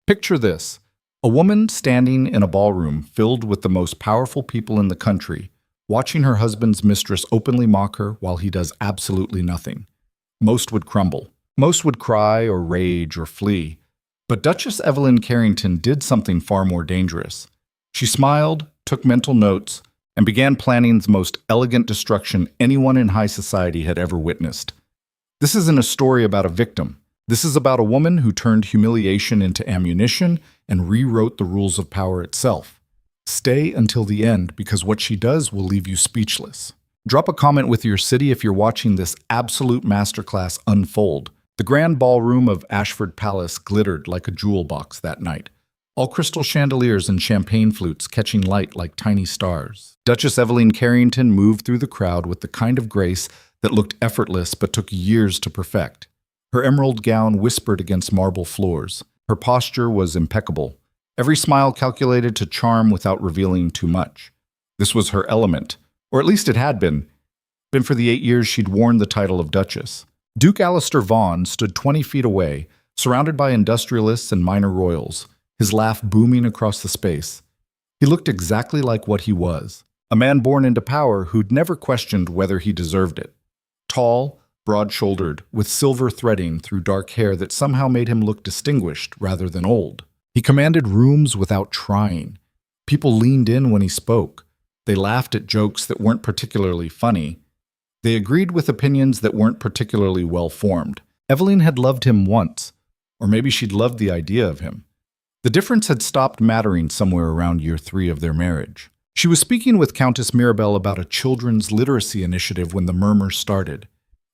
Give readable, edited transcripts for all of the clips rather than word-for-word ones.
Picture this: a woman standing in a ballroom filled with the most powerful people in the country, watching her husband's mistress openly mock her while he does absolutely nothing. Most would crumble. Most would cry or rage or flee. But Duchess Evelyn Carrington did something far more dangerous. She smiled, took mental notes, and began planning the most elegant destruction anyone in high society had ever witnessed. This isn't a story about a victim. This is about a woman who turned humiliation into ammunition and rewrote the rules of power itself. Stay until the end, because what she does will leave you speechless. Drop a comment with your city if you're watching this absolute masterclass unfold. The grand ballroom of Ashford Palace glittered like a jewel box that night, all crystal chandeliers and champagne flutes catching light like tiny stars. Duchess Evelyn Carrington moved through the crowd with the kind of grace that looked effortless but took years to perfect. Her emerald gown whispered against marble floors. Her posture was impeccable, every smile calculated to charm without revealing too much. This was her element, or at least it had been for the 8 years she'd worn the title of Duchess. Duke Alistair Vaughan stood 20 feet away, surrounded by industrialists and minor royals, his laugh booming across the space. He looked exactly like what he was, a man born into power who'd never questioned whether he deserved it. Tall, broad-shouldered, with silver threading through dark hair that somehow made him look distinguished rather than old. He commanded rooms without trying. People leaned in when he spoke. They laughed at jokes that weren't particularly funny. They agreed with opinions that weren't particularly well-formed. Evelyn had loved him once, or maybe she'd loved the idea of him. The difference had stopped mattering somewhere around year 3 of their marriage. She was speaking with Countess Mirabelle about a children's literacy initiative when the murmur started.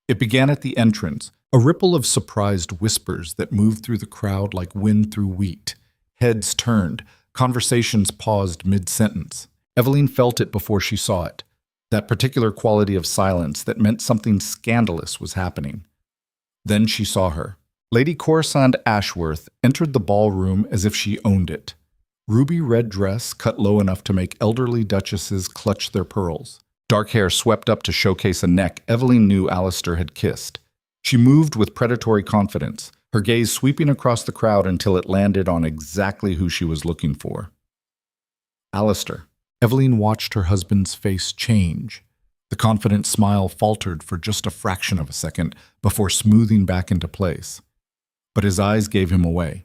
It began at the entrance, a ripple of surprised whispers that moved through the crowd like wind through wheat. Heads turned, conversations paused mid-sentence. Evelyn felt it before she saw it, that particular quality of silence that meant something scandalous was happening. Then she saw her. Lady Corisande Ashworth entered the ballroom as if she owned it. Ruby red dress cut low enough to make elderly duchesses clutch their pearls. Dark hair swept up to showcase a neck Evelyn knew Alistair had kissed. She moved with predatory confidence, her gaze sweeping across the crowd until it landed on exactly who she was looking for. Alistair. Evelyn watched her husband's face change. The confident smile faltered for just a fraction of a second before smoothing back into place. But his eyes gave him away.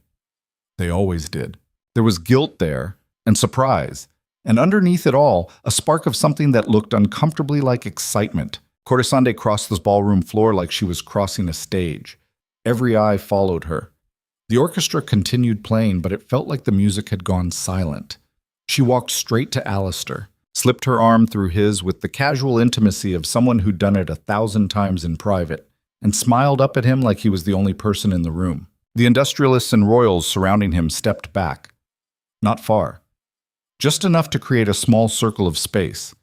They always did. There was guilt there, and surprise, and underneath it all, a spark of something that looked uncomfortably like excitement. Corisande crossed the ballroom floor like she was crossing a stage. Every eye followed her. The orchestra continued playing, but it felt like the music had gone silent. She walked straight to Alistair, slipped her arm through his with the casual intimacy of someone who'd done it 1,000 times in private, and smiled up at him like he was the only person in the room. The industrialists and royals surrounding him stepped back. Not far. Just enough to create a small circle of space.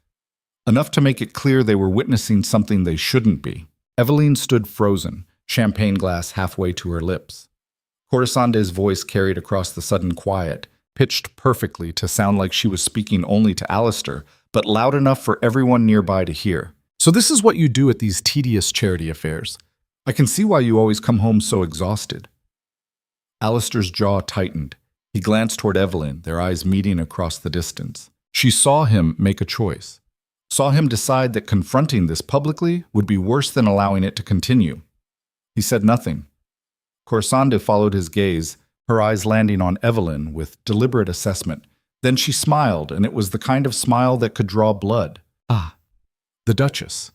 Enough to make it clear they were witnessing something they shouldn't be. Evelyn stood frozen, champagne glass halfway to her lips. Corisande's voice carried across the sudden quiet, pitched perfectly to sound like she was speaking only to Alistair, but loud enough for everyone nearby to hear. So this is what you do at these tedious charity affairs. I can see why you always come home so exhausted. Alistair's jaw tightened. He glanced toward Evelyn, their eyes meeting across the distance. She saw him make a choice. Saw him decide that confronting this publicly would be worse than allowing it to continue. He said nothing. Corisande followed his gaze, her eyes landing on Evelyn with deliberate assessment. Then she smiled, and it was the kind of smile that could draw blood. Ah, the Duchess.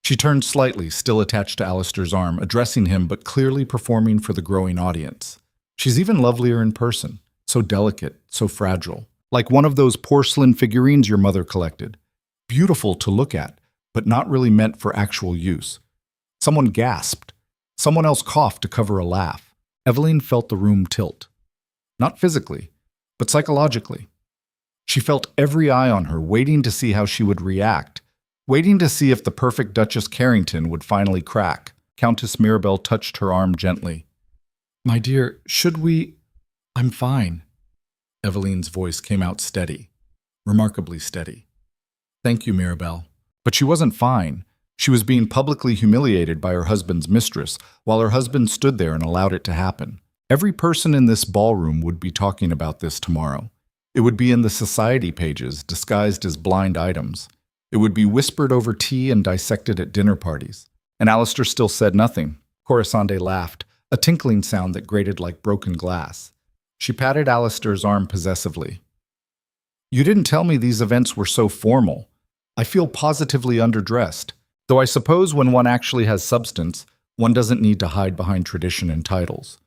She turned slightly, still attached to Alistair's arm, addressing him but clearly performing for the growing audience. She's even lovelier in person, so delicate, so fragile, like one of those porcelain figurines your mother collected. Beautiful to look at, but not really meant for actual use. Someone gasped. Someone else coughed to cover a laugh. Evelyn felt the room tilt. Not physically, but psychologically. She felt every eye on her, waiting to see how she would react, waiting to see if the perfect Duchess Carrington would finally crack. Countess Mirabelle touched her arm gently. "My dear, should we—" "I'm fine." Evelyn's voice came out steady, remarkably steady. "Thank you, Mirabelle." But she wasn't fine. She was being publicly humiliated by her husband's mistress, while her husband stood there and allowed it to happen. Every person in this ballroom would be talking about this tomorrow. It would be in the society pages, disguised as blind items. It would be whispered over tea and dissected at dinner parties. And Alistair still said nothing. Corisande laughed, a tinkling sound that grated like broken glass. She patted Alistair's arm possessively. You didn't tell me these events were so formal. I feel positively underdressed. Though I suppose when one actually has substance, one doesn't need to hide behind tradition and titles.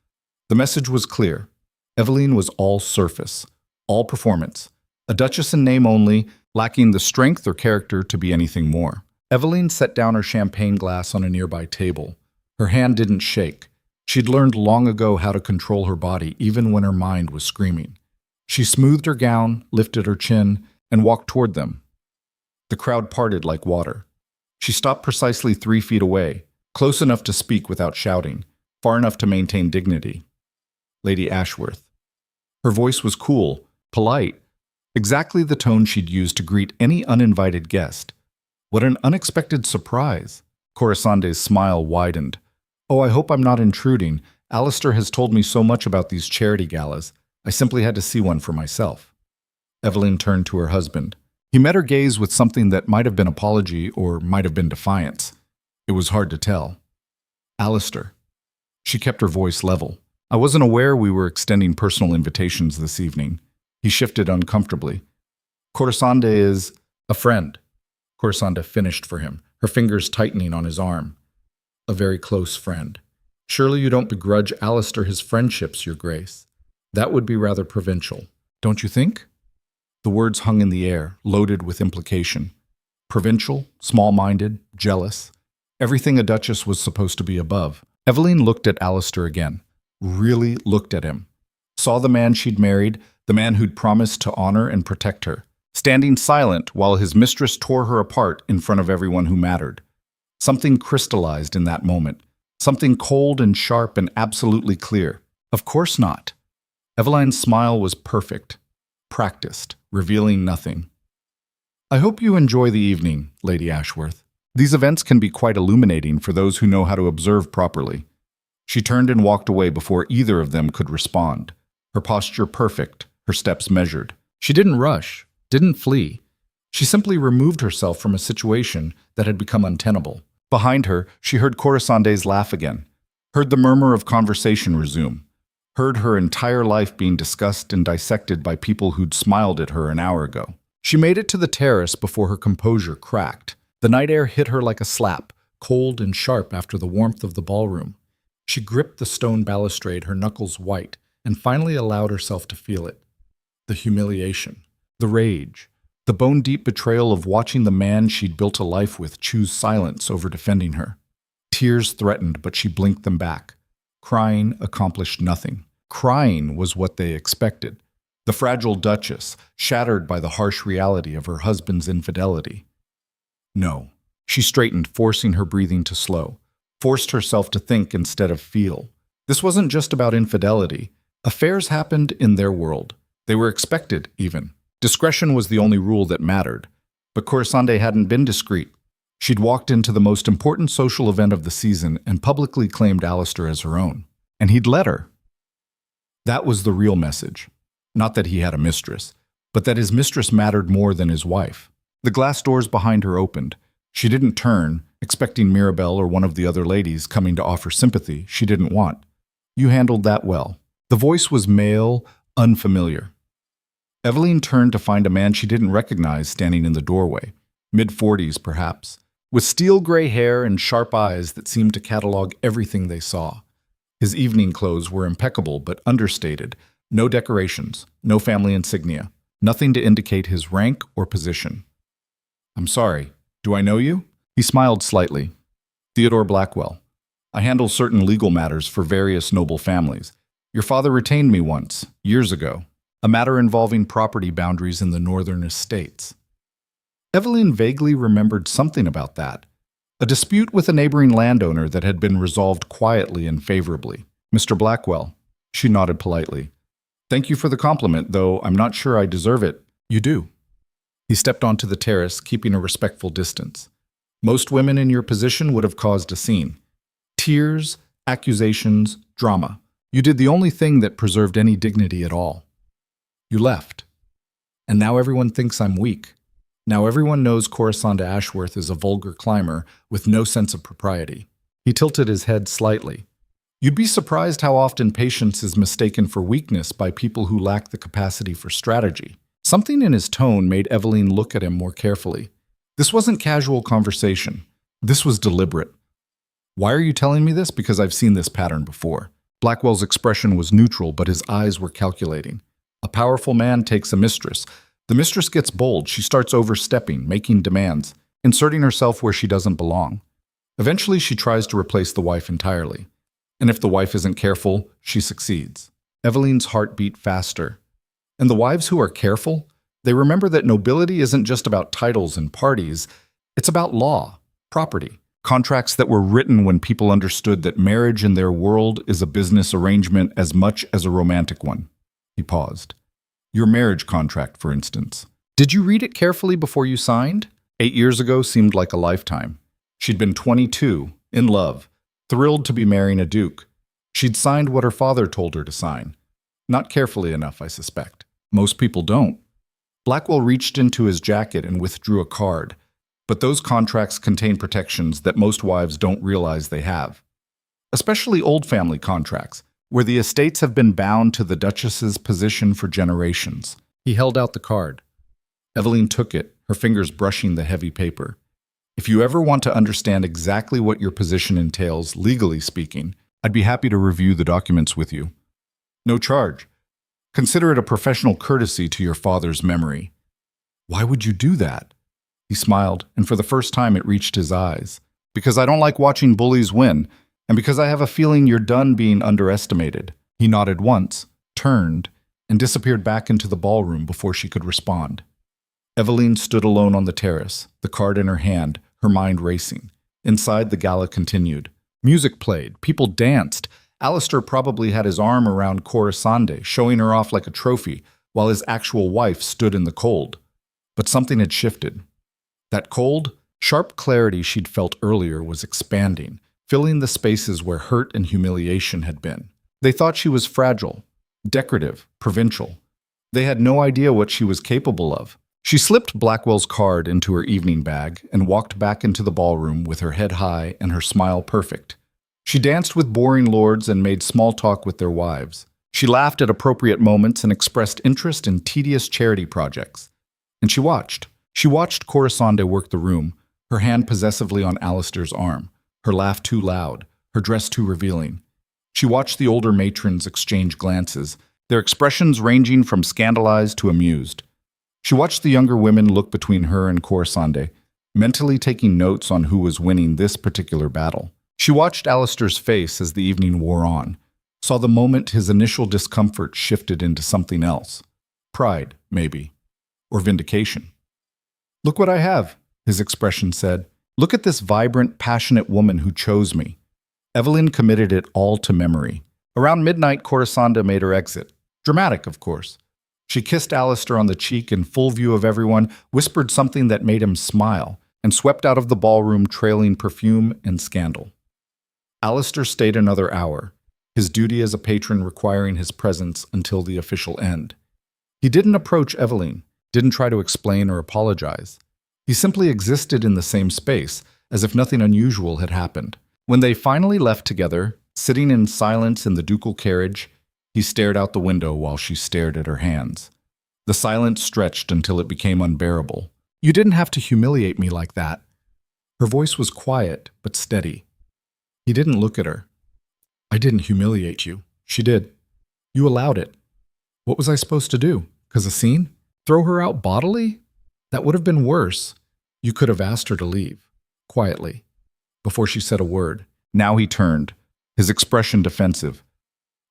The message was clear. Eveline was all surface, all performance. A duchess in name only, lacking the strength or character to be anything more. Eveline set down her champagne glass on a nearby table. Her hand didn't shake. She'd learned long ago how to control her body even when her mind was screaming. She smoothed her gown, lifted her chin, and walked toward them. The crowd parted like water. She stopped precisely 3 feet away, close enough to speak without shouting, far enough to maintain dignity. Lady Ashworth. Her voice was cool, polite, exactly the tone she'd use to greet any uninvited guest. What an unexpected surprise. Corisande's smile widened. Oh, I hope I'm not intruding. Alistair has told me so much about these charity galas. I simply had to see one for myself. Eveline turned to her husband. He met her gaze with something that might have been apology or might have been defiance. It was hard to tell. Alistair. She kept her voice level. I wasn't aware we were extending personal invitations this evening. He shifted uncomfortably. Corisande is a friend. Corisande finished for him, her fingers tightening on his arm. A very close friend. Surely you don't begrudge Alistair his friendships, Your Grace. That would be rather provincial, don't you think? The words hung in the air, loaded with implication. Provincial, small-minded, jealous. Everything a duchess was supposed to be above. Eveline looked at Alistair again. Really looked at him. Saw the man she'd married, the man who'd promised to honor and protect her, standing silent while his mistress tore her apart in front of everyone who mattered. Something crystallized in that moment. Something cold and sharp and absolutely clear. Of course not. Eveline's smile was perfect, practiced, revealing nothing. I hope you enjoy the evening, Lady Ashworth. These events can be quite illuminating for those who know how to observe properly. She turned and walked away before either of them could respond. Her posture perfect, her steps measured. She didn't rush, didn't flee. She simply removed herself from a situation that had become untenable. Behind her, she heard Corisande's laugh again, heard the murmur of conversation resume, heard her entire life being discussed and dissected by people who'd smiled at her an hour ago. She made it to the terrace before her composure cracked. The night air hit her like a slap, cold and sharp after the warmth of the ballroom. She gripped the stone balustrade, her knuckles white, and finally allowed herself to feel it. The humiliation, the rage, the bone-deep betrayal of watching the man she'd built a life with choose silence over defending her. Tears threatened, but she blinked them back. Crying accomplished nothing. Crying was what they expected. The fragile Duchess, shattered by the harsh reality of her husband's infidelity. No. She straightened, forcing her breathing to slow. Forced herself to think instead of feel. This wasn't just about infidelity. Affairs happened in their world. They were expected, even. Discretion was the only rule that mattered. But Corisande hadn't been discreet. She'd walked into the most important social event of the season and publicly claimed Alistair as her own. And he'd let her. That was the real message. Not that he had a mistress, but that his mistress mattered more than his wife. The glass doors behind her opened. She didn't turn, expecting Mirabelle or one of the other ladies coming to offer sympathy she didn't want. You handled that well. The voice was male, unfamiliar. Eveline turned to find a man she didn't recognize standing in the doorway, mid-40s perhaps, with steel-gray hair and sharp eyes that seemed to catalog everything they saw. His evening clothes were impeccable but understated, no decorations, no family insignia, nothing to indicate his rank or position. I'm sorry, do I know you? He smiled slightly. Theodore Blackwell. I handle certain legal matters for various noble families. Your father retained me once, years ago. A matter involving property boundaries in the northern estates. Eveline vaguely remembered something about that. A dispute with a neighboring landowner that had been resolved quietly and favorably. Mr. Blackwell. She nodded politely. Thank you for the compliment, though I'm not sure I deserve it. You do. He stepped onto the terrace, keeping a respectful distance. Most women in your position would have caused a scene. Tears, accusations, drama. You did the only thing that preserved any dignity at all. You left. And now everyone thinks I'm weak. Now everyone knows Corisande Ashworth is a vulgar climber with no sense of propriety. He tilted his head slightly. You'd be surprised how often patience is mistaken for weakness by people who lack the capacity for strategy. Something in his tone made Eveline look at him more carefully. This wasn't casual conversation. This was deliberate. Why are you telling me this? Because I've seen this pattern before. Blackwell's expression was neutral, but his eyes were calculating. A powerful man takes a mistress. The mistress gets bold. She starts overstepping, making demands, inserting herself where she doesn't belong. Eventually, she tries to replace the wife entirely. And if the wife isn't careful, she succeeds. Eveline's heart beat faster. And the wives who are careful, they remember that nobility isn't just about titles and parties. It's about law, property, contracts that were written when people understood that marriage in their world is a business arrangement as much as a romantic one. He paused. Your marriage contract, for instance. Did you read it carefully before you signed? 8 years ago seemed like a lifetime. She'd been 22, in love, thrilled to be marrying a duke. She'd signed what her father told her to sign. Not carefully enough, I suspect. Most people don't. Blackwell reached into his jacket and withdrew a card. But those contracts contain protections that most wives don't realize they have. Especially old family contracts, where the estates have been bound to the Duchess's position for generations. He held out the card. Eveline took it, her fingers brushing the heavy paper. If you ever want to understand exactly what your position entails, legally speaking, I'd be happy to review the documents with you. No charge. Consider it a professional courtesy to your father's memory. Why would you do that? He smiled, and for the first time it reached his eyes. Because I don't like watching bullies win, and because I have a feeling you're done being underestimated. He nodded once, turned, and disappeared back into the ballroom before she could respond. Eveline stood alone on the terrace, the card in her hand, her mind racing. Inside, the gala continued. Music played, people danced. Alistair probably had his arm around Corisande, showing her off like a trophy, while his actual wife stood in the cold. But something had shifted. That cold, sharp clarity she'd felt earlier was expanding, filling the spaces where hurt and humiliation had been. They thought she was fragile, decorative, provincial. They had no idea what she was capable of. She slipped Blackwell's card into her evening bag and walked back into the ballroom with her head high and her smile perfect. She danced with boring lords and made small talk with their wives. She laughed at appropriate moments and expressed interest in tedious charity projects. And she watched. She watched Corisande work the room, her hand possessively on Alistair's arm, her laugh too loud, her dress too revealing. She watched the older matrons exchange glances, their expressions ranging from scandalized to amused. She watched the younger women look between her and Corisande, mentally taking notes on who was winning this particular battle. She watched Alistair's face as the evening wore on, saw the moment his initial discomfort shifted into something else. Pride, maybe. Or vindication. Look what I have, his expression said. Look at this vibrant, passionate woman who chose me. Eveline committed it all to memory. Around midnight, Corisande made her exit. Dramatic, of course. She kissed Alistair on the cheek in full view of everyone, whispered something that made him smile, and swept out of the ballroom trailing perfume and scandal. Alistair stayed another hour, his duty as a patron requiring his presence until the official end. He didn't approach Eveline, didn't try to explain or apologize. He simply existed in the same space, as if nothing unusual had happened. When they finally left together, sitting in silence in the ducal carriage, he stared out the window while she stared at her hands. The silence stretched until it became unbearable. You didn't have to humiliate me like that. Her voice was quiet, but steady. He didn't look at her. I didn't humiliate you. She did. You allowed it. What was I supposed to do? 'Cause a scene? Throw her out bodily? That would have been worse. You could have asked her to leave, quietly, before she said a word. Now he turned, his expression defensive.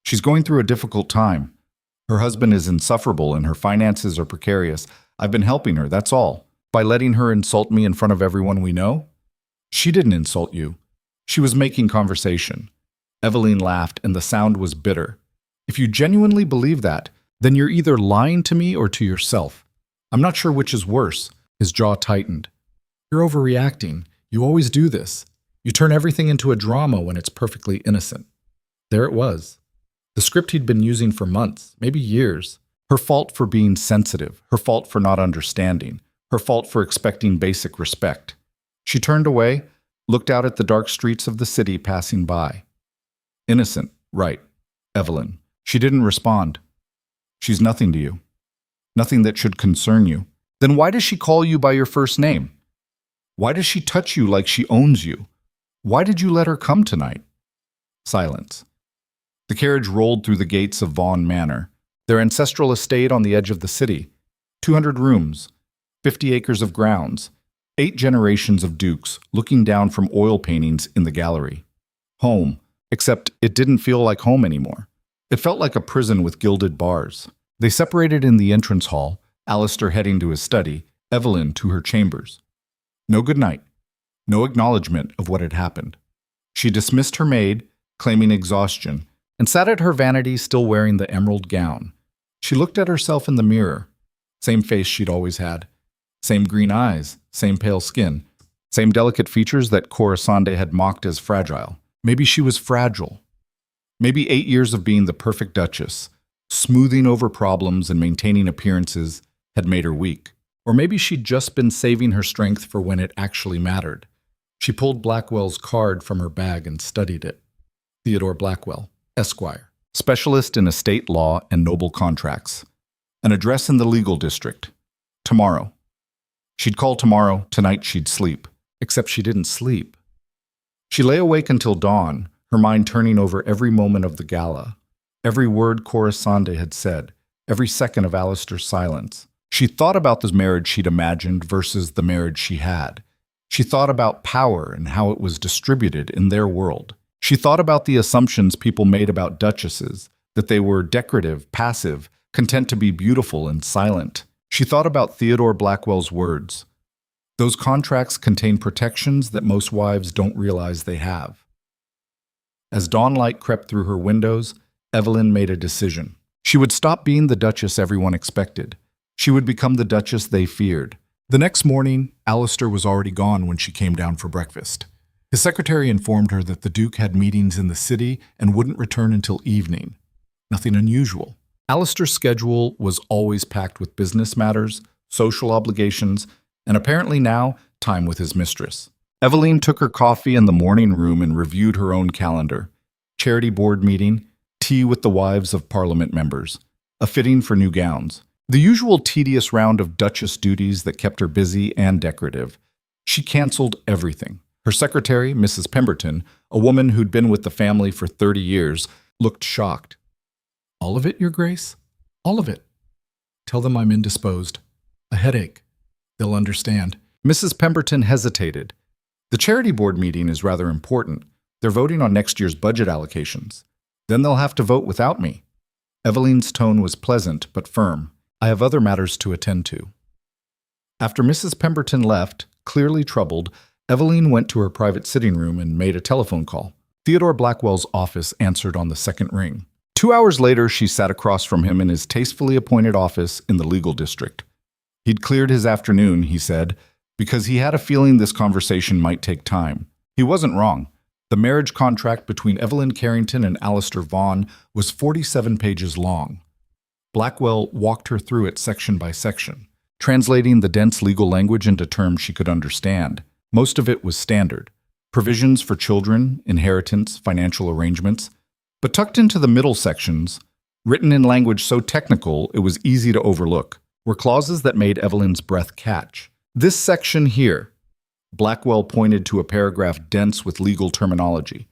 She's going through a difficult time. Her husband is insufferable and her finances are precarious. I've been helping her, that's all. By letting her insult me in front of everyone we know? She didn't insult you. She was making conversation. Eveline laughed, and the sound was bitter. If you genuinely believe that, then you're either lying to me or to yourself. I'm not sure which is worse. His jaw tightened. You're overreacting. You always do this. You turn everything into a drama when it's perfectly innocent. There it was. The script he'd been using for months, maybe years. Her fault for being sensitive, her fault for not understanding, her fault for expecting basic respect. She turned away, looked out at the dark streets of the city passing by. Innocent, right, Evelyn. She didn't respond. She's nothing to you. Nothing that should concern you. Then why does she call you by your first name? Why does she touch you like she owns you? Why did you let her come tonight? Silence. The carriage rolled through the gates of Vaughan Manor, their ancestral estate on the edge of the city. 200 rooms, 50 acres of grounds, 8 generations of dukes looking down from oil paintings in the gallery. Home, except it didn't feel like home anymore. It felt like a prison with gilded bars. They separated in the entrance hall, Alistair heading to his study, Evelyn to her chambers. No good night, no acknowledgement of what had happened. She dismissed her maid, claiming exhaustion, and sat at her vanity still wearing the emerald gown. She looked at herself in the mirror. Same face she'd always had. Same green eyes, same pale skin, same delicate features that Corisande had mocked as fragile. Maybe she was fragile. Maybe 8 years of being the perfect Duchess, smoothing over problems and maintaining appearances, had made her weak. Or maybe she'd just been saving her strength for when it actually mattered. She pulled Blackwell's card from her bag and studied it. Theodore Blackwell, Esquire, specialist in estate law and noble contracts. An address in the legal district. Tomorrow. She'd call tomorrow, tonight she'd sleep. Except she didn't sleep. She lay awake until dawn, her mind turning over every moment of the gala, every word Corisande had said, every second of Alistair's silence. She thought about the marriage she'd imagined versus the marriage she had. She thought about power and how it was distributed in their world. She thought about the assumptions people made about duchesses, that they were decorative, passive, content to be beautiful and silent. She thought about Theodore Blackwell's words. Those contracts contain protections that most wives don't realize they have. As dawnlight crept through her windows, Evelyn made a decision. She would stop being the Duchess everyone expected. She would become the Duchess they feared. The next morning, Alistair was already gone when she came down for breakfast. His secretary informed her that the Duke had meetings in the city and wouldn't return until evening. Nothing unusual. Alistair's schedule was always packed with business matters, social obligations, and apparently now, time with his mistress. Evelyn took her coffee in the morning room and reviewed her own calendar. Charity board meeting, tea with the wives of Parliament members, a fitting for new gowns. The usual tedious round of Duchess duties that kept her busy and decorative. She canceled everything. Her secretary, Mrs. Pemberton, a woman who'd been with the family for 30 years, looked shocked. "All of it, Your Grace? All of it. Tell them I'm indisposed. A headache. They'll understand." Mrs. Pemberton hesitated. "The charity board meeting is rather important. They're voting on next year's budget allocations. Then they'll have to vote without me." Evelyn's tone was pleasant but firm. "I have other matters to attend to." After Mrs. Pemberton left, clearly troubled, Evelyn went to her private sitting room and made a telephone call. Theodore Blackwell's office answered on the second ring. 2 hours later, she sat across from him in his tastefully appointed office in the legal district. He'd cleared his afternoon, he said, because he had a feeling this conversation might take time. He wasn't wrong. The marriage contract between Evelyn Carrington and Alistair Vaughan was 47 pages long. Blackwell walked her through it section by section, translating the dense legal language into terms she could understand. Most of it was standard. Provisions for children, inheritance, financial arrangements. But tucked into the middle sections, written in language so technical it was easy to overlook, were clauses that made Evelyn's breath catch. This section here, Blackwell pointed to a paragraph dense with legal terminology.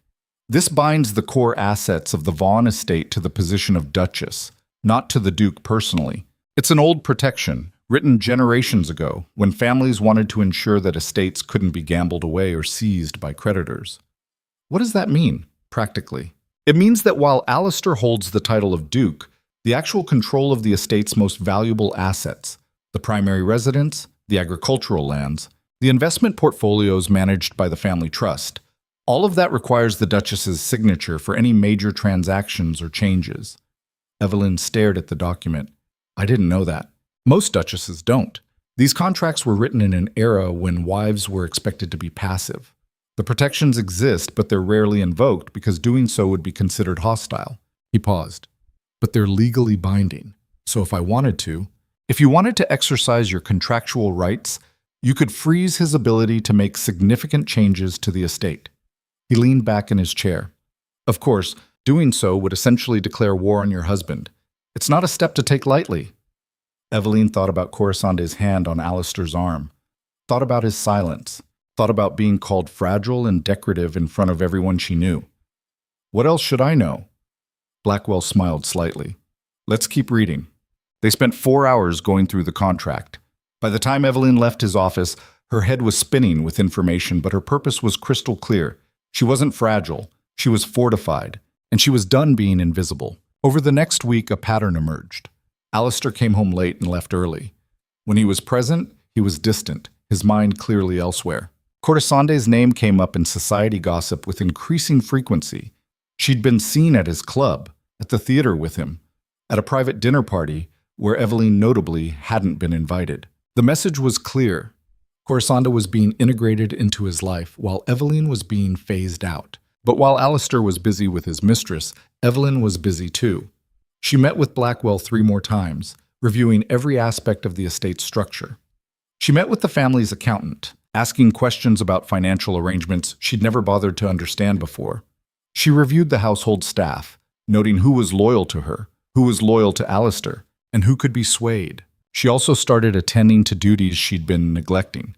This binds the core assets of the Vaughan estate to the position of Duchess, not to the Duke personally. It's an old protection, written generations ago, when families wanted to ensure that estates couldn't be gambled away or seized by creditors. What does that mean, practically? It means that while Alistair holds the title of Duke, the actual control of the estate's most valuable assets, the primary residence, the agricultural lands, the investment portfolios managed by the family trust, all of that requires the Duchess's signature for any major transactions or changes. Evelyn stared at the document. "I didn't know that. Most duchesses don't." These contracts were written in an era when wives were expected to be passive. The protections exist, but they're rarely invoked because doing so would be considered hostile. He paused. But they're legally binding. So if you wanted to exercise your contractual rights, you could freeze his ability to make significant changes to the estate. He leaned back in his chair. Of course, doing so would essentially declare war on your husband. It's not a step to take lightly. Evelyn thought about Corissande's hand on Alistair's arm, thought about his silence, thought about being called fragile and decorative in front of everyone she knew. What else should I know? Blackwell smiled slightly. Let's keep reading. They spent 4 hours going through the contract. By the time Evelyn left his office, her head was spinning with information, but her purpose was crystal clear. She wasn't fragile, she was fortified, and she was done being invisible. Over the next week, a pattern emerged. Alistair came home late and left early. When he was present, he was distant, his mind clearly elsewhere. Corissande's name came up in society gossip with increasing frequency. She'd been seen at his club, at the theater with him, at a private dinner party where Evelyn notably hadn't been invited. The message was clear. Corisande was being integrated into his life while Evelyn was being phased out. But while Alistair was busy with his mistress, Evelyn was busy too. She met with Blackwell 3 more times, reviewing every aspect of the estate's structure. She met with the family's accountant, asking questions about financial arrangements she'd never bothered to understand before. She reviewed the household staff, noting who was loyal to her, who was loyal to Alistair, and who could be swayed. She also started attending to duties she'd been neglecting.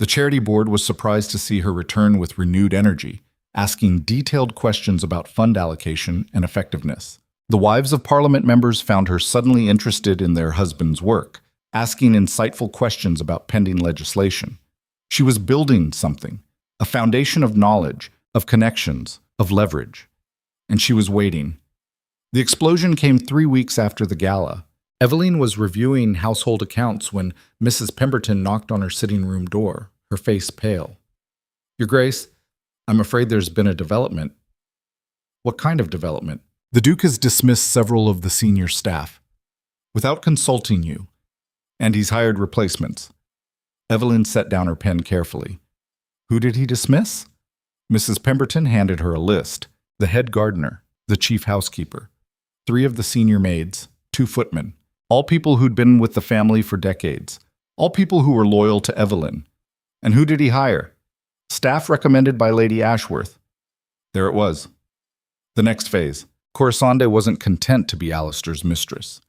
The charity board was surprised to see her return with renewed energy, asking detailed questions about fund allocation and effectiveness. The wives of parliament members found her suddenly interested in their husbands' work, asking insightful questions about pending legislation. She was building something, a foundation of knowledge, of connections, of leverage. And she was waiting. The explosion came 3 weeks after the gala. Evelyn was reviewing household accounts when Mrs. Pemberton knocked on her sitting room door, her face pale. "Your Grace, I'm afraid there's been a development." "What kind of development?" "The Duke has dismissed several of the senior staff, without consulting you, and he's hired replacements." Evelyn set down her pen carefully. "Who did he dismiss?" Mrs. Pemberton handed her a list: the head gardener, the chief housekeeper, 3 of the senior maids, 2 footmen, all people who'd been with the family for decades, all people who were loyal to Evelyn. And who did he hire? Staff recommended by Lady Ashworth. There it was. The next phase. Corisande wasn't content to be Alistair's mistress.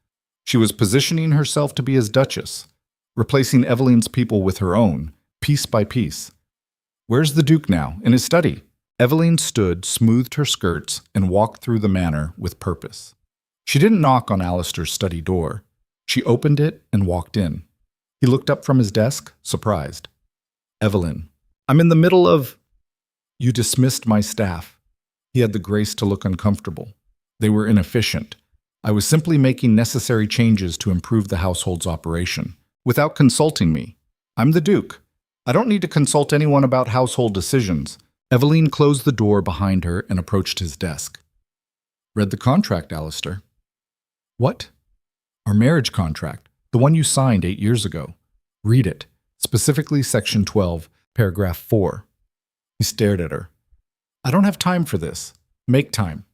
She was positioning herself to be his Duchess, replacing Evelyn's people with her own, piece by piece. "Where's the Duke now? In his study?" Evelyn stood, smoothed her skirts, and walked through the manor with purpose. She didn't knock on Alistair's study door. She opened it and walked in. He looked up from his desk, surprised. "Evelyn, I'm in the middle of—" "You dismissed my staff." He had the grace to look uncomfortable. "They were inefficient. I was simply making necessary changes to improve the household's operation, without consulting me. I'm the Duke. I don't need to consult anyone about household decisions." Evelyn closed the door behind her and approached his desk. "Read the contract, Alistair." "What?" "Our marriage contract, the one you signed 8 years ago. Read it, specifically Section 12, Paragraph 4. He stared at her. "I don't have time for this. Make time."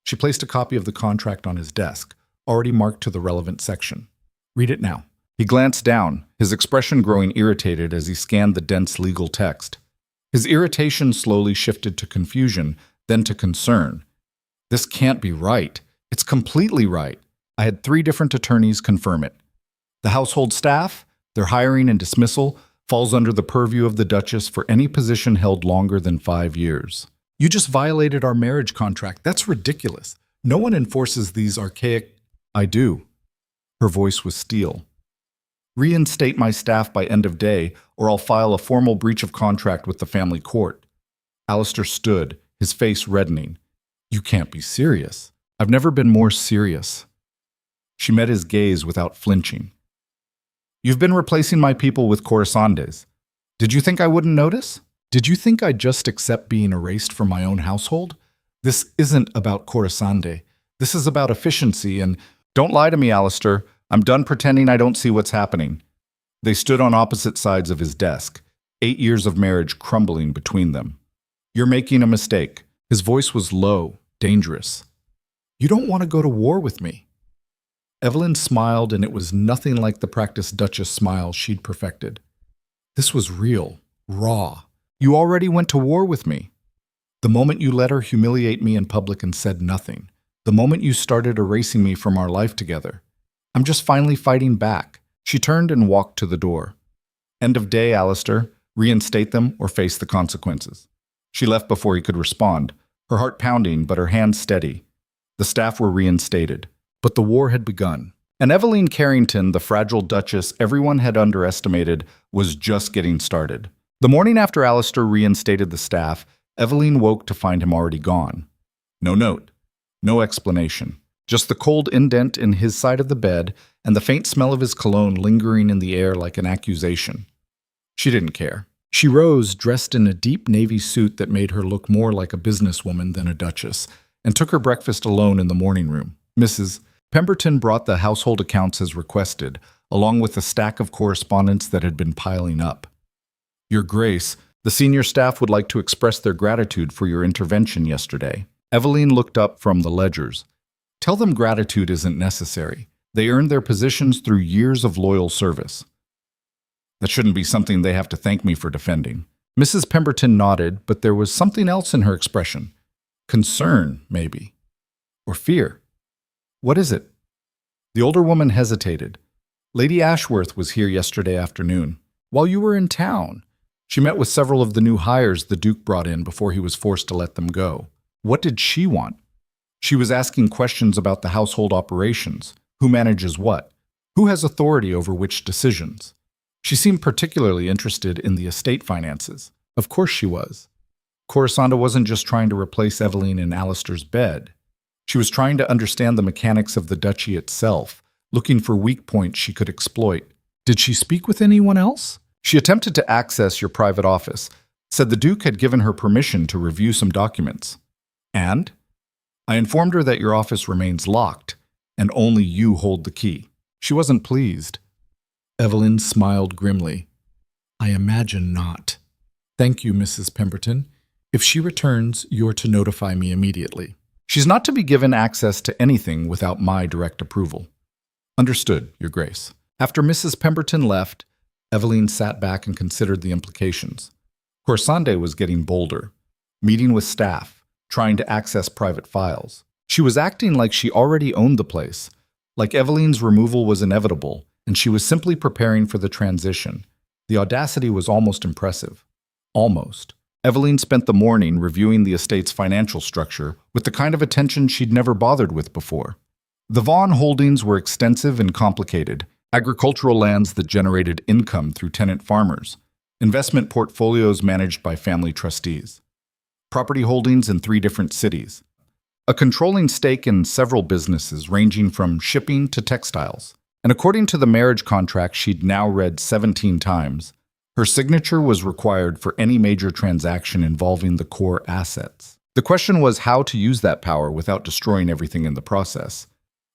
She placed a copy of the contract on his desk, already marked to the relevant section. "Read it now." He glanced down, his expression growing irritated as he scanned the dense legal text. His irritation slowly shifted to confusion, then to concern. "This can't be right. It's completely right. I had 3 different attorneys confirm it. The household staff, their hiring and dismissal, falls under the purview of the Duchess for any position held longer than 5 years. You just violated our marriage contract. That's ridiculous. No one enforces these archaic—" "I do." Her voice was steel. "Reinstate my staff by end of day, or I'll file a formal breach of contract with the family court." Alistair stood, his face reddening. "You can't be serious." "I've never been more serious." She met his gaze without flinching. "You've been replacing my people with Corisande's. Did you think I wouldn't notice? Did you think I'd just accept being erased from my own household? This isn't about Corisande. This is about efficiency and—" "Don't lie to me, Alistair. I'm done pretending I don't see what's happening." They stood on opposite sides of his desk, 8 years of marriage crumbling between them. "You're making a mistake." His voice was low, dangerous. You don't want to go to war with me. Evelyn smiled, and it was nothing like the practiced Duchess smile she'd perfected. This was real, raw. You already went to war with me. The moment you let her humiliate me in public and said nothing. The moment you started erasing me from our life together. I'm just finally fighting back. She turned and walked to the door. End of day, Alistair. Reinstate them or face the consequences. She left before he could respond, her heart pounding but her hands steady. The staff were reinstated, but the war had begun. And Eveline Carrington, the fragile Duchess everyone had underestimated, was just getting started. The morning after Alistair reinstated the staff, Eveline woke to find him already gone. No note, no explanation, just the cold indent in his side of the bed and the faint smell of his cologne lingering in the air like an accusation. She didn't care. She rose, dressed in a deep navy suit that made her look more like a businesswoman than a duchess, and took her breakfast alone in the morning room. Mrs. Pemberton brought the household accounts as requested, along with a stack of correspondence that had been piling up. Your Grace, the senior staff would like to express their gratitude for your intervention yesterday. Eveline looked up from the ledgers. Tell them gratitude isn't necessary. They earned their positions through years of loyal service. That shouldn't be something they have to thank me for defending. Mrs. Pemberton nodded, but there was something else in her expression. Concern, maybe. Or fear. What is it? The older woman hesitated. Lady Ashworth was here yesterday afternoon. While you were in town, she met with several of the new hires the Duke brought in before he was forced to let them go. What did she want? She was asking questions about the household operations. Who manages what? Who has authority over which decisions? She seemed particularly interested in the estate finances. Of course she was. Corisanda wasn't just trying to replace Eveline in Alistair's bed. She was trying to understand the mechanics of the duchy itself, looking for weak points she could exploit. Did she speak with anyone else? She attempted to access your private office, said the Duke had given her permission to review some documents. And? I informed her that your office remains locked, and only you hold the key. She wasn't pleased. Eveline smiled grimly. I imagine not. Thank you, Mrs. Pemberton. If she returns, you're to notify me immediately. She's not to be given access to anything without my direct approval. Understood, Your Grace. After Mrs. Pemberton left, Eveline sat back and considered the implications. Corisande was getting bolder, meeting with staff, trying to access private files. She was acting like she already owned the place, like Eveline's removal was inevitable, and she was simply preparing for the transition. The audacity was almost impressive. Almost. Eveline spent the morning reviewing the estate's financial structure with the kind of attention she'd never bothered with before. The Vaughan holdings were extensive and complicated, agricultural lands that generated income through tenant farmers, investment portfolios managed by family trustees, property holdings in 3 different cities, a controlling stake in several businesses ranging from shipping to textiles. And according to the marriage contract she'd now read 17 times, her signature was required for any major transaction involving the core assets. The question was how to use that power without destroying everything in the process.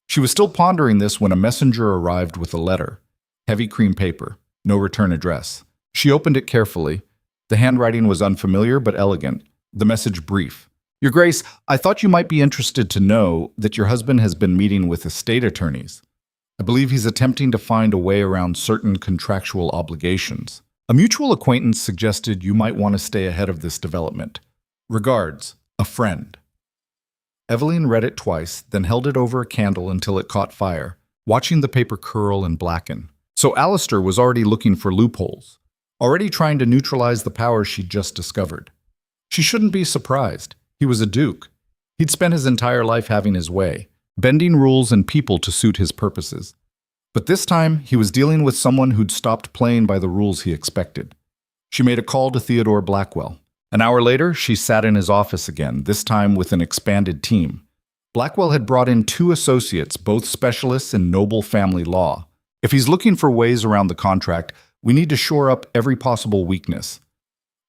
She was still pondering this when a messenger arrived with a letter. Heavy cream paper, no return address. She opened it carefully. The handwriting was unfamiliar but elegant. The message brief. Your Grace, I thought you might be interested to know that your husband has been meeting with estate attorneys. I believe he's attempting to find a way around certain contractual obligations. A mutual acquaintance suggested you might want to stay ahead of this development. Regards, a friend. Eveline read it twice, then held it over a candle until it caught fire, watching the paper curl and blacken. So Alistair was already looking for loopholes, already trying to neutralize the power she'd just discovered. She shouldn't be surprised. He was a duke. He'd spent his entire life having his way, bending rules and people to suit his purposes. But this time, he was dealing with someone who'd stopped playing by the rules he expected. She made a call to Theodore Blackwell. An hour later, she sat in his office again, this time with an expanded team. Blackwell had brought in 2 associates, both specialists in noble family law. If he's looking for ways around the contract, we need to shore up every possible weakness.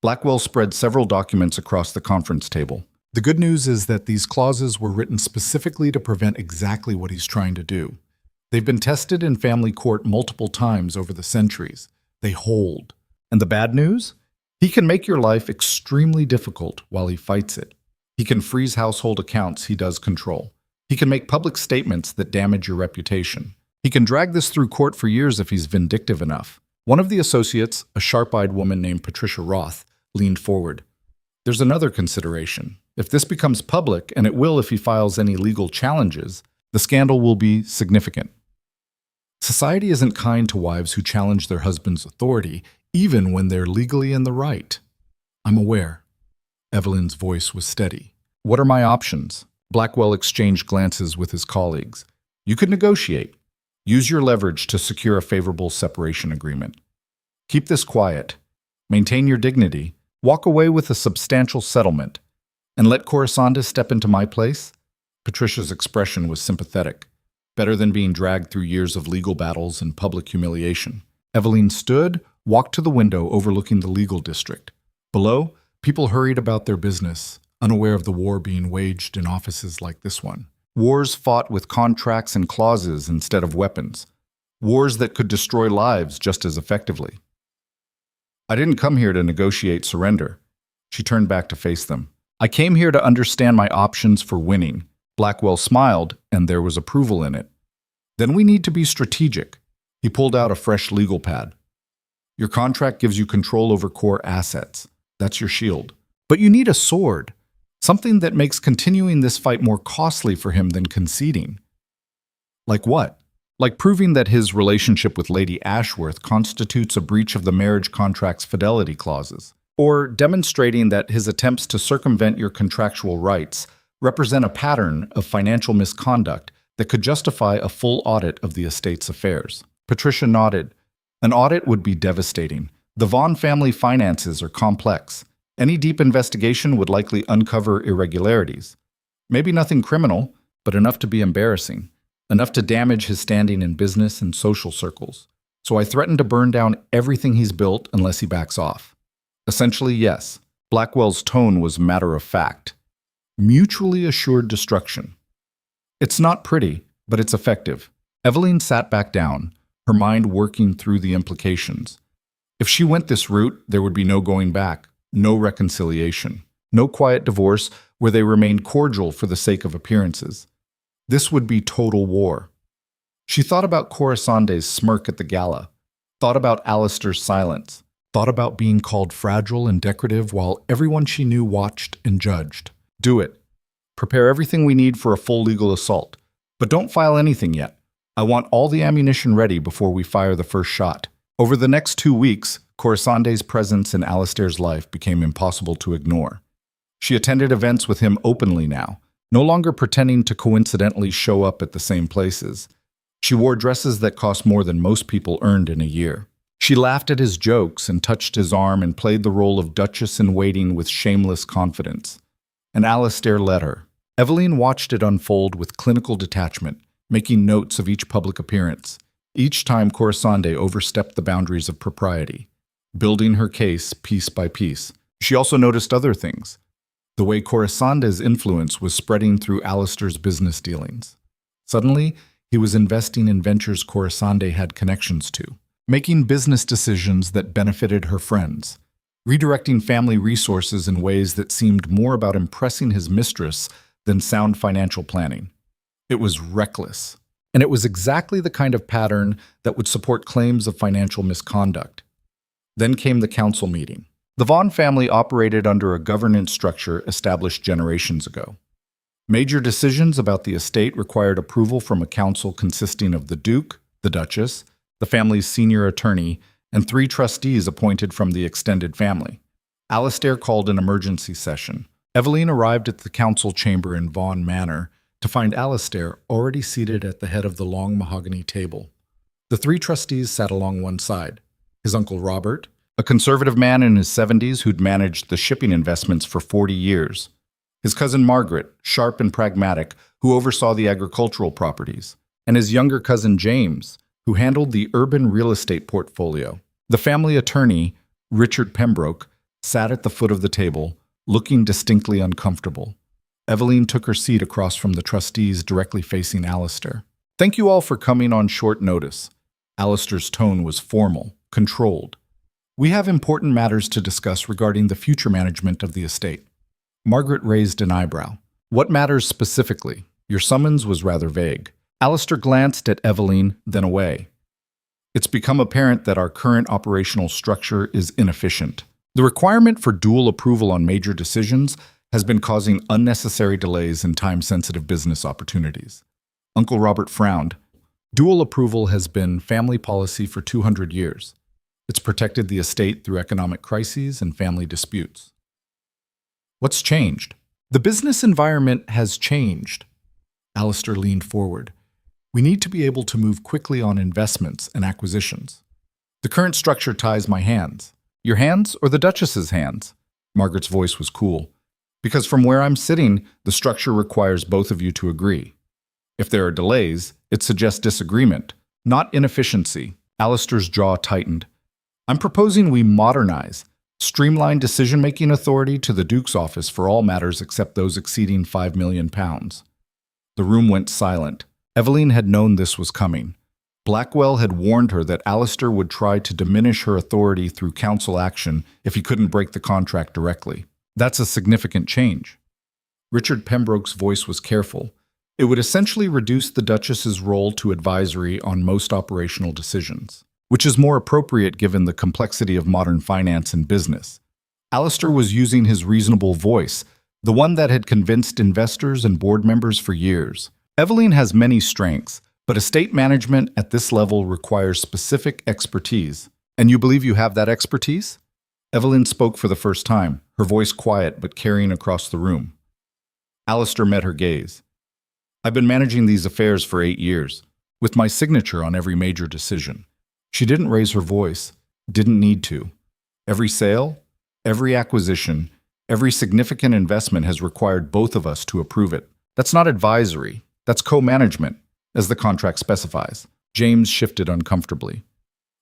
Blackwell spread several documents across the conference table. The good news is that these clauses were written specifically to prevent exactly what he's trying to do. They've been tested in family court multiple times over the centuries. They hold. And the bad news? He can make your life extremely difficult while he fights it. He can freeze household accounts he does control. He can make public statements that damage your reputation. He can drag this through court for years if he's vindictive enough. One of the associates, a sharp-eyed woman named Patricia Roth, leaned forward. There's another consideration. If this becomes public, and it will if he files any legal challenges, the scandal will be significant. Society isn't kind to wives who challenge their husband's authority, even when they're legally in the right. I'm aware. Evelyn's voice was steady. What are my options? Blackwell exchanged glances with his colleagues. You could negotiate. Use your leverage to secure a favorable separation agreement. Keep this quiet. Maintain your dignity. Walk away with a substantial settlement. And let Corazonda step into my place? Patricia's expression was sympathetic. Better than being dragged through years of legal battles and public humiliation. Evelyn stood, walked to the window overlooking the legal district. Below, people hurried about their business, unaware of the war being waged in offices like this one. Wars fought with contracts and clauses instead of weapons. Wars that could destroy lives just as effectively. I didn't come here to negotiate surrender. She turned back to face them. I came here to understand my options for winning. Blackwell smiled, and there was approval in it. Then we need to be strategic. He pulled out a fresh legal pad. Your contract gives you control over core assets. That's your shield. But you need a sword. Something that makes continuing this fight more costly for him than conceding. Like what? Like proving that his relationship with Lady Ashworth constitutes a breach of the marriage contract's fidelity clauses. Or demonstrating that his attempts to circumvent your contractual rights represent a pattern of financial misconduct that could justify a full audit of the estate's affairs. Patricia nodded. An audit would be devastating. The Vaughn family finances are complex. Any deep investigation would likely uncover irregularities. Maybe nothing criminal, but enough to be embarrassing. Enough to damage his standing in business and social circles. So I threatened to burn down everything he's built unless he backs off. Essentially, yes. Blackwell's tone was matter of fact. Mutually assured destruction. It's not pretty, but it's effective. Evelyn sat back down, her mind working through the implications. If she went this route, there would be no going back, no reconciliation, no quiet divorce where they remained cordial for the sake of appearances. This would be total war. She thought about Corazonda's smirk at the gala, thought about Alistair's silence, thought about being called fragile and decorative while everyone she knew watched and judged. Do it. Prepare everything we need for a full legal assault. But don't file anything yet. I want all the ammunition ready before we fire the first shot. Over the next 2 weeks, Corazonda's presence in Alistair's life became impossible to ignore. She attended events with him openly now, no longer pretending to coincidentally show up at the same places. She wore dresses that cost more than most people earned in a year. She laughed at his jokes and touched his arm and played the role of Duchess in waiting with shameless confidence. And Alistair let her. Evelyn watched it unfold with clinical detachment, making notes of each public appearance, each time Corazonda overstepped the boundaries of propriety, building her case piece by piece. She also noticed other things. The way Corazonda's influence was spreading through Alistair's business dealings. Suddenly, he was investing in ventures Corazonda had connections to, making business decisions that benefited her friends, redirecting family resources in ways that seemed more about impressing his mistress than sound financial planning. It was reckless, and it was exactly the kind of pattern that would support claims of financial misconduct. Then came the council meeting. The Vaughn family operated under a governance structure established generations ago. Major decisions about the estate required approval from a council consisting of the Duke, the Duchess, the family's senior attorney, and 3 trustees appointed from the extended family. Alistair called an emergency session. Evelyn arrived at the council chamber in Vaughn Manor to find Alistair already seated at the head of the long mahogany table. The 3 trustees sat along one side. His uncle Robert, a conservative man in his 70s who'd managed the shipping investments for 40 years. His cousin Margaret, sharp and pragmatic, who oversaw the agricultural properties. And his younger cousin James, who handled the urban real estate portfolio. The family attorney, Richard Pembroke, sat at the foot of the table, looking distinctly uncomfortable. Evelyn took her seat across from the trustees directly facing Alistair. Thank you all for coming on short notice. Alistair's tone was formal, controlled. We have important matters to discuss regarding the future management of the estate. Margaret raised an eyebrow. What matters specifically? Your summons was rather vague. Alistair glanced at Eveline, then away. It's become apparent that our current operational structure is inefficient. The requirement for dual approval on major decisions has been causing unnecessary delays in time-sensitive business opportunities. Uncle Robert frowned. Dual approval has been family policy for 200 years. It's protected the estate through economic crises and family disputes. What's changed? The business environment has changed. Alistair leaned forward. We need to be able to move quickly on investments and acquisitions. The current structure ties my hands. Your hands or the Duchess's hands? Margaret's voice was cool. Because from where I'm sitting, the structure requires both of you to agree. If there are delays, it suggests disagreement, not inefficiency. Alistair's jaw tightened. I'm proposing we modernize, streamline decision-making authority to the Duke's office for all matters except those exceeding £5 million. The room went silent. Eveline had known this was coming. Blackwell had warned her that Alistair would try to diminish her authority through council action if he couldn't break the contract directly. That's a significant change. Richard Pembroke's voice was careful. It would essentially reduce the Duchess's role to advisory on most operational decisions, which is more appropriate given the complexity of modern finance and business. Alistair was using his reasonable voice, the one that had convinced investors and board members for years. Eveline has many strengths, but estate management at this level requires specific expertise. And you believe you have that expertise? Eveline spoke for the first time, her voice quiet but carrying across the room. Alistair met her gaze. I've been managing these affairs for 8 years, with my signature on every major decision. She didn't raise her voice, didn't need to. Every sale, every acquisition, every significant investment has required both of us to approve it. That's not advisory, that's co-management, as the contract specifies. James shifted uncomfortably.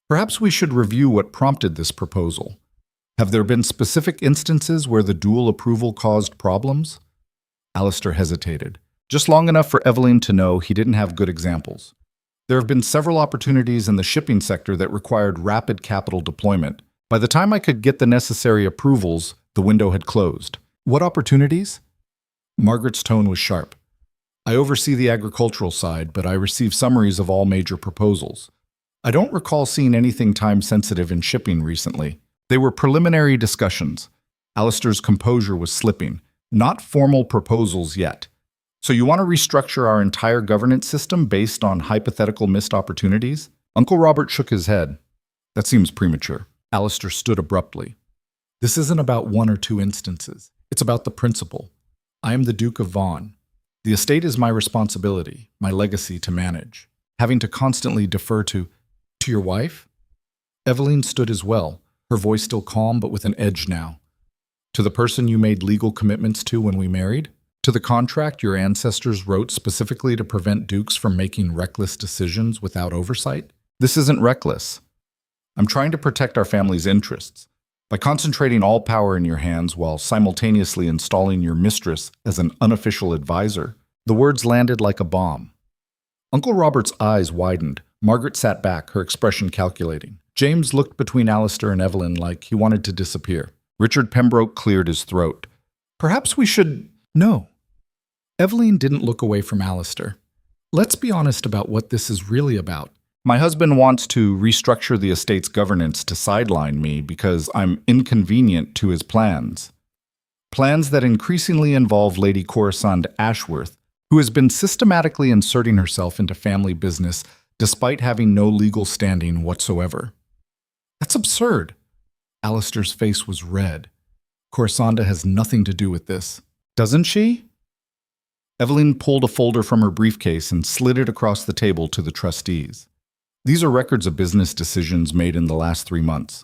Perhaps we should review what prompted this proposal. Have there been specific instances where the dual approval caused problems? Alistair hesitated, just long enough for Eveline to know he didn't have good examples. There have been several opportunities in the shipping sector that required rapid capital deployment. By the time I could get the necessary approvals, the window had closed. What opportunities? Margaret's tone was sharp. I oversee the agricultural side, but I receive summaries of all major proposals. I don't recall seeing anything time-sensitive in shipping recently. They were preliminary discussions. Alistair's composure was slipping. Not formal proposals yet. So you want to restructure our entire governance system based on hypothetical missed opportunities? Uncle Robert shook his head. That seems premature. Alistair stood abruptly. This isn't about 1 or 2 instances. It's about the principle. I am the Duke of Vaughan. The estate is my responsibility, my legacy to manage. Having to constantly defer to your wife? Eveline stood as well, her voice still calm but with an edge now. To the person you made legal commitments to when we married? To the contract your ancestors wrote specifically to prevent dukes from making reckless decisions without oversight? This isn't reckless. I'm trying to protect our family's interests by concentrating all power in your hands while simultaneously installing your mistress as an unofficial advisor. The words landed like a bomb. Uncle Robert's eyes widened. Margaret sat back, her expression calculating. James looked between Alistair and Eveline like he wanted to disappear. Richard Pembroke cleared his throat. Perhaps we should... No. Eveline didn't look away from Alistair. Let's be honest about what this is really about. My husband wants to restructure the estate's governance to sideline me because I'm inconvenient to his plans. Plans that increasingly involve Lady Corisande Ashworth, who has been systematically inserting herself into family business despite having no legal standing whatsoever. That's absurd. Alistair's face was red. Corisande has nothing to do with this. Doesn't she? Eveline pulled a folder from her briefcase and slid it across the table to the trustees. These are records of business decisions made in the last 3 months.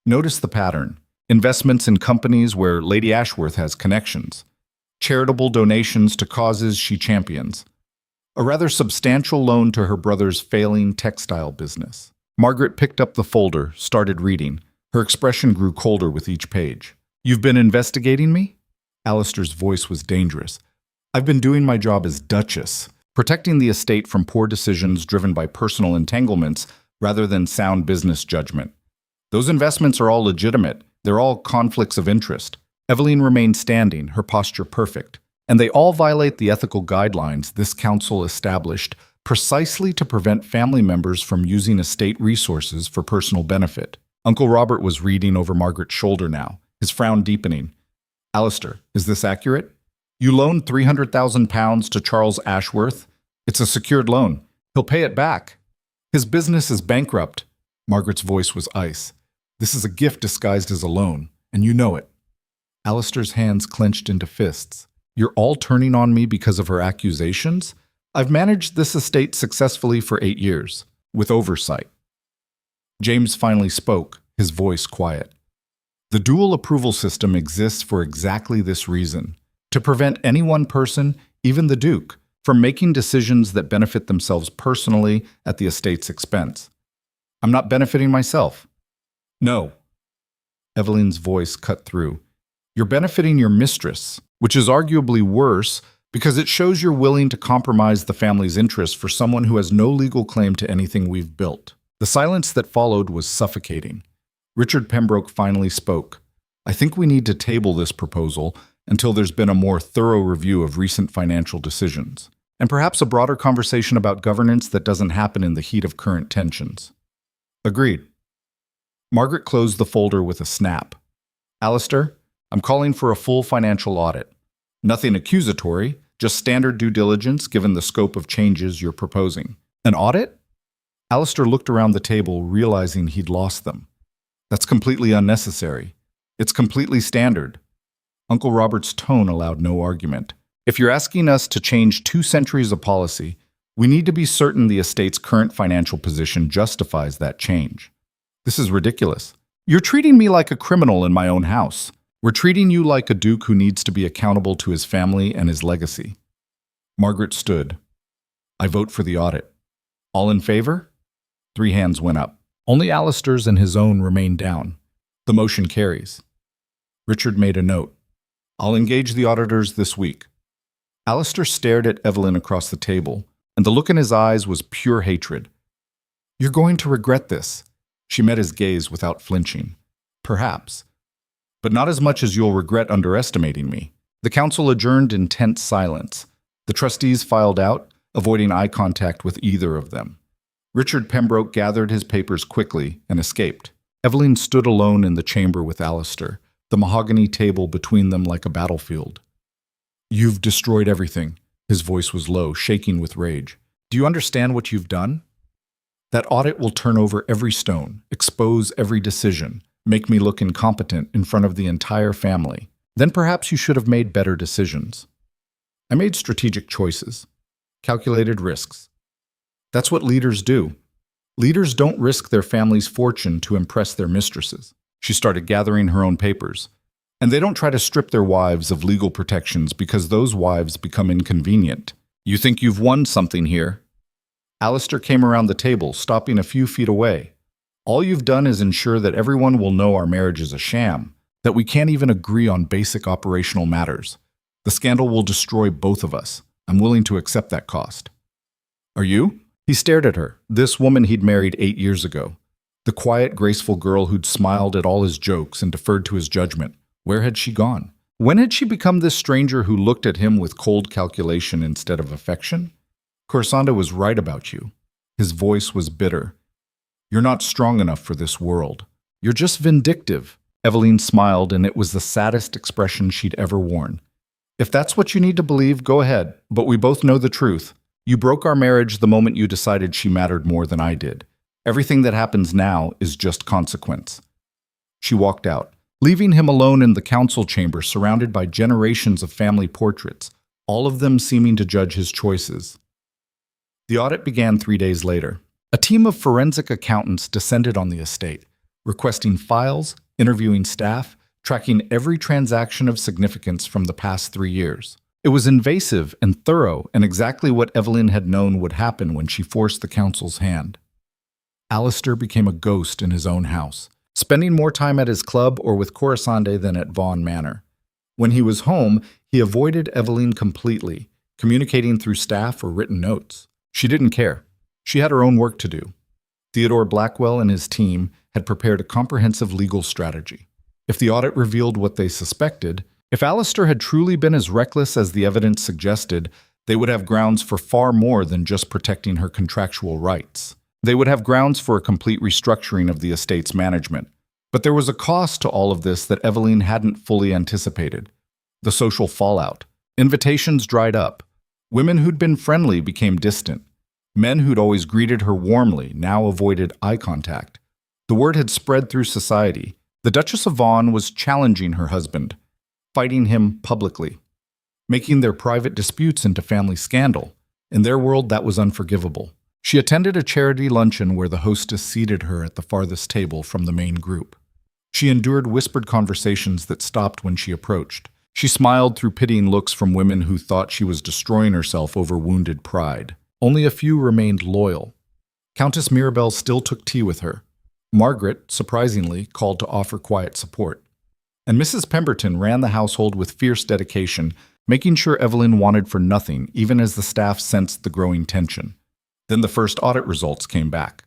Notice the pattern. Investments in companies where Lady Ashworth has connections. Charitable donations to causes she champions. A rather substantial loan to her brother's failing textile business. Margaret picked up the folder, started reading. Her expression grew colder with each page. You've been investigating me? Alistair's voice was dangerous. I've been doing my job as Duchess, protecting the estate from poor decisions driven by personal entanglements rather than sound business judgment. Those investments are all legitimate. They're all conflicts of interest. Eveline remained standing, her posture perfect. and they all violate the ethical guidelines this council established precisely to prevent family members from using estate resources for personal benefit. Uncle Robert was reading over Margaret's shoulder now, his frown deepening. Alistair, is this accurate? You loaned £300,000 to Charles Ashworth. It's a secured loan. He'll pay it back. His business is bankrupt. Margaret's voice was ice. This is a gift disguised as a loan, and you know it. Alistair's hands clenched into fists. You're all turning on me because of her accusations? I've managed this estate successfully for 8 years, with oversight. James finally spoke, his voice quiet. The dual approval system exists for exactly this reason, to prevent any one person, even the Duke, from making decisions that benefit themselves personally at the estate's expense. I'm not benefiting myself. No. Evelyn's voice cut through. You're benefiting your mistress, which is arguably worse because it shows you're willing to compromise the family's interests for someone who has no legal claim to anything we've built. The silence that followed was suffocating. Richard Pembroke finally spoke. I think we need to table this proposal until there's been a more thorough review of recent financial decisions, and perhaps a broader conversation about governance that doesn't happen in the heat of current tensions. Agreed. Margaret closed the folder with a snap. Alistair, I'm calling for a full financial audit. Nothing accusatory, just standard due diligence given the scope of changes you're proposing. An audit? Alistair looked around the table, realizing he'd lost them. That's completely unnecessary. It's completely standard. Uncle Robert's tone allowed no argument. If you're asking us to change 2 centuries of policy, we need to be certain the estate's current financial position justifies that change. This is ridiculous. You're treating me like a criminal in my own house. We're treating you like a duke who needs to be accountable to his family and his legacy. Margaret stood. I vote for the audit. All in favor? 3 hands went up. Only Alistair's and his own remained down. The motion carries. Richard made a note. I'll engage the auditors this week. Alistair stared at Evelyn across the table, and the look in his eyes was pure hatred. You're going to regret this. She met his gaze without flinching. Perhaps. But not as much as you'll regret underestimating me. The council adjourned in tense silence. The trustees filed out, avoiding eye contact with either of them. Richard Pembroke gathered his papers quickly and escaped. Evelyn stood alone in the chamber with Alistair, the mahogany table between them like a battlefield. You've destroyed everything. His voice was low, shaking with rage. Do you understand what you've done? That audit will turn over every stone, expose every decision, make me look incompetent in front of the entire family. Then perhaps you should have made better decisions. I made strategic choices, calculated risks. That's what leaders do. Leaders don't risk their family's fortune to impress their mistresses. She started gathering her own papers. And they don't try to strip their wives of legal protections because those wives become inconvenient. You think you've won something here? Alistair came around the table, stopping a few feet away. All you've done is ensure that everyone will know our marriage is a sham, that we can't even agree on basic operational matters. The scandal will destroy both of us. I'm willing to accept that cost. Are you? He stared at her, this woman he'd married 8 years ago. The quiet, graceful girl who'd smiled at all his jokes and deferred to his judgment. Where had she gone? When had she become this stranger who looked at him with cold calculation instead of affection? Corisande was right about you. His voice was bitter. You're not strong enough for this world. You're just vindictive. Evelyn smiled, and it was the saddest expression she'd ever worn. If that's what you need to believe, go ahead, but we both know the truth. You broke our marriage the moment you decided she mattered more than I did. Everything that happens now is just consequence. She walked out, leaving him alone in the council chamber surrounded by generations of family portraits, all of them seeming to judge his choices. The audit began 3 days later. A team of forensic accountants descended on the estate, requesting files, interviewing staff, tracking every transaction of significance from the past 3 years. It was invasive and thorough, and exactly what Evelyn had known would happen when she forced the council's hand. Alistair became a ghost in his own house, spending more time at his club or with Corisande than at Vaughan Manor. When he was home, he avoided Evelyn completely, communicating through staff or written notes. She didn't care. She had her own work to do. Theodore Blackwell and his team had prepared a comprehensive legal strategy. If the audit revealed what they suspected, If Alistair had truly been as reckless as the evidence suggested, they would have grounds for far more than just protecting her contractual rights. They would have grounds for a complete restructuring of the estate's management. But there was a cost to all of this that Evelyn hadn't fully anticipated. The social fallout. Invitations dried up. Women who'd been friendly became distant. Men who'd always greeted her warmly now avoided eye contact. The word had spread through society. The Duchess of Vaughan was challenging her husband, fighting him publicly, making their private disputes into family scandal. In their world, that was unforgivable. She attended a charity luncheon where the hostess seated her at the farthest table from the main group. She endured whispered conversations that stopped when she approached. She smiled through pitying looks from women who thought she was destroying herself over wounded pride. Only a few remained loyal. Countess Mirabelle still took tea with her. Margaret, surprisingly, called to offer quiet support. And Mrs. Pemberton ran the household with fierce dedication, making sure Evelyn wanted for nothing, even as the staff sensed the growing tension. Then the first audit results came back.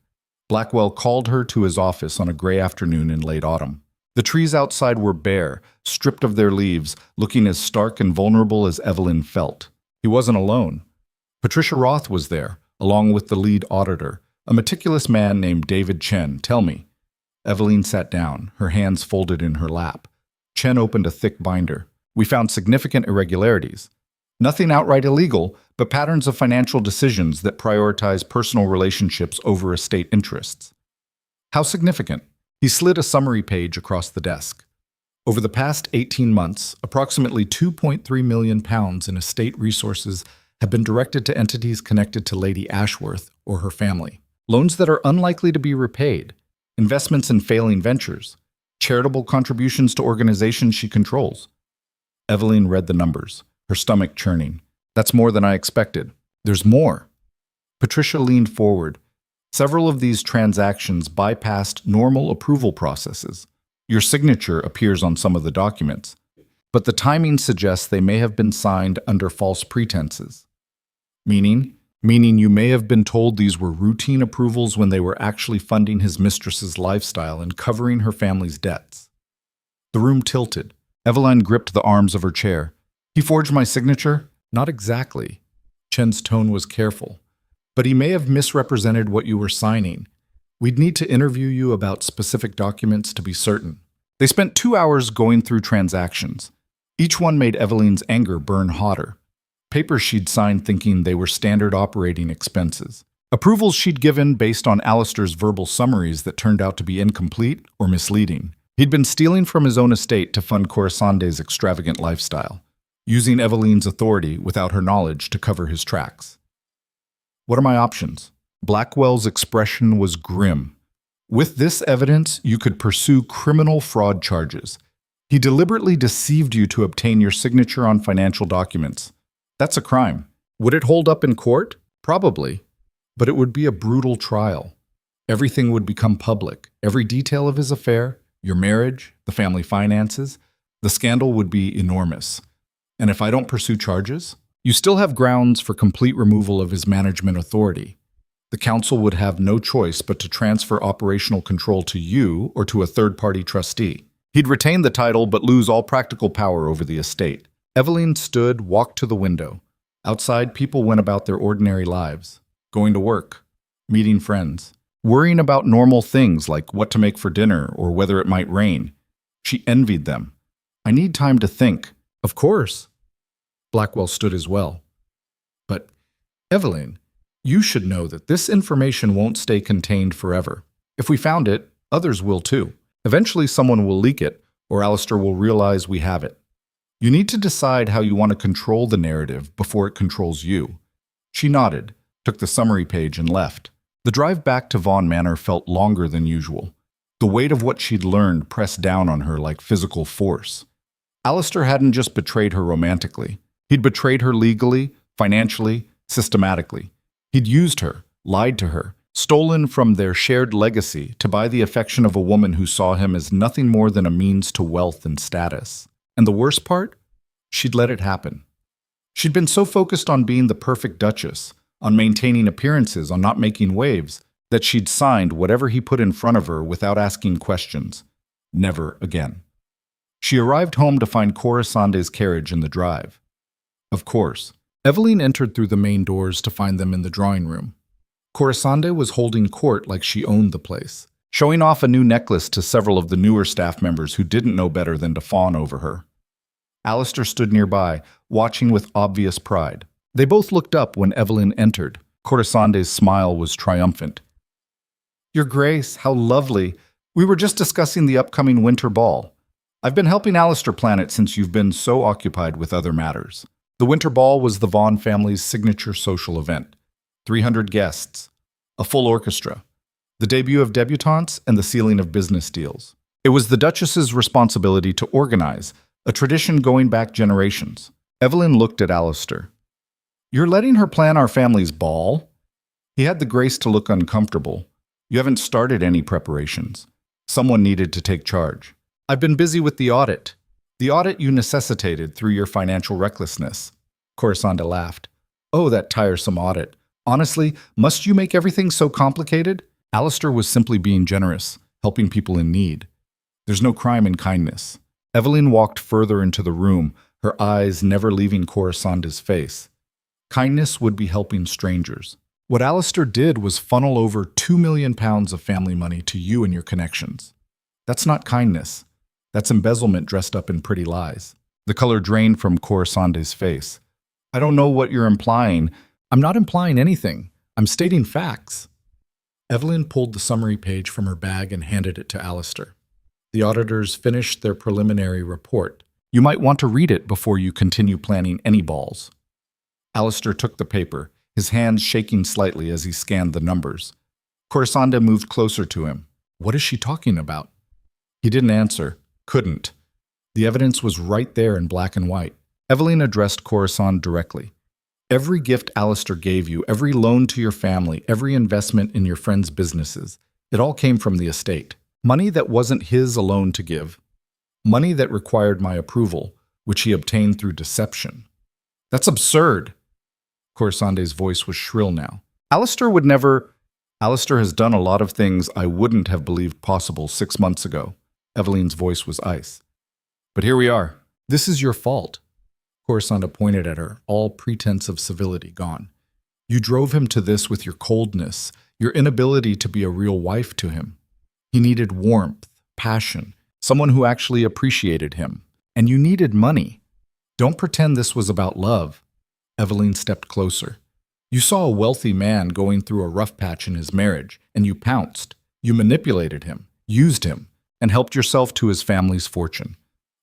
Blackwell called her to his office on a gray afternoon in late autumn. The trees outside were bare, stripped of their leaves, looking as stark and vulnerable as Evelyn felt. He wasn't alone. Patricia Roth was there, along with the lead auditor, a meticulous man named David Chen. Tell me. Evelyn sat down, her hands folded in her lap. Chen opened a thick binder. We found significant irregularities. Nothing outright illegal, but patterns of financial decisions that prioritize personal relationships over estate interests. How significant? He slid a summary page across the desk. Over the past 18 months, approximately £2.3 million in estate resources have been directed to entities connected to Lady Ashworth or her family. Loans that are unlikely to be repaid, investments in failing ventures, charitable contributions to organizations she controls. Evelyn read the numbers, her stomach churning. That's more than I expected. There's more. Patricia leaned forward. Several of these transactions bypassed normal approval processes. Your signature appears on some of the documents, but the timing suggests they may have been signed under false pretenses. Meaning you may have been told these were routine approvals when they were actually funding his mistress's lifestyle and covering her family's debts. The room tilted. Evelyn gripped the arms of her chair. He forged my signature? Not exactly. Chen's tone was careful. But he may have misrepresented what you were signing. We'd need to interview you about specific documents to be certain. They spent 2 hours going through transactions. Each one made Evelyn's anger burn hotter. Papers she'd signed thinking they were standard operating expenses. Approvals she'd given based on Alistair's verbal summaries that turned out to be incomplete or misleading. He'd been stealing from his own estate to fund Corasande's extravagant lifestyle, using Evelyn's authority without her knowledge to cover his tracks. What are my options? Blackwell's expression was grim. With this evidence, you could pursue criminal fraud charges. He deliberately deceived you to obtain your signature on financial documents. That's a crime. Would it hold up in court? Probably. But it would be a brutal trial. Everything would become public. Every detail of his affair, your marriage, the family finances, the scandal would be enormous. And if I don't pursue charges, you still have grounds for complete removal of his management authority. The council would have no choice but to transfer operational control to you or to a third-party trustee. He'd retain the title but lose all practical power over the estate. Evelyn stood, walked to the window. Outside, people went about their ordinary lives, going to work, meeting friends, worrying about normal things like what to make for dinner or whether it might rain. She envied them. I need time to think. Of course. Blackwell stood as well. But, Evelyn, you should know that this information won't stay contained forever. If we found it, others will too. Eventually someone will leak it, or Alistair will realize we have it. You need to decide how you want to control the narrative before it controls you. She nodded, took the summary page and left. The drive back to Vaughan Manor felt longer than usual. The weight of what she'd learned pressed down on her like physical force. Alistair hadn't just betrayed her romantically. He'd betrayed her legally, financially, systematically. He'd used her, lied to her, stolen from their shared legacy to buy the affection of a woman who saw him as nothing more than a means to wealth and status. And the worst part? She'd let it happen. She'd been so focused on being the perfect Duchess, on maintaining appearances, on not making waves, that she'd signed whatever he put in front of her without asking questions. Never again. She arrived home to find Corasande's carriage in the drive. Of course, Evelyn entered through the main doors to find them in the drawing room. Corisande was holding court like she owned the place, showing off a new necklace to several of the newer staff members who didn't know better than to fawn over her. Alistair stood nearby, watching with obvious pride. They both looked up when Evelyn entered. Corasande's smile was triumphant. "Your Grace, how lovely. We were just discussing the upcoming winter ball. I've been helping Alistair plan it since you've been so occupied with other matters." The winter ball was the Vaughan family's signature social event. 300 guests, a full orchestra, the debut of debutantes, and the sealing of business deals. It was the Duchess's responsibility to organize, a tradition going back generations. Evelyn looked at Alistair. "You're letting her plan our family's ball?" He had the grace to look uncomfortable. "You haven't started any preparations. Someone needed to take charge." "I've been busy with the audit. The audit you necessitated through your financial recklessness." Corisande laughed. "Oh, that tiresome audit. Honestly, must you make everything so complicated?" Alistair was simply being generous, helping people in need. There's no crime in kindness. Evelyn walked further into the room, her eyes never leaving Corisande's face. Kindness would be helping strangers. What Alistair did was funnel over £2 million of family money to you and your connections. That's not kindness. That's embezzlement dressed up in pretty lies. The color drained from Corisande's face. "I don't know what you're implying." "I'm not implying anything. I'm stating facts." Evelyn pulled the summary page from her bag and handed it to Alistair. The auditors finished their preliminary report. "You might want to read it before you continue planning any balls." Alistair took the paper, his hands shaking slightly as he scanned the numbers. Corisande moved closer to him. "What is she talking about?" He didn't answer. Couldn't. The evidence was right there in black and white. Evelyn addressed Corisande directly. "Every gift Alistair gave you, every loan to your family, every investment in your friends' businesses, it all came from the estate. Money that wasn't his alone to give. Money that required my approval, which he obtained through deception." "That's absurd." Corisande's voice was shrill now. Alistair would never... Alistair has done a lot of things I wouldn't have believed possible 6 months ago. Evelyn's voice was ice. "But here we are. This is your fault." Corisande pointed at her, all pretense of civility gone. "You drove him to this with your coldness, your inability to be a real wife to him. He needed warmth, passion, someone who actually appreciated him. And you needed money. Don't pretend this was about love." Evelyn stepped closer. "You saw a wealthy man going through a rough patch in his marriage, and you pounced. You manipulated him, used him, and helped yourself to his family's fortune.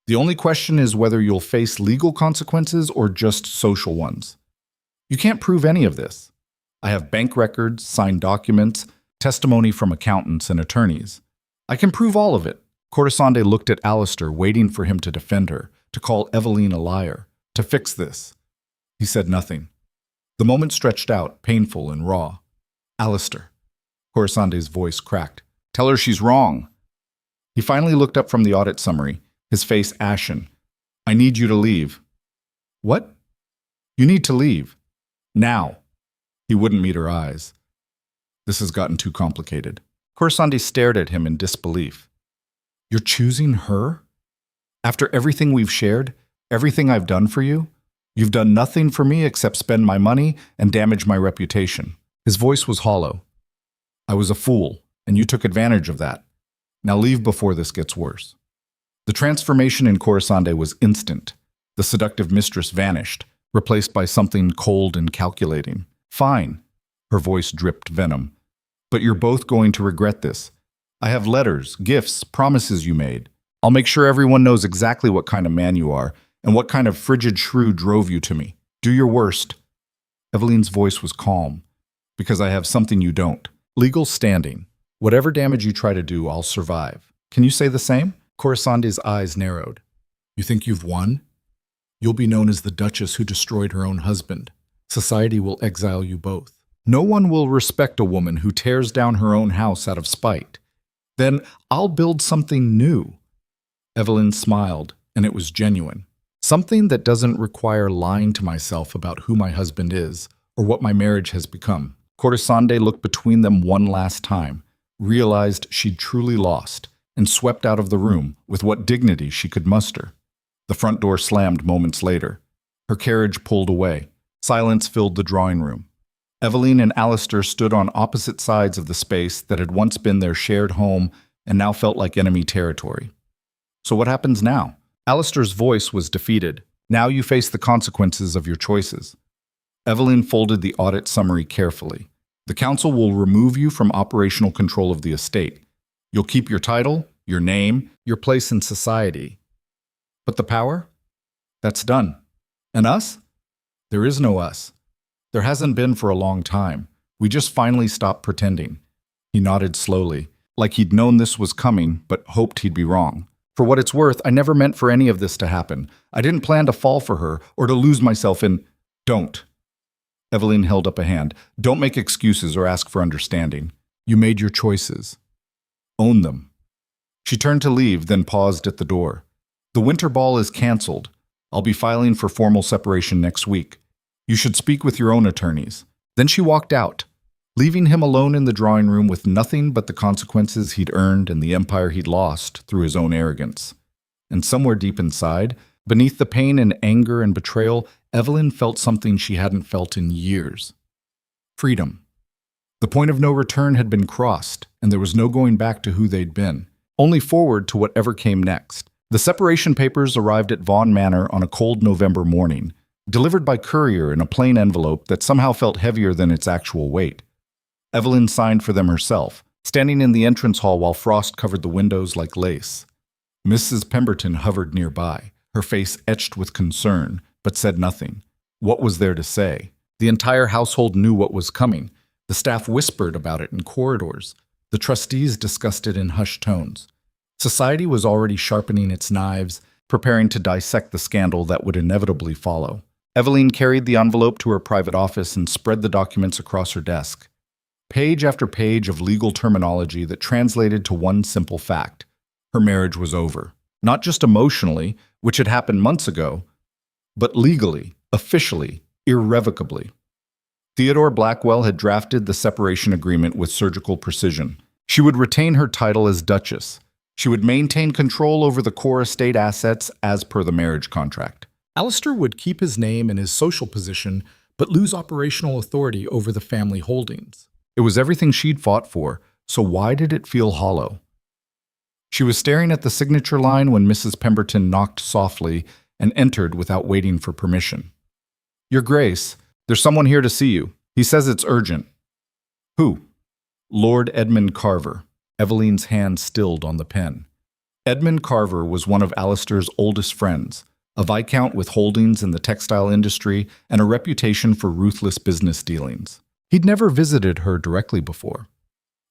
The only question is whether you'll face legal consequences or just social ones. You can't prove any of this. I have bank records, signed documents, testimony from accountants and attorneys. I can prove all of it." Corisande looked at Alistair, waiting for him to defend her, to call Evelyn a liar, to fix this. He said nothing. The moment stretched out, painful and raw. "Alistair." Corisande's voice cracked. "Tell her she's wrong." He finally looked up from the audit summary, his face ashen. "I need you to leave." "What?" "You need to leave. Now." He wouldn't meet her eyes. "This has gotten too complicated." Corisande stared at him in disbelief. "You're choosing her? After everything we've shared, everything I've done for you? You've done nothing for me except spend my money and damage my reputation." His voice was hollow. "I was a fool, and you took advantage of that. Now leave before this gets worse." The transformation in Corisande was instant. The seductive mistress vanished, replaced by something cold and calculating. "Fine." Her voice dripped venom. "But you're both going to regret this. I have letters, gifts, promises you made. I'll make sure everyone knows exactly what kind of man you are and what kind of frigid shrew drove you to me. Do your worst." Evelyn's voice was calm. "Because I have something you don't. Legal standing. Whatever damage you try to do, I'll survive. Can you say the same?" Corisande's eyes narrowed. "You think you've won? You'll be known as the Duchess who destroyed her own husband. Society will exile you both. No one will respect a woman who tears down her own house out of spite. Then I'll build something new." Evelyn smiled, and it was genuine. "Something that doesn't require lying to myself about who my husband is or what my marriage has become." Corisande looked between them one last time, realized she'd truly lost, and swept out of the room with what dignity she could muster. The front door slammed moments later. Her carriage pulled away. Silence filled the drawing room. Evelyn and Alistair stood on opposite sides of the space that had once been their shared home and now felt like enemy territory. So what happens now? Alistair's voice was defeated. Now you face the consequences of your choices. Evelyn folded the audit summary carefully. The council will remove you from operational control of the estate. You'll keep your title, your name, your place in society. But the power? That's done. And us? There is no us. There hasn't been for a long time. We just finally stopped pretending. He nodded slowly, like he'd known this was coming, but hoped he'd be wrong. For what it's worth, I never meant for any of this to happen. I didn't plan to fall for her or to lose myself in... Don't. Evelyn held up a hand. Don't make excuses or ask for understanding. You made your choices. Own them. She turned to leave, then paused at the door. The winter ball is canceled. I'll be filing for formal separation next week. You should speak with your own attorneys. Then she walked out, leaving him alone in the drawing room with nothing but the consequences he'd earned and the empire he'd lost through his own arrogance. And somewhere deep inside, beneath the pain and anger and betrayal, Evelyn felt something she hadn't felt in years. Freedom. The point of no return had been crossed, and there was no going back to who they'd been, only forward to whatever came next. The separation papers arrived at Vaughan Manor on a cold November morning, delivered by courier in a plain envelope that somehow felt heavier than its actual weight. Evelyn signed for them herself, standing in the entrance hall while frost covered the windows like lace. Mrs. Pemberton hovered nearby, her face etched with concern, but said nothing. What was there to say? The entire household knew what was coming. The staff whispered about it in corridors. The trustees discussed it in hushed tones. Society was already sharpening its knives, preparing to dissect the scandal that would inevitably follow. Evelyn carried the envelope to her private office and spread the documents across her desk. Page after page of legal terminology that translated to one simple fact. Her marriage was over. Not just emotionally, which had happened months ago, but legally, officially, irrevocably. Theodore Blackwell had drafted the separation agreement with surgical precision. She would retain her title as Duchess. She would maintain control over the core estate assets as per the marriage contract. Alistair would keep his name and his social position, but lose operational authority over the family holdings. It was everything she'd fought for, so why did it feel hollow? She was staring at the signature line when Mrs. Pemberton knocked softly and entered without waiting for permission. Your Grace, there's someone here to see you. He says it's urgent. Who? Lord Edmund Carver. Evelyn's hand stilled on the pen. Edmund Carver was one of Alistair's oldest friends, a viscount with holdings in the textile industry and a reputation for ruthless business dealings. He'd never visited her directly before.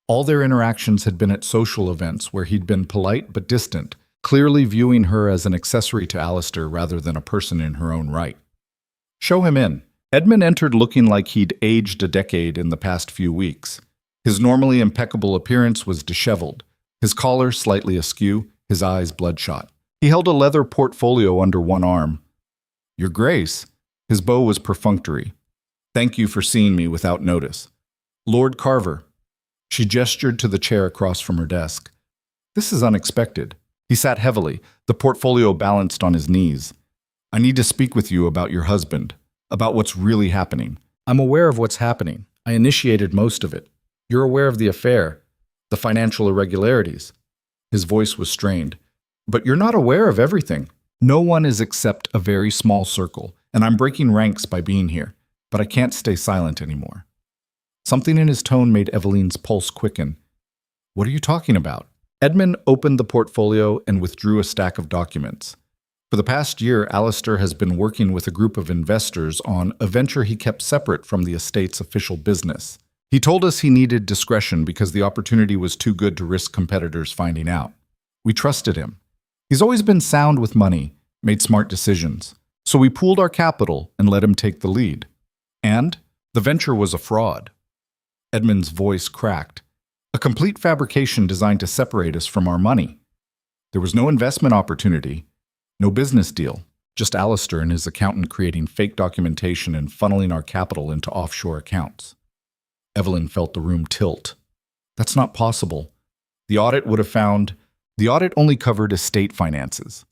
All their interactions had been at social events where he'd been polite but distant, clearly viewing her as an accessory to Alistair rather than a person in her own right. Show him in. Edmund entered looking like he'd aged a decade in the past few weeks. His normally impeccable appearance was disheveled, his collar slightly askew, his eyes bloodshot. He held a leather portfolio under one arm. Your Grace. His bow was perfunctory. Thank you for seeing me without notice. Lord Carver. She gestured to the chair across from her desk. This is unexpected. He sat heavily, the portfolio balanced on his knees. I need to speak with you about your husband, about what's really happening. I'm aware of what's happening. I initiated most of it. You're aware of the affair, the financial irregularities. His voice was strained. But you're not aware of everything. No one is except a very small circle, and I'm breaking ranks by being here. But I can't stay silent anymore. Something in his tone made Evelyn's pulse quicken. What are you talking about? Edmund opened the portfolio and withdrew a stack of documents. For the past year, Alistair has been working with a group of investors on a venture he kept separate from the estate's official business. He told us he needed discretion because the opportunity was too good to risk competitors finding out. We trusted him. He's always been sound with money, made smart decisions. So we pooled our capital and let him take the lead. And the venture was a fraud. Edmund's voice cracked. A complete fabrication designed to separate us from our money. There was no investment opportunity, no business deal, just Alistair and his accountant creating fake documentation and funneling our capital into offshore accounts. Evelyn felt the room tilt. That's not possible. The audit would have found The audit only covered estate finances.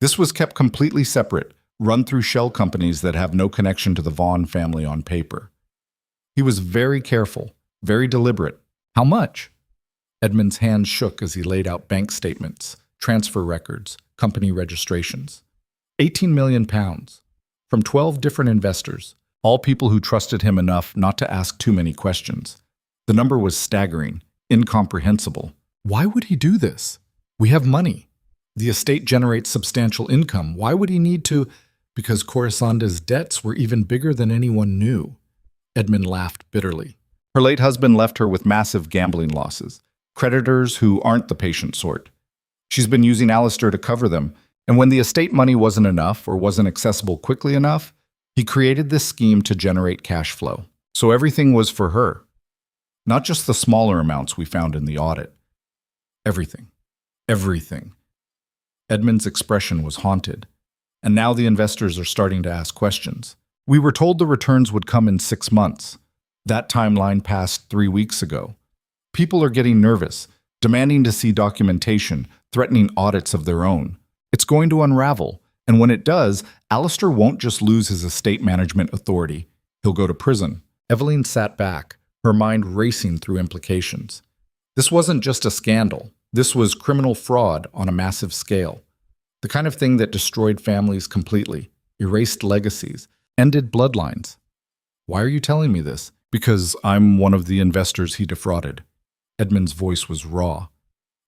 This was kept completely separate, run through shell companies that have no connection to the Vaughn family on paper. He was very careful, very deliberate. How much? Edmund's hands shook as he laid out bank statements, transfer records, company registrations. 18 million pounds. From 12 different investors, all people who trusted him enough not to ask too many questions. The number was staggering, incomprehensible. Why would he do this? We have money. The estate generates substantial income. Why would he need to? Because Corasande's debts were even bigger than anyone knew. Edmund laughed bitterly. Her late husband left her with massive gambling losses, creditors who aren't the patient sort. She's been using Alistair to cover them, and when the estate money wasn't enough or wasn't accessible quickly enough, he created this scheme to generate cash flow. So everything was for her. Not just the smaller amounts we found in the audit. Everything. Everything. Edmund's expression was haunted, and now the investors are starting to ask questions. We were told the returns would come in 6 months. That timeline passed 3 weeks ago. People are getting nervous, demanding to see documentation, threatening audits of their own. It's going to unravel, and when it does, Alistair won't just lose his estate management authority. He'll go to prison. Evelyn sat back, her mind racing through implications. This wasn't just a scandal. This was criminal fraud on a massive scale. The kind of thing that destroyed families completely, erased legacies, ended bloodlines. Why are you telling me this? Because I'm one of the investors he defrauded. Edmund's voice was raw.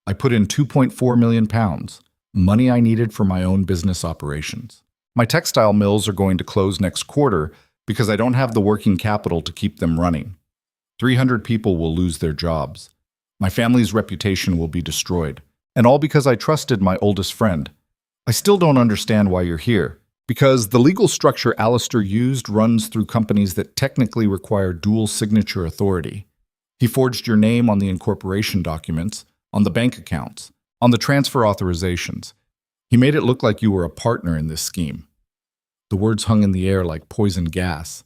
I put in 2.4 million pounds, money I needed for my own business operations. My textile mills are going to close next quarter because I don't have the working capital to keep them running. 300 people will lose their jobs. My family's reputation will be destroyed, and all because I trusted my oldest friend. I still don't understand why you're here, because the legal structure Alistair used runs through companies that technically require dual signature authority. He forged your name on the incorporation documents, on the bank accounts, on the transfer authorizations. He made it look like you were a partner in this scheme. The words hung in the air like poison gas.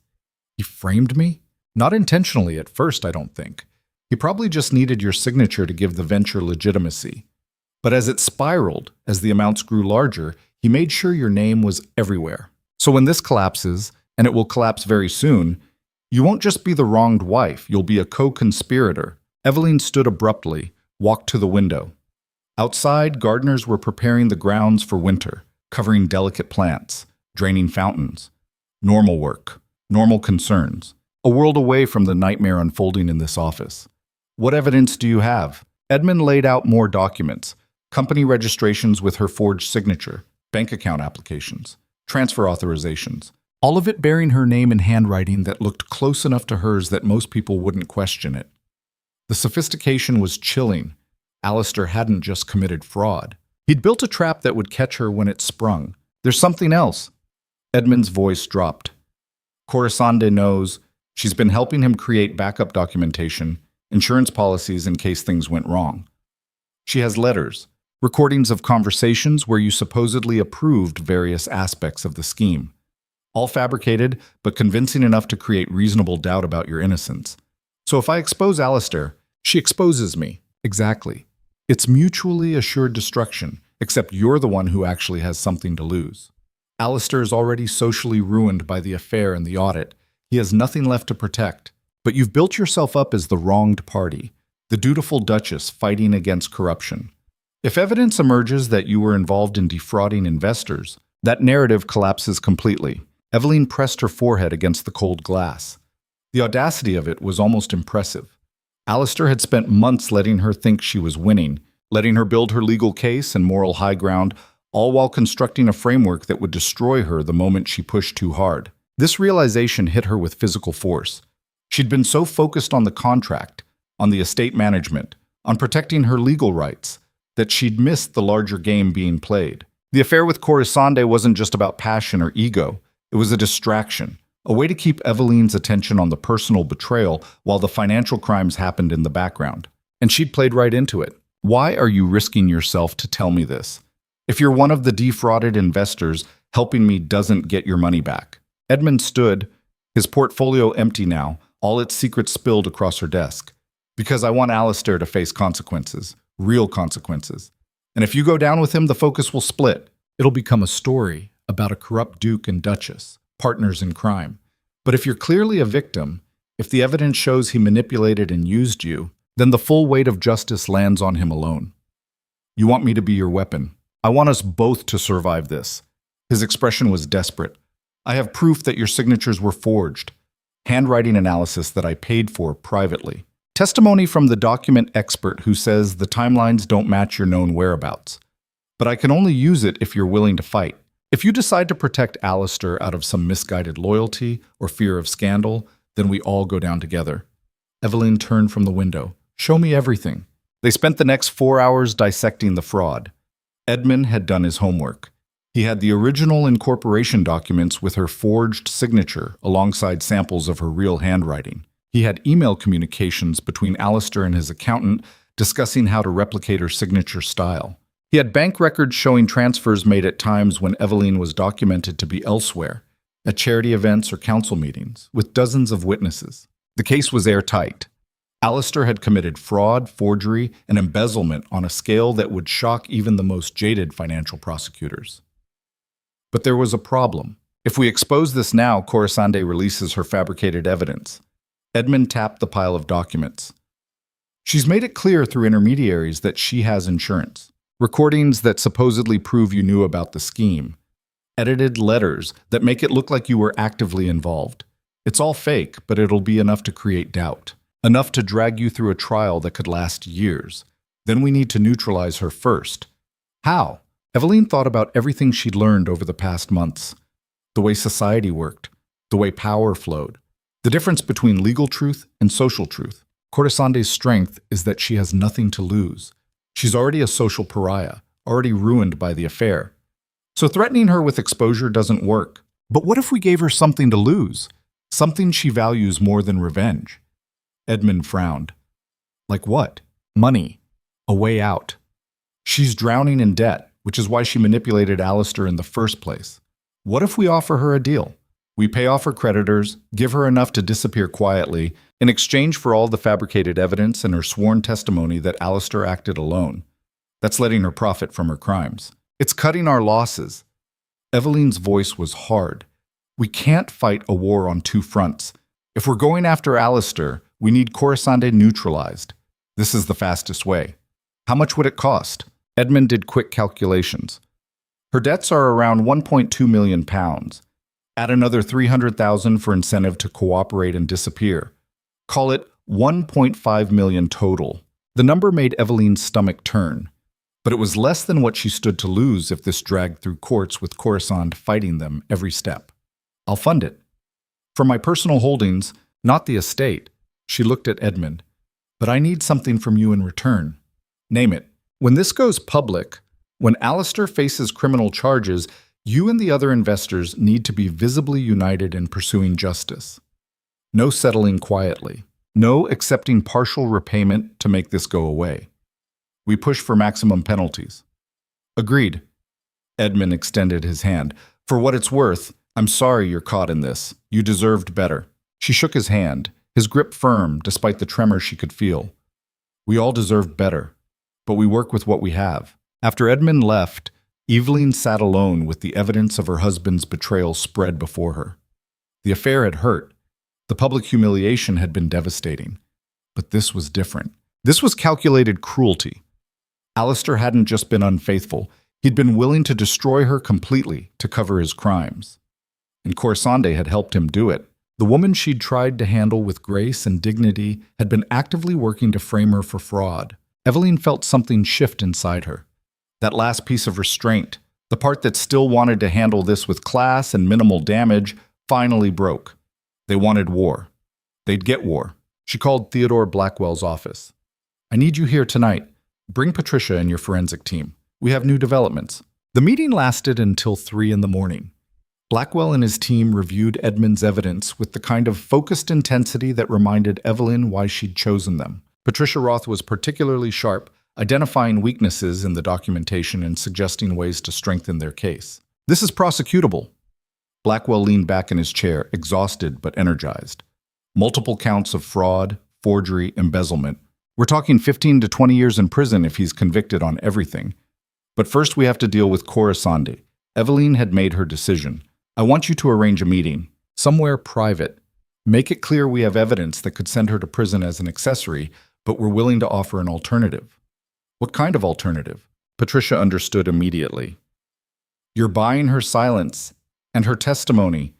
He framed me? Not intentionally at first, I don't think. He probably just needed your signature to give the venture legitimacy. But as it spiraled, as the amounts grew larger, he made sure your name was everywhere. So when this collapses, and it will collapse very soon, you won't just be the wronged wife, you'll be a co-conspirator. Evelyn stood abruptly, walked to the window. Outside, gardeners were preparing the grounds for winter, covering delicate plants, draining fountains. Normal work, normal concerns, a world away from the nightmare unfolding in this office. What evidence do you have? Edmund laid out more documents, company registrations with her forged signature, bank account applications, transfer authorizations, all of it bearing her name in handwriting that looked close enough to hers that most people wouldn't question it. The sophistication was chilling. Alistair hadn't just committed fraud. He'd built a trap that would catch her when it sprung. There's something else. Edmund's voice dropped. Corisande knows. She's been helping him create backup documentation, insurance policies in case things went wrong. She has letters, recordings of conversations where you supposedly approved various aspects of the scheme. All fabricated, but convincing enough to create reasonable doubt about your innocence. So if I expose Alistair, she exposes me. Exactly. It's mutually assured destruction, except you're the one who actually has something to lose. Alistair is already socially ruined by the affair and the audit. He has nothing left to protect. But you've built yourself up as the wronged party, the dutiful Duchess fighting against corruption. If evidence emerges that you were involved in defrauding investors, that narrative collapses completely. Evelyn pressed her forehead against the cold glass. The audacity of it was almost impressive. Alistair had spent months letting her think she was winning, letting her build her legal case and moral high ground, all while constructing a framework that would destroy her the moment she pushed too hard. This realization hit her with physical force. She'd been so focused on the contract, on the estate management, on protecting her legal rights, that she'd missed the larger game being played. The affair with Corisande wasn't just about passion or ego. It was a distraction, a way to keep Evelyn's attention on the personal betrayal while the financial crimes happened in the background. And she'd played right into it. Why are you risking yourself to tell me this? If you're one of the defrauded investors, helping me doesn't get your money back. Edmund stood, his portfolio empty now, all its secrets spilled across her desk. Because I want Alistair to face consequences, real consequences. And if you go down with him, the focus will split. It'll become a story about a corrupt Duke and Duchess, partners in crime. But if you're clearly a victim, if the evidence shows he manipulated and used you, then the full weight of justice lands on him alone. You want me to be your weapon. I want us both to survive this. His expression was desperate. I have proof that your signatures were forged. Handwriting analysis that I paid for privately. Testimony from the document expert who says the timelines don't match your known whereabouts. But I can only use it if you're willing to fight. If you decide to protect Alistair out of some misguided loyalty or fear of scandal, then we all go down together. Evelyn turned from the window. Show me everything. They spent the next 4 hours dissecting the fraud. Edmund had done his homework. He had the original incorporation documents with her forged signature alongside samples of her real handwriting. He had email communications between Alistair and his accountant discussing how to replicate her signature style. He had bank records showing transfers made at times when Evelyn was documented to be elsewhere, at charity events or council meetings, with dozens of witnesses. The case was airtight. Alistair had committed fraud, forgery, and embezzlement on a scale that would shock even the most jaded financial prosecutors. But there was a problem. If we expose this now, Corisande releases her fabricated evidence. Edmund tapped the pile of documents. She's made it clear through intermediaries that she has insurance. Recordings that supposedly prove you knew about the scheme. Edited letters that make it look like you were actively involved. It's all fake, but it'll be enough to create doubt. Enough to drag you through a trial that could last years. Then we need to neutralize her first. How? Evelyn thought about everything she'd learned over the past months. The way society worked. The way power flowed. The difference between legal truth and social truth. Corisande's strength is that she has nothing to lose. She's already a social pariah, already ruined by the affair. So threatening her with exposure doesn't work. But what if we gave her something to lose? Something she values more than revenge? Edmund frowned. Like what? Money. A way out. She's drowning in debt, which is why she manipulated Alistair in the first place. What if we offer her a deal? We pay off her creditors, give her enough to disappear quietly, in exchange for all the fabricated evidence and her sworn testimony that Alistair acted alone. That's letting her profit from her crimes. It's cutting our losses. Evelyn's voice was hard. We can't fight a war on two fronts. If we're going after Alistair, we need Corisande neutralized. This is the fastest way. How much would it cost? Edmund did quick calculations. Her debts are around £1.2 million. Add another $300,000 for incentive to cooperate and disappear. Call it $1.5 million total. The number made Evelyn's stomach turn. But it was less than what she stood to lose if this dragged through courts with Corisande fighting them every step. I'll fund it. From my personal holdings, not the estate. She looked at Edmund. But I need something from you in return. Name it. When this goes public, when Alistair faces criminal charges, you and the other investors need to be visibly united in pursuing justice. No settling quietly. No accepting partial repayment to make this go away. We push for maximum penalties. Agreed. Edmund extended his hand. For what it's worth, I'm sorry you're caught in this. You deserved better. She shook his hand, his grip firm despite the tremor she could feel. We all deserved better, but we work with what we have. After Edmund left, Evelyn sat alone with the evidence of her husband's betrayal spread before her. The affair had hurt. The public humiliation had been devastating. But this was different. This was calculated cruelty. Alistair hadn't just been unfaithful. He'd been willing to destroy her completely to cover his crimes. And Corisande had helped him do it. The woman she'd tried to handle with grace and dignity had been actively working to frame her for fraud. Evelyn felt something shift inside her. That last piece of restraint, the part that still wanted to handle this with class and minimal damage, finally broke. They wanted war. They'd get war. She called Theodore Blackwell's office. I need you here tonight. Bring Patricia and your forensic team. We have new developments. The meeting lasted until 3 in the morning. Blackwell and his team reviewed Edmund's evidence with the kind of focused intensity that reminded Evelyn why she'd chosen them. Patricia Roth was particularly sharp, identifying weaknesses in the documentation and suggesting ways to strengthen their case. This is prosecutable. Blackwell leaned back in his chair, exhausted but energized. Multiple counts of fraud, forgery, embezzlement. We're talking 15 to 20 years in prison if he's convicted on everything. But first we have to deal with Corisande. Eveline had made her decision. I want you to arrange a meeting, somewhere private. Make it clear we have evidence that could send her to prison as an accessory, but we're willing to offer an alternative. What kind of alternative? Patricia understood immediately. You're buying her silence and her testimony.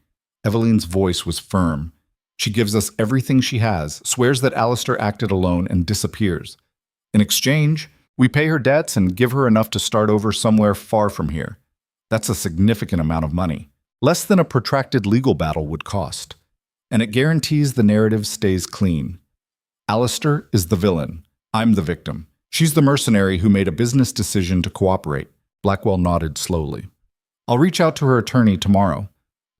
Eveline's voice was firm. She gives us everything she has, swears that Alistair acted alone, and disappears. In exchange, we pay her debts and give her enough to start over somewhere far from here. That's a significant amount of money. Less than a protracted legal battle would cost. And it guarantees the narrative stays clean. Alistair is the villain. I'm the victim. She's the mercenary who made a business decision to cooperate. Blackwell nodded slowly. I'll reach out to her attorney tomorrow.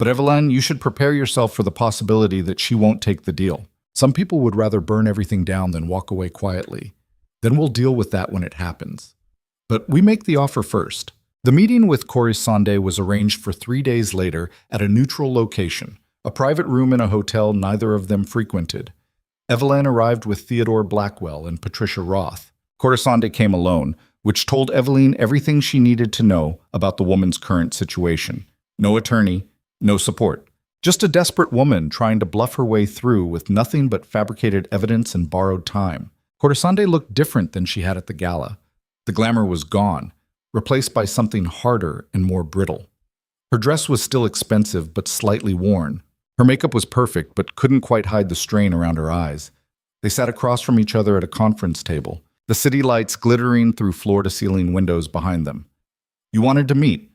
But Eveline, you should prepare yourself for the possibility that she won't take the deal. Some people would rather burn everything down than walk away quietly. Then we'll deal with that when it happens. But we make the offer first. The meeting with Corisande was arranged for 3 days later at a neutral location, a private room in a hotel neither of them frequented. Eveline arrived with Theodore Blackwell and Patricia Roth. Corisande came alone, which told Eveline everything she needed to know about the woman's current situation. No attorney, no support. Just a desperate woman trying to bluff her way through with nothing but fabricated evidence and borrowed time. Corisande looked different than she had at the gala. The glamour was gone, replaced by something harder and more brittle. Her dress was still expensive but slightly worn. Her makeup was perfect but couldn't quite hide the strain around her eyes. They sat across from each other at a conference table, the city lights glittering through floor-to-ceiling windows behind them. You wanted to meet.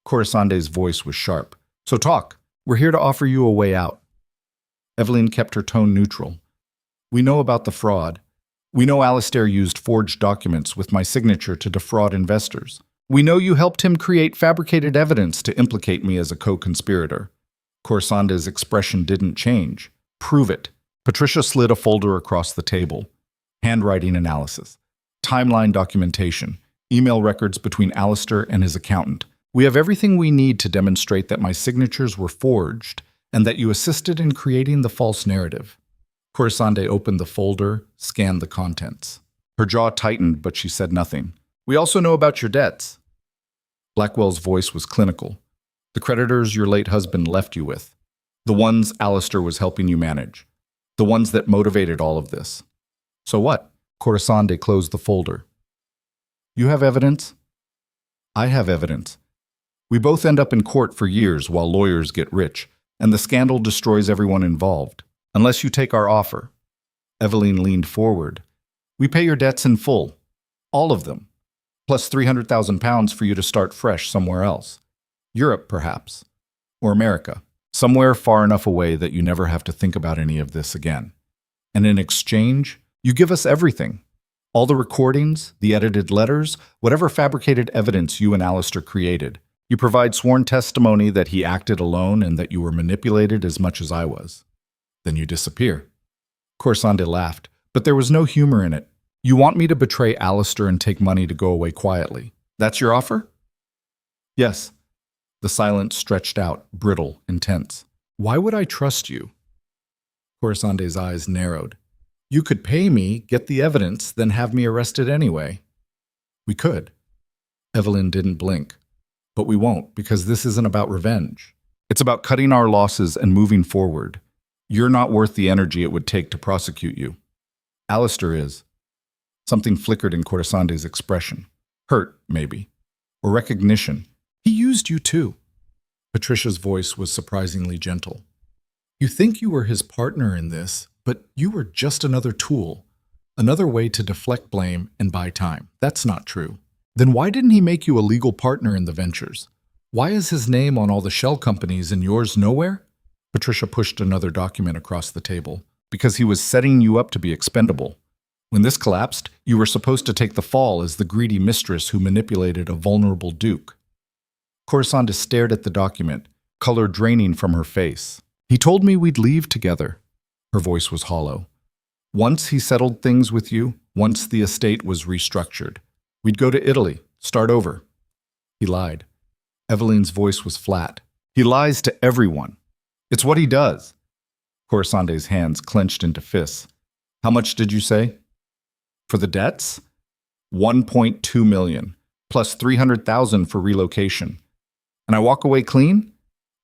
Corisande's voice was sharp. So talk. We're here to offer you a way out. Eveline kept her tone neutral. We know about the fraud. We know Alistair used forged documents with my signature to defraud investors. We know you helped him create fabricated evidence to implicate me as a co-conspirator. Corisande's expression didn't change. Prove it. Patricia slid a folder across the table. Handwriting analysis. Timeline documentation. Email records between Alistair and his accountant. We have everything we need to demonstrate that my signatures were forged and that you assisted in creating the false narrative. Corisande opened the folder, scanned the contents. Her jaw tightened, but she said nothing. We also know about your debts. Blackwell's voice was clinical. The creditors your late husband left you with. The ones Alistair was helping you manage. The ones that motivated all of this. So what? Corisande closed the folder. You have evidence? I have evidence. We both end up in court for years while lawyers get rich, and the scandal destroys everyone involved. Unless you take our offer. Eveline leaned forward. We pay your debts in full. All of them. Plus £300,000 for you to start fresh somewhere else. Europe, perhaps. Or America. Somewhere far enough away that you never have to think about any of this again. And in exchange, you give us everything. All the recordings, the edited letters, whatever fabricated evidence you and Alistair created. You provide sworn testimony that he acted alone and that you were manipulated as much as I was. Then you disappear. Corisande laughed, but there was no humor in it. You want me to betray Alistair and take money to go away quietly. That's your offer? Yes. The silence stretched out, brittle, intense. Why would I trust you? Corisande's eyes narrowed. You could pay me, get the evidence, then have me arrested anyway. We could. Eveline didn't blink. But we won't, because this isn't about revenge. It's about cutting our losses and moving forward. You're not worth the energy it would take to prosecute you. Alistair is. Something flickered in Corisande's expression. Hurt, maybe. Or recognition. He used you too. Patricia's voice was surprisingly gentle. You think you were his partner in this, but you were just another tool. Another way to deflect blame and buy time. That's not true. Then why didn't he make you a legal partner in the ventures? Why is his name on all the shell companies and yours nowhere? Patricia pushed another document across the table. Because he was setting you up to be expendable. When this collapsed, you were supposed to take the fall as the greedy mistress who manipulated a vulnerable duke. Corisande stared at the document, color draining from her face. He told me we'd leave together. Her voice was hollow. Once he settled things with you, once the estate was restructured. We'd go to Italy, start over. He lied. Eveline's voice was flat. He lies to everyone. It's what he does. Corisande's hands clenched into fists. How much did you say? For the debts? 1.2 million. plus 300,000 for relocation. And I walk away clean?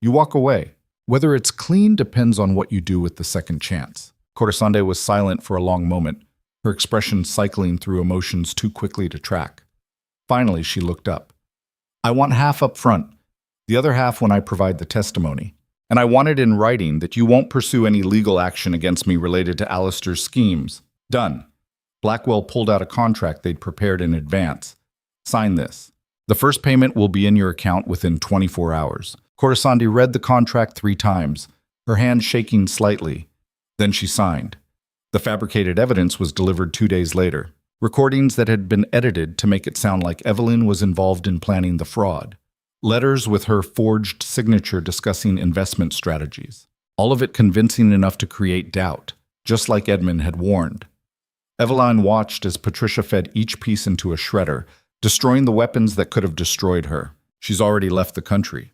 You walk away. Whether it's clean depends on what you do with the second chance. Corazonde was silent for a long moment, her expression cycling through emotions too quickly to track. Finally, she looked up. I want half up front, the other half when I provide the testimony. And I want it in writing that you won't pursue any legal action against me related to Alistair's schemes. Done. Blackwell pulled out a contract they'd prepared in advance. Sign this. The first payment will be in your account within 24 hours. Corazonde read the contract 3 times, her hand shaking slightly. Then she signed. The fabricated evidence was delivered 2 days later. Recordings that had been edited to make it sound like Evelyn was involved in planning the fraud. Letters with her forged signature discussing investment strategies. All of it convincing enough to create doubt, just like Edmund had warned. Eveline watched as Patricia fed each piece into a shredder, destroying the weapons that could have destroyed her. She's already left the country.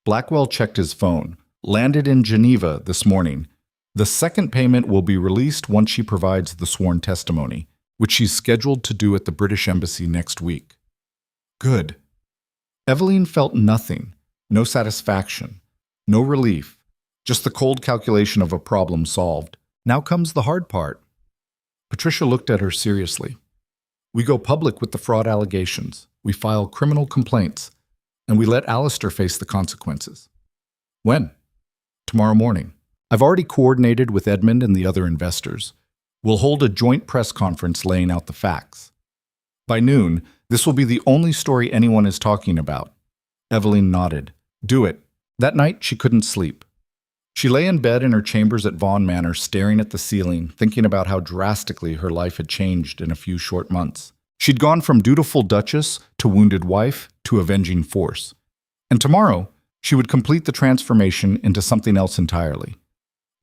Blackwell checked his phone. Landed in Geneva this morning. The second payment will be released once she provides the sworn testimony, which she's scheduled to do at the British Embassy next week. Good. Eveline felt nothing, no satisfaction, no relief, just the cold calculation of a problem solved. Now comes the hard part. Patricia looked at her seriously. We go public with the fraud allegations, we file criminal complaints, and we let Alistair face the consequences. When? Tomorrow morning. I've already coordinated with Edmund and the other investors. We'll hold a joint press conference laying out the facts. By noon, this will be the only story anyone is talking about. Eveline nodded. Do it. That night, she couldn't sleep. She lay in bed in her chambers at Vaughan Manor, staring at the ceiling, thinking about how drastically her life had changed in a few short months. She'd gone from dutiful Duchess to wounded wife to avenging force. And tomorrow, she would complete the transformation into something else entirely.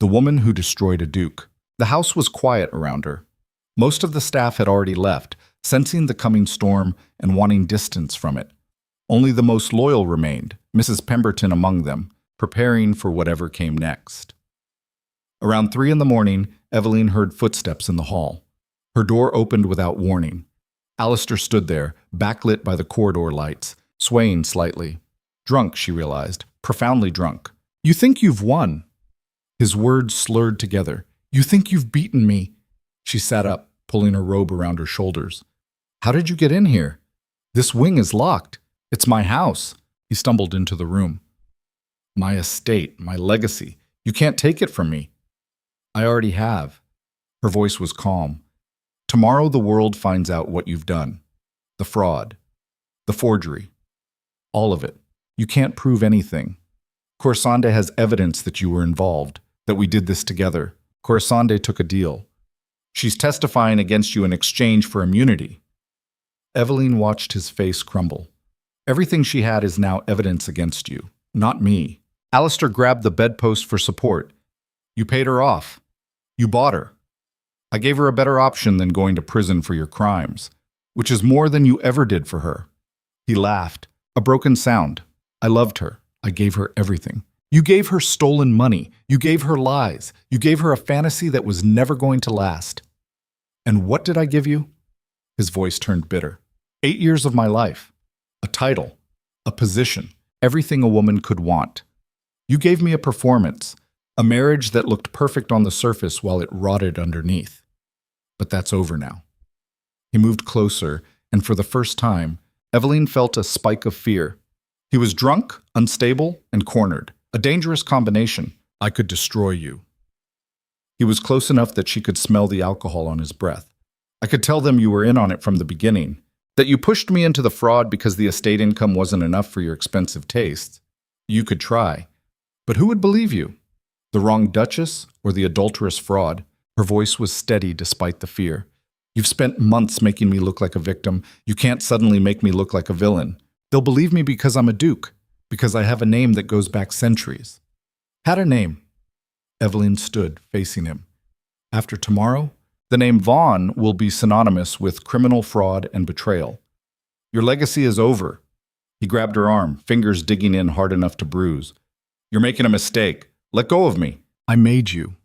The woman who destroyed a duke. The house was quiet around her. Most of the staff had already left, sensing the coming storm and wanting distance from it. Only the most loyal remained, Mrs. Pemberton among them, preparing for whatever came next. Around 3 a.m, Eveline heard footsteps in the hall. Her door opened without warning. Alistair stood there, backlit by the corridor lights, swaying slightly. Drunk, she realized, profoundly drunk. You think you've won. His words slurred together. You think you've beaten me. She sat up, pulling her robe around her shoulders. How did you get in here? This wing is locked. It's my house. He stumbled into the room. My estate, my legacy. You can't take it from me. I already have. Her voice was calm. Tomorrow the world finds out what you've done. The fraud. The forgery. All of it. You can't prove anything. Corazonde has evidence that you were involved, that we did this together. Corazonde took a deal. She's testifying against you in exchange for immunity. Eveline watched his face crumble. Everything she had is now evidence against you, not me. Alistair grabbed the bedpost for support. You paid her off. You bought her. I gave her a better option than going to prison for your crimes, which is more than you ever did for her. He laughed, a broken sound. I loved her. I gave her everything. You gave her stolen money. You gave her lies. You gave her a fantasy that was never going to last. And what did I give you? His voice turned bitter. 8 years of my life. A title. A position. Everything a woman could want. You gave me a performance. A marriage that looked perfect on the surface while it rotted underneath. But that's over now. He moved closer, and for the first time, Eveline felt a spike of fear. He was drunk, unstable, and cornered. A dangerous combination. I could destroy you. He was close enough that she could smell the alcohol on his breath. I could tell them you were in on it from the beginning, that you pushed me into the fraud because the estate income wasn't enough for your expensive tastes. You could try. But who would believe you? The wrong Duchess or the adulterous fraud? Her voice was steady despite the fear. You've spent months making me look like a victim. You can't suddenly make me look like a villain. They'll believe me because I'm a duke, because I have a name that goes back centuries. Had a name. Eveline stood, facing him. After tomorrow, the name Vaughan will be synonymous with criminal fraud and betrayal. Your legacy is over. He grabbed her arm, fingers digging in hard enough to bruise. You're making a mistake. Let go of me. I made you.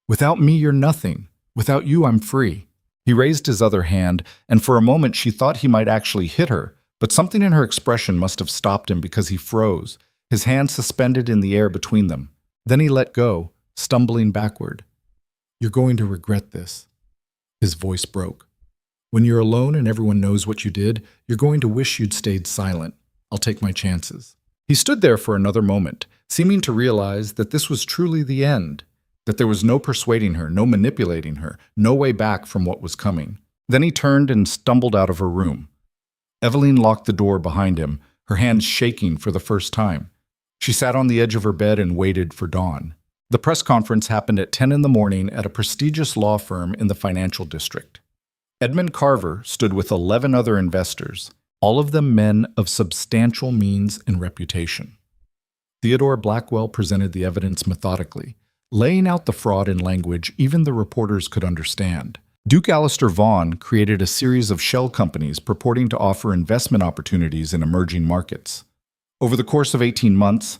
Without me, you're nothing. Without you, I'm free. He raised his other hand, and for a moment she thought he might actually hit her, But something in her expression must have stopped him because he froze, his hands suspended in the air between them. Then he let go, stumbling backward. "You're going to regret this." His voice broke. "When you're alone and everyone knows what you did, you're going to wish you'd stayed silent. I'll take my chances." He stood there for another moment, seeming to realize that this was truly the end, that there was no persuading her, no manipulating her, no way back from what was coming. Then he turned and stumbled out of her room. Evelyn locked the door behind him, her hands shaking for the first time. She sat on the edge of her bed and waited for dawn. The press conference happened at 10 in the morning at a prestigious law firm in the financial district. Edmund Carver stood with 11 other investors, all of them men of substantial means and reputation. Theodore Blackwell presented the evidence methodically, laying out the fraud in language even the reporters could understand. Duke Alistair Vaughan created a series of shell companies purporting to offer investment opportunities in emerging markets. Over the course of 18 months,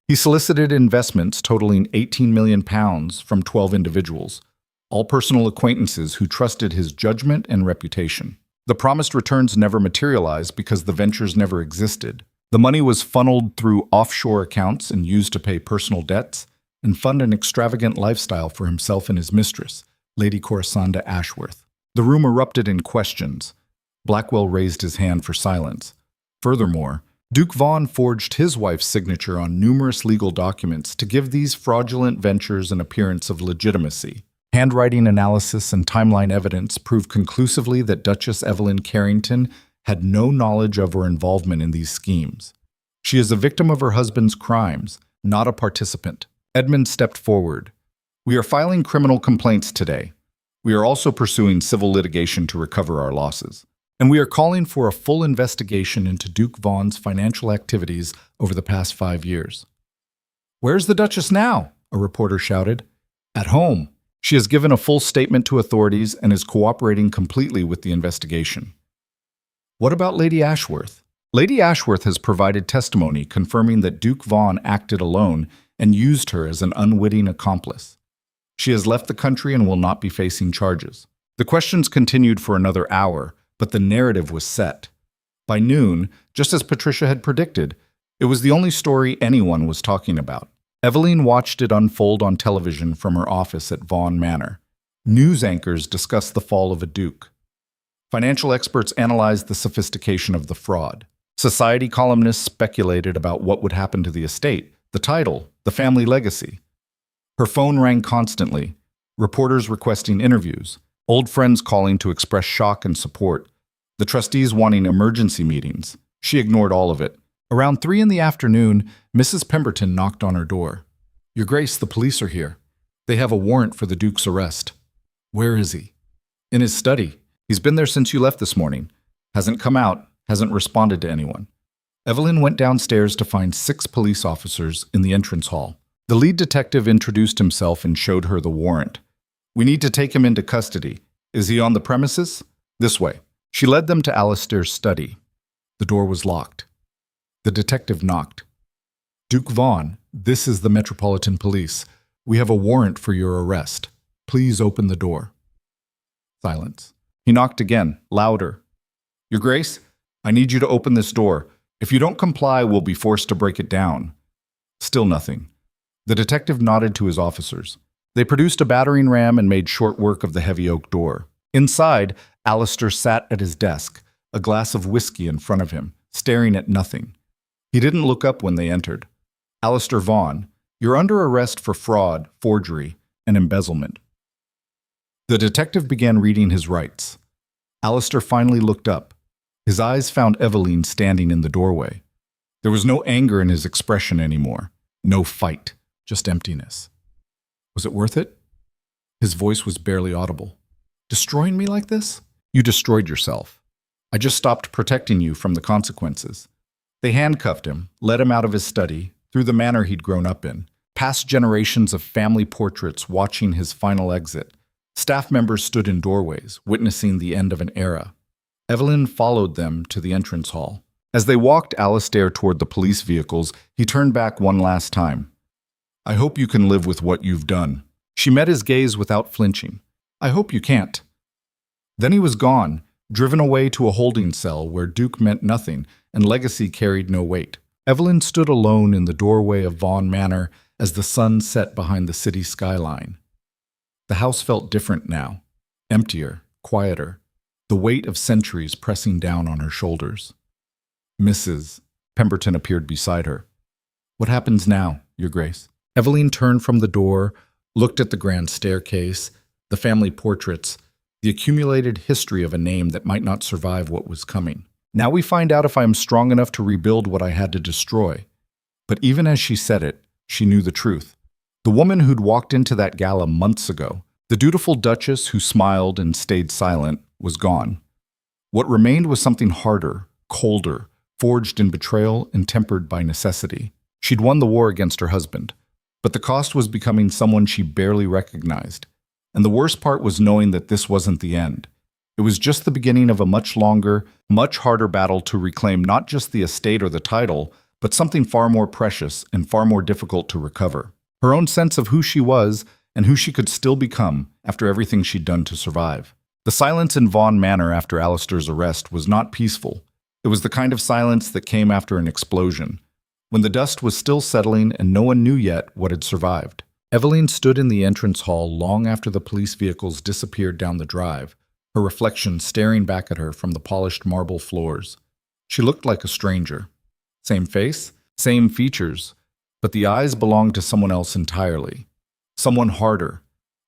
he solicited investments totaling £18 million from 12 individuals, all personal acquaintances who trusted his judgment and reputation. The promised returns never materialized because the ventures never existed. The money was funneled through offshore accounts and used to pay personal debts and fund an extravagant lifestyle for himself and his mistress, Lady Corisanda Ashworth. The room erupted in questions. Blackwell raised his hand for silence. Furthermore, Duke Vaughan forged his wife's signature on numerous legal documents to give these fraudulent ventures an appearance of legitimacy. Handwriting analysis and timeline evidence proved conclusively that Duchess Evelyn Carrington had no knowledge of or involvement in these schemes. She is a victim of her husband's crimes, not a participant. Edmund stepped forward. "We are filing criminal complaints today. We are also pursuing civil litigation to recover our losses. And we are calling for a full investigation into Duke Vaughan's financial activities over the past 5 years." "Where's the Duchess now?" a reporter shouted. "At home. She has given a full statement to authorities and is cooperating completely with the investigation." "What about Lady Ashworth?" "Lady Ashworth has provided testimony confirming that Duke Vaughan acted alone and used her as an unwitting accomplice. She has left the country and will not be facing charges." The questions continued for another hour, but the narrative was set. By noon, just as Patricia had predicted, it was the only story anyone was talking about. Evelyn watched it unfold on television from her office at Vaughan Manor. News anchors discussed the fall of a duke. Financial experts analyzed the sophistication of the fraud. Society columnists speculated about what would happen to the estate, the title, the family legacy. Her phone rang constantly, reporters requesting interviews, old friends calling to express shock and support, the trustees wanting emergency meetings. She ignored all of it. Around 3 in the afternoon, Mrs. Pemberton knocked on her door. "Your Grace, the police are here. They have a warrant for the Duke's arrest." "Where is he?" "In his study. He's been there since you left this morning. Hasn't come out, hasn't responded to anyone." Evelyn went downstairs to find 6 police officers in the entrance hall. The lead detective introduced himself and showed her the warrant. "We need to take him into custody. Is he on the premises?" "This way." She led them to Alistair's study. The door was locked. The detective knocked. "Duke Vaughan, this is the Metropolitan Police. We have a warrant for your arrest. Please open the door." Silence. He knocked again, louder. "Your Grace, I need you to open this door. If you don't comply, we'll be forced to break it down." Still nothing. The detective nodded to his officers. They produced a battering ram and made short work of the heavy oak door. Inside, Alistair sat at his desk, a glass of whiskey in front of him, staring at nothing. He didn't look up when they entered. "Alistair Vaughan, you're under arrest for fraud, forgery, and embezzlement." The detective began reading his rights. Alistair finally looked up. His eyes found Evelyn standing in the doorway. There was no anger in his expression anymore. No fight, just emptiness. "Was it worth it?" His voice was barely audible. "Destroying me like this?" "You destroyed yourself. I just stopped protecting you from the consequences." They handcuffed him, led him out of his study, through the manor he'd grown up in, past generations of family portraits watching his final exit. Staff members stood in doorways, witnessing the end of an era. Evelyn followed them to the entrance hall. As they walked Alistair toward the police vehicles, he turned back one last time. "I hope you can live with what you've done." She met his gaze without flinching. "I hope you can't." Then he was gone, driven away to a holding cell where Duke meant nothing and legacy carried no weight. Evelyn stood alone in the doorway of Vaughan Manor as the sun set behind the city skyline. The house felt different now, emptier, quieter, the weight of centuries pressing down on her shoulders. Mrs. Pemberton appeared beside her. "What happens now, Your Grace?" Evelyn turned from the door, looked at the grand staircase, the family portraits, the accumulated history of a name that might not survive what was coming. "Now we find out if I am strong enough to rebuild what I had to destroy." But even as she said it, she knew the truth. The woman who'd walked into that gala months ago, the dutiful Duchess who smiled and stayed silent, was gone. What remained was something harder, colder, forged in betrayal and tempered by necessity. She'd won the war against her husband, but the cost was becoming someone she barely recognized. And the worst part was knowing that this wasn't the end. It was just the beginning of a much longer, much harder battle to reclaim not just the estate or the title, but something far more precious and far more difficult to recover. Her own sense of who she was and who she could still become after everything she'd done to survive. The silence in Vaughan Manor after Alistair's arrest was not peaceful. It was the kind of silence that came after an explosion, when the dust was still settling and no one knew yet what had survived. Evelyn stood in the entrance hall long after the police vehicles disappeared down the drive, her reflection staring back at her from the polished marble floors. She looked like a stranger. Same face, same features, but the eyes belonged to someone else entirely. Someone harder,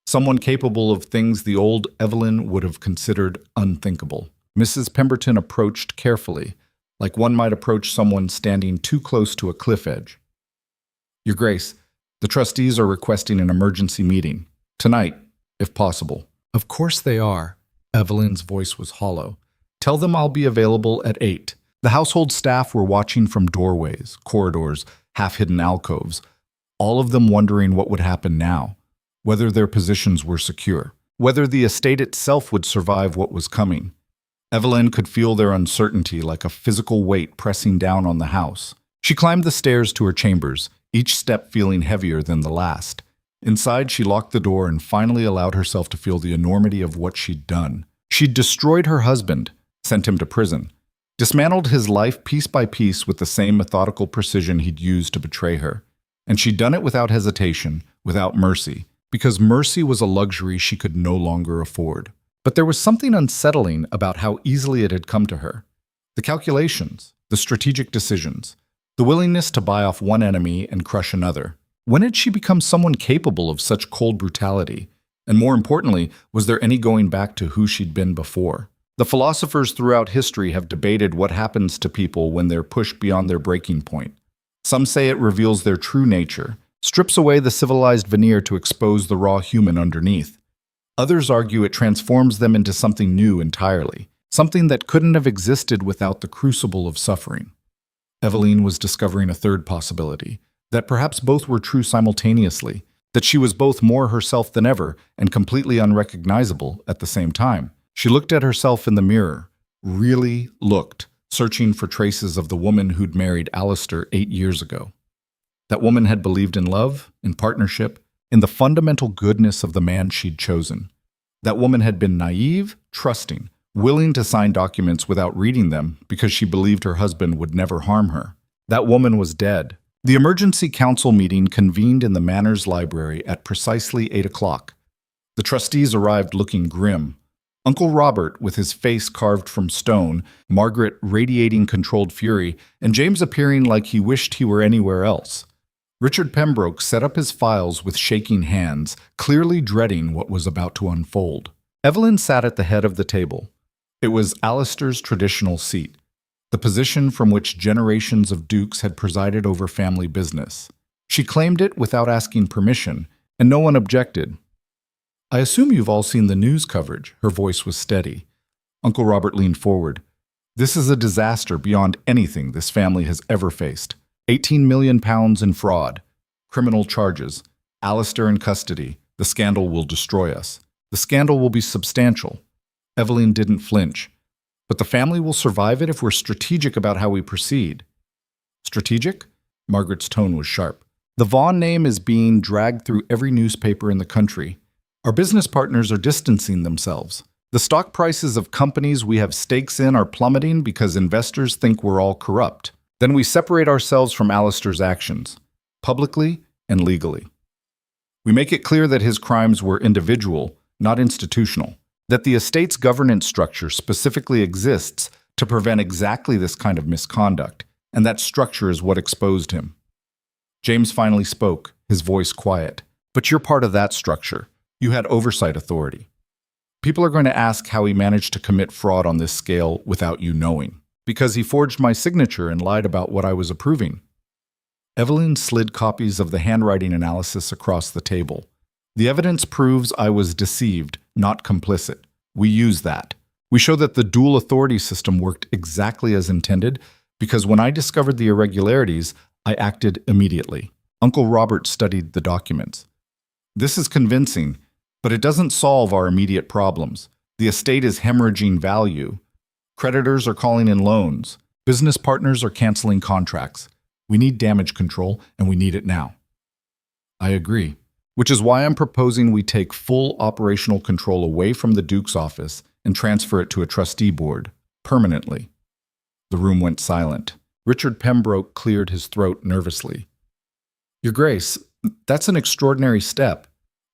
someone capable of things the old Evelyn would have considered unthinkable. Mrs. Pemberton approached carefully, like one might approach someone standing too close to a cliff edge. "Your Grace, the trustees are requesting an emergency meeting. Tonight, if possible." "Of course they are." Evelyn's voice was hollow. "Tell them I'll be available at 8. The household staff were watching from doorways, corridors, half-hidden alcoves, all of them wondering what would happen now, whether their positions were secure, whether the estate itself would survive what was coming. Evelyn could feel their uncertainty like a physical weight pressing down on the house. She climbed the stairs to her chambers, each step feeling heavier than the last. Inside, she locked the door and finally allowed herself to feel the enormity of what she'd done. She'd destroyed her husband, sent him to prison, dismantled his life piece by piece with the same methodical precision he'd used to betray her. And she'd done it without hesitation, without mercy, because mercy was a luxury she could no longer afford. But there was something unsettling about how easily it had come to her. The calculations, the strategic decisions, the willingness to buy off one enemy and crush another. When had she become someone capable of such cold brutality? And more importantly, was there any going back to who she'd been before? The philosophers throughout history have debated what happens to people when they're pushed beyond their breaking point. Some say it reveals their true nature, strips away the civilized veneer to expose the raw human underneath. Others argue it transforms them into something new entirely, something that couldn't have existed without the crucible of suffering. Evelyn was discovering a third possibility, that perhaps both were true simultaneously, that she was both more herself than ever and completely unrecognizable at the same time. She looked at herself in the mirror, really looked, searching for traces of the woman who'd married Alistair 8 years ago. That woman had believed in love, in partnership, in the fundamental goodness of the man she'd chosen. That woman had been naive, trusting, willing to sign documents without reading them because she believed her husband would never harm her. That woman was dead. The emergency council meeting convened in the Manor's library at precisely 8 o'clock. The trustees arrived looking grim. Uncle Robert, with his face carved from stone, Margaret radiating controlled fury, and James appearing like he wished he were anywhere else. Richard Pembroke set up his files with shaking hands, clearly dreading what was about to unfold. Evelyn sat at the head of the table. It was Alistair's traditional seat, the position from which generations of dukes had presided over family business. She claimed it without asking permission, and no one objected. "I assume you've all seen the news coverage." Her voice was steady. Uncle Robert leaned forward. "This is a disaster beyond anything this family has ever faced. 18 million pounds in fraud, criminal charges, Alistair in custody. The scandal will destroy us. The scandal will be substantial." Evelyn didn't flinch. "But the family will survive it if we're strategic about how we proceed." "Strategic?" Margaret's tone was sharp. "The Vaughan name is being dragged through every newspaper in the country. Our business partners are distancing themselves. The stock prices of companies we have stakes in are plummeting because investors think we're all corrupt. Then we separate ourselves from Alistair's actions, publicly and legally. We make it clear that his crimes were individual, not institutional, that the estate's governance structure specifically exists to prevent exactly this kind of misconduct, and that structure is what exposed him. James finally spoke, his voice quiet. But you're part of that structure. You had oversight authority. People are going to ask how he managed to commit fraud on this scale without you knowing. Because he forged my signature and lied about what I was approving. Evelyn slid copies of the handwriting analysis across the table. The evidence proves I was deceived, not complicit. We use that. We show that the dual authority system worked exactly as intended because when I discovered the irregularities, I acted immediately. Uncle Robert studied the documents. This is convincing, but it doesn't solve our immediate problems. The estate is hemorrhaging value. Creditors are calling in loans. Business partners are canceling contracts. We need damage control, and we need it now. I agree, which is why I'm proposing we take full operational control away from the Duke's office and transfer it to a trustee board, permanently. The room went silent. Richard Pembroke cleared his throat nervously. Your Grace, that's an extraordinary step.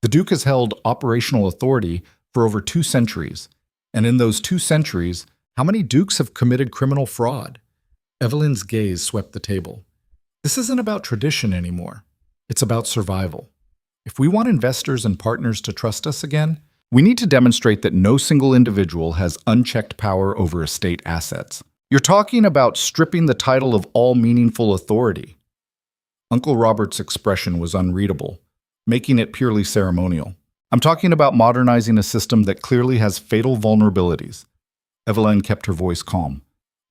The Duke has held operational authority for over 2 centuries, and in those 2 centuries, how many dukes have committed criminal fraud? Evelyn's gaze swept the table. This isn't about tradition anymore. It's about survival. If we want investors and partners to trust us again, we need to demonstrate that no single individual has unchecked power over estate assets. You're talking about stripping the title of all meaningful authority. Uncle Robert's expression was unreadable, making it purely ceremonial. I'm talking about modernizing a system that clearly has fatal vulnerabilities. Evelyn kept her voice calm.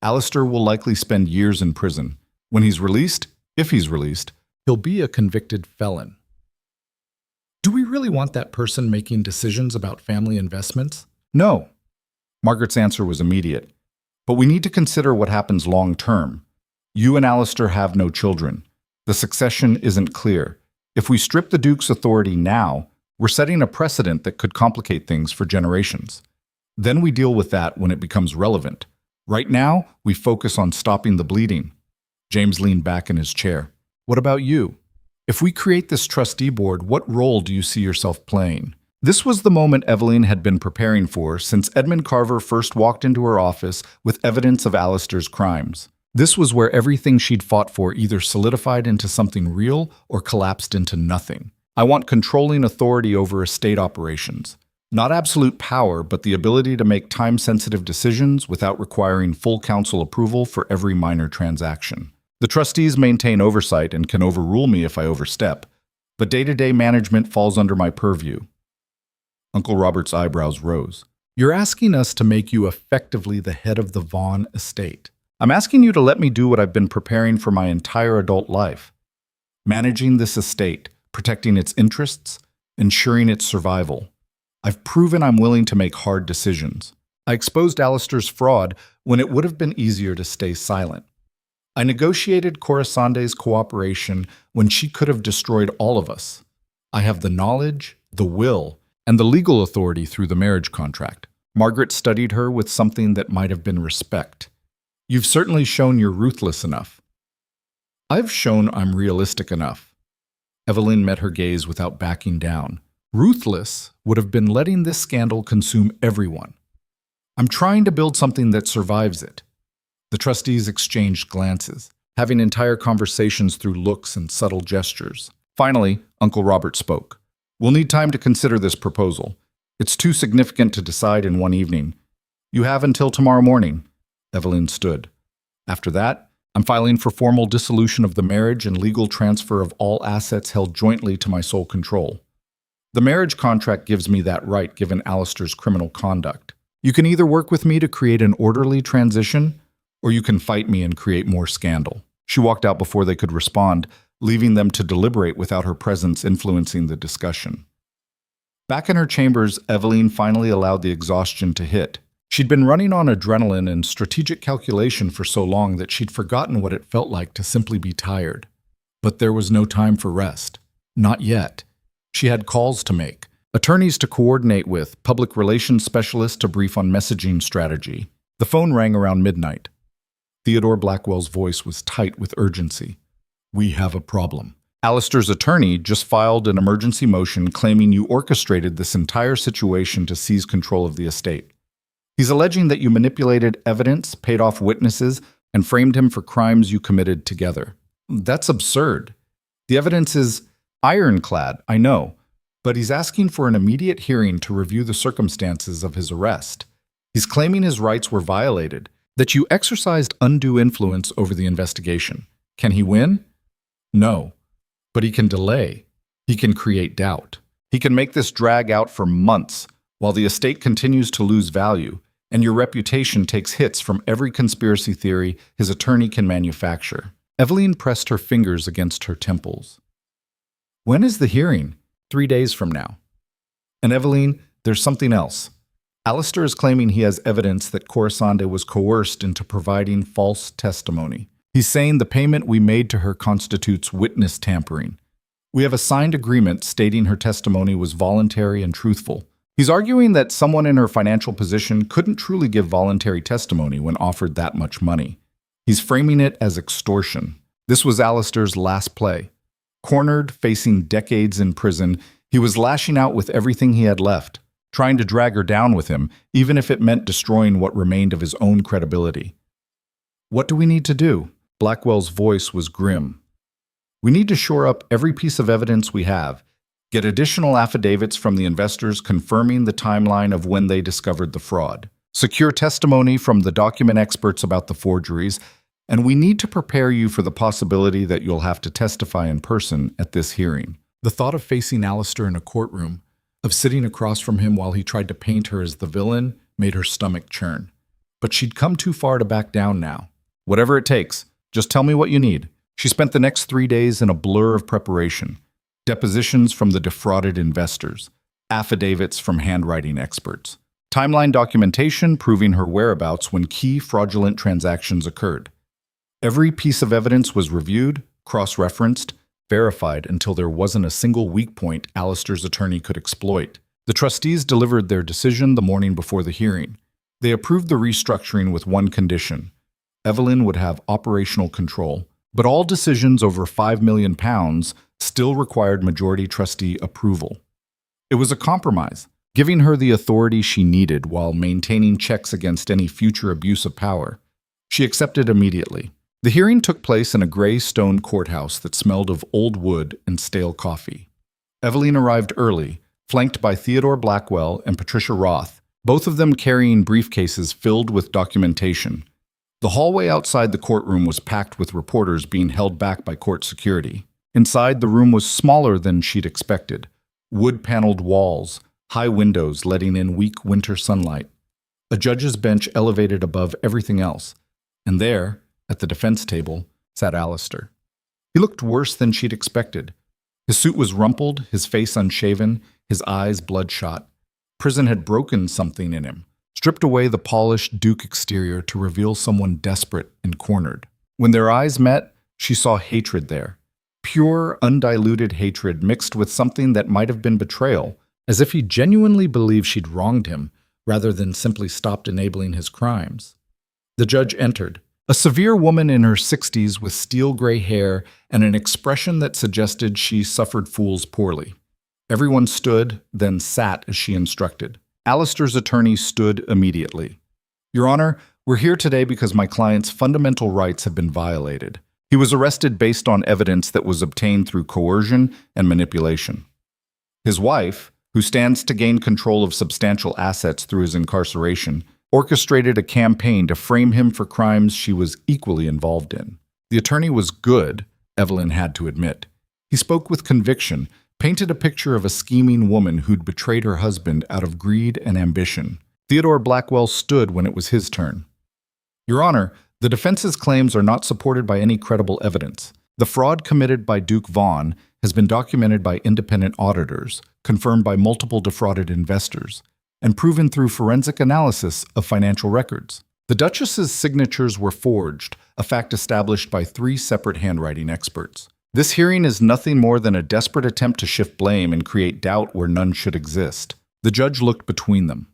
Alistair will likely spend years in prison. When he's released, if he's released, he'll be a convicted felon. Do we really want that person making decisions about family investments? No. Margaret's answer was immediate. But we need to consider what happens long term. You and Alistair have no children. The succession isn't clear. If we strip the Duke's authority now, we're setting a precedent that could complicate things for generations. Then we deal with that when it becomes relevant. Right now, we focus on stopping the bleeding. James leaned back in his chair. What about you? If we create this trustee board, what role do you see yourself playing? This was the moment Evelyn had been preparing for since Edmund Carver first walked into her office with evidence of Alistair's crimes. This was where everything she'd fought for either solidified into something real or collapsed into nothing. I want controlling authority over estate operations. Not absolute power, but the ability to make time-sensitive decisions without requiring full council approval for every minor transaction. The trustees maintain oversight and can overrule me if I overstep, but day-to-day management falls under my purview. Uncle Robert's eyebrows rose. You're asking us to make you effectively the head of the Vaughan estate. I'm asking you to let me do what I've been preparing for my entire adult life. Managing this estate, protecting its interests, ensuring its survival. I've proven I'm willing to make hard decisions. I exposed Alistair's fraud when it would have been easier to stay silent. I negotiated Corasande's cooperation when she could have destroyed all of us. I have the knowledge, the will, and the legal authority through the marriage contract. Margaret studied her with something that might have been respect. You've certainly shown you're ruthless enough. I've shown I'm realistic enough. Evelyn met her gaze without backing down. Ruthless would have been letting this scandal consume everyone. I'm trying to build something that survives it. The trustees exchanged glances, having entire conversations through looks and subtle gestures. Finally, Uncle Robert spoke. We'll need time to consider this proposal. It's too significant to decide in one evening. You have until tomorrow morning. Evelyn stood. After that, I'm filing for formal dissolution of the marriage and legal transfer of all assets held jointly to my sole control. The marriage contract gives me that right given Alistair's criminal conduct. You can either work with me to create an orderly transition, or you can fight me and create more scandal. She walked out before they could respond, leaving them to deliberate without her presence influencing the discussion. Back in her chambers, Evelyn finally allowed the exhaustion to hit. She'd been running on adrenaline and strategic calculation for so long that she'd forgotten what it felt like to simply be tired. But there was no time for rest. Not yet. She had calls to make, attorneys to coordinate with, public relations specialists to brief on messaging strategy. The phone rang around midnight. Theodore Blackwell's voice was tight with urgency. We have a problem. Alistair's attorney just filed an emergency motion claiming you orchestrated this entire situation to seize control of the estate. He's alleging that you manipulated evidence, paid off witnesses, and framed him for crimes you committed together. That's absurd. The evidence is ironclad, I know, but he's asking for an immediate hearing to review the circumstances of his arrest. He's claiming his rights were violated, that you exercised undue influence over the investigation. Can he win? No. But he can delay. He can create doubt. He can make this drag out for months while the estate continues to lose value and your reputation takes hits from every conspiracy theory his attorney can manufacture. Evelyn pressed her fingers against her temples. When is the hearing? 3 days from now. And Evelyn, there's something else. Alistair is claiming he has evidence that Corisande was coerced into providing false testimony. He's saying the payment we made to her constitutes witness tampering. We have a signed agreement stating her testimony was voluntary and truthful. He's arguing that someone in her financial position couldn't truly give voluntary testimony when offered that much money. He's framing it as extortion. This was Alistair's last play. Cornered, facing decades in prison, he was lashing out with everything he had left, trying to drag her down with him, even if it meant destroying what remained of his own credibility. What do we need to do? Blackwell's voice was grim. We need to shore up every piece of evidence we have, get additional affidavits from the investors confirming the timeline of when they discovered the fraud, secure testimony from the document experts about the forgeries, and we need to prepare you for the possibility that you'll have to testify in person at this hearing. The thought of facing Alistair in a courtroom, of sitting across from him while he tried to paint her as the villain, made her stomach churn. But she'd come too far to back down now. Whatever it takes, just tell me what you need. She spent the next 3 days in a blur of preparation. Depositions from the defrauded investors, affidavits from handwriting experts, timeline documentation proving her whereabouts when key fraudulent transactions occurred. Every piece of evidence was reviewed, cross-referenced, verified until there wasn't a single weak point Alistair's attorney could exploit. The trustees delivered their decision the morning before the hearing. They approved the restructuring with one condition. Evelyn would have operational control, but all decisions over £5 million still required majority trustee approval. It was a compromise, giving her the authority she needed while maintaining checks against any future abuse of power. She accepted immediately. The hearing took place in a gray stone courthouse that smelled of old wood and stale coffee. Evelyn arrived early, flanked by Theodore Blackwell and Patricia Roth, both of them carrying briefcases filled with documentation. The hallway outside the courtroom was packed with reporters being held back by court security. Inside, the room was smaller than she'd expected. Wood-paneled walls, high windows letting in weak winter sunlight. A judge's bench elevated above everything else. And there, at the defense table, sat Alistair. He looked worse than she'd expected. His suit was rumpled, his face unshaven, his eyes bloodshot. Prison had broken something in him, stripped away the polished Duke exterior to reveal someone desperate and cornered. When their eyes met, she saw hatred there. Pure, undiluted hatred mixed with something that might have been betrayal, as if he genuinely believed she'd wronged him, rather than simply stopped enabling his crimes. The judge entered, a severe woman in her 60s with steel-gray hair and an expression that suggested she suffered fools poorly. Everyone stood, then sat as she instructed. Alistair's attorney stood immediately. Your Honor, we're here today because my client's fundamental rights have been violated. He was arrested based on evidence that was obtained through coercion and manipulation. His wife, who stands to gain control of substantial assets through his incarceration, orchestrated a campaign to frame him for crimes she was equally involved in. The attorney was good, Evelyn had to admit. He spoke with conviction, painted a picture of a scheming woman who'd betrayed her husband out of greed and ambition. Theodore Blackwell stood when it was his turn. Your Honor, the defense's claims are not supported by any credible evidence. The fraud committed by Duke Vaughan has been documented by independent auditors, confirmed by multiple defrauded investors, and proven through forensic analysis of financial records. The Duchess's signatures were forged, a fact established by 3 separate handwriting experts. This hearing is nothing more than a desperate attempt to shift blame and create doubt where none should exist. The judge looked between them.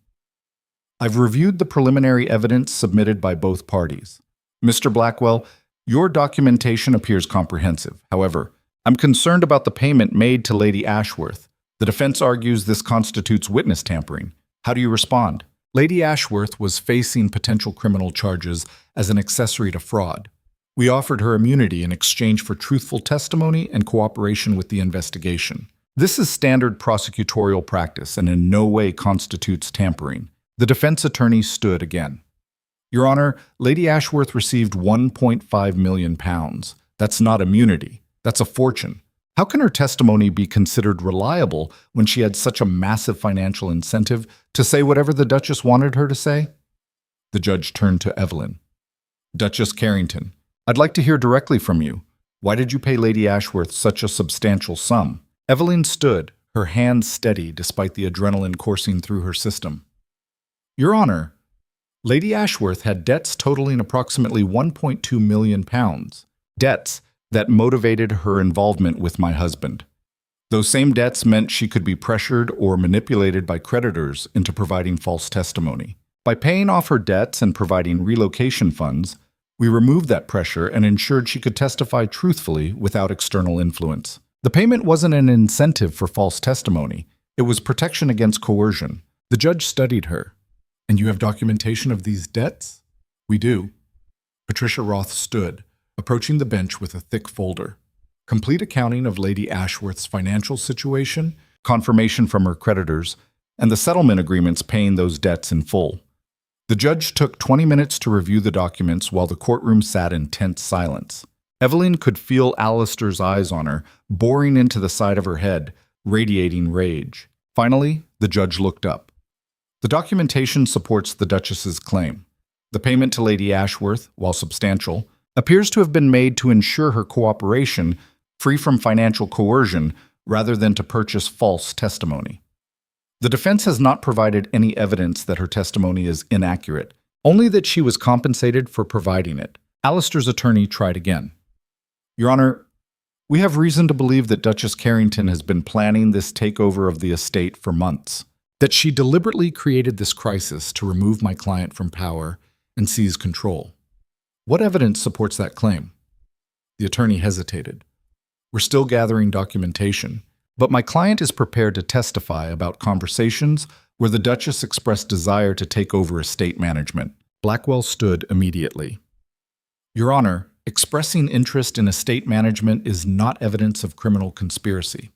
I've reviewed the preliminary evidence submitted by both parties. Mr. Blackwell, your documentation appears comprehensive. However, I'm concerned about the payment made to Lady Ashworth. The defense argues this constitutes witness tampering. How do you respond? Lady Ashworth was facing potential criminal charges as an accessory to fraud. We offered her immunity in exchange for truthful testimony and cooperation with the investigation. This is standard prosecutorial practice and in no way constitutes tampering. The defense attorney stood again. Your Honor, Lady Ashworth received £1.5 million. That's not immunity. That's a fortune. How can her testimony be considered reliable when she had such a massive financial incentive to say whatever the Duchess wanted her to say? The judge turned to Evelyn. Duchess Carrington, I'd like to hear directly from you. Why did you pay Lady Ashworth such a substantial sum? Evelyn stood, her hands steady despite the adrenaline coursing through her system. Your Honor, Lady Ashworth had debts totaling approximately £1.2 million. Debts that motivated her involvement with my husband. Those same debts meant she could be pressured or manipulated by creditors into providing false testimony. By paying off her debts and providing relocation funds, we removed that pressure and ensured she could testify truthfully without external influence. The payment wasn't an incentive for false testimony. It was protection against coercion. The judge studied her. And you have documentation of these debts? We do. Patricia Roth stood, approaching the bench with a thick folder. Complete accounting of Lady Ashworth's financial situation, confirmation from her creditors, and the settlement agreements paying those debts in full. The judge took 20 minutes to review the documents while the courtroom sat in tense silence. Evelyn could feel Alistair's eyes on her, boring into the side of her head, radiating rage. Finally, the judge looked up. The documentation supports the Duchess's claim. The payment to Lady Ashworth, while substantial, appears to have been made to ensure her cooperation, free from financial coercion, rather than to purchase false testimony. The defense has not provided any evidence that her testimony is inaccurate, only that she was compensated for providing it. Alistair's attorney tried again. Your Honor, we have reason to believe that Duchess Carrington has been planning this takeover of the estate for months, that she deliberately created this crisis to remove my client from power and seize control. What evidence supports that claim? The attorney hesitated. We're still gathering documentation, but my client is prepared to testify about conversations where the Duchess expressed desire to take over estate management. Blackwell stood immediately. Your Honor, expressing interest in estate management is not evidence of criminal conspiracy.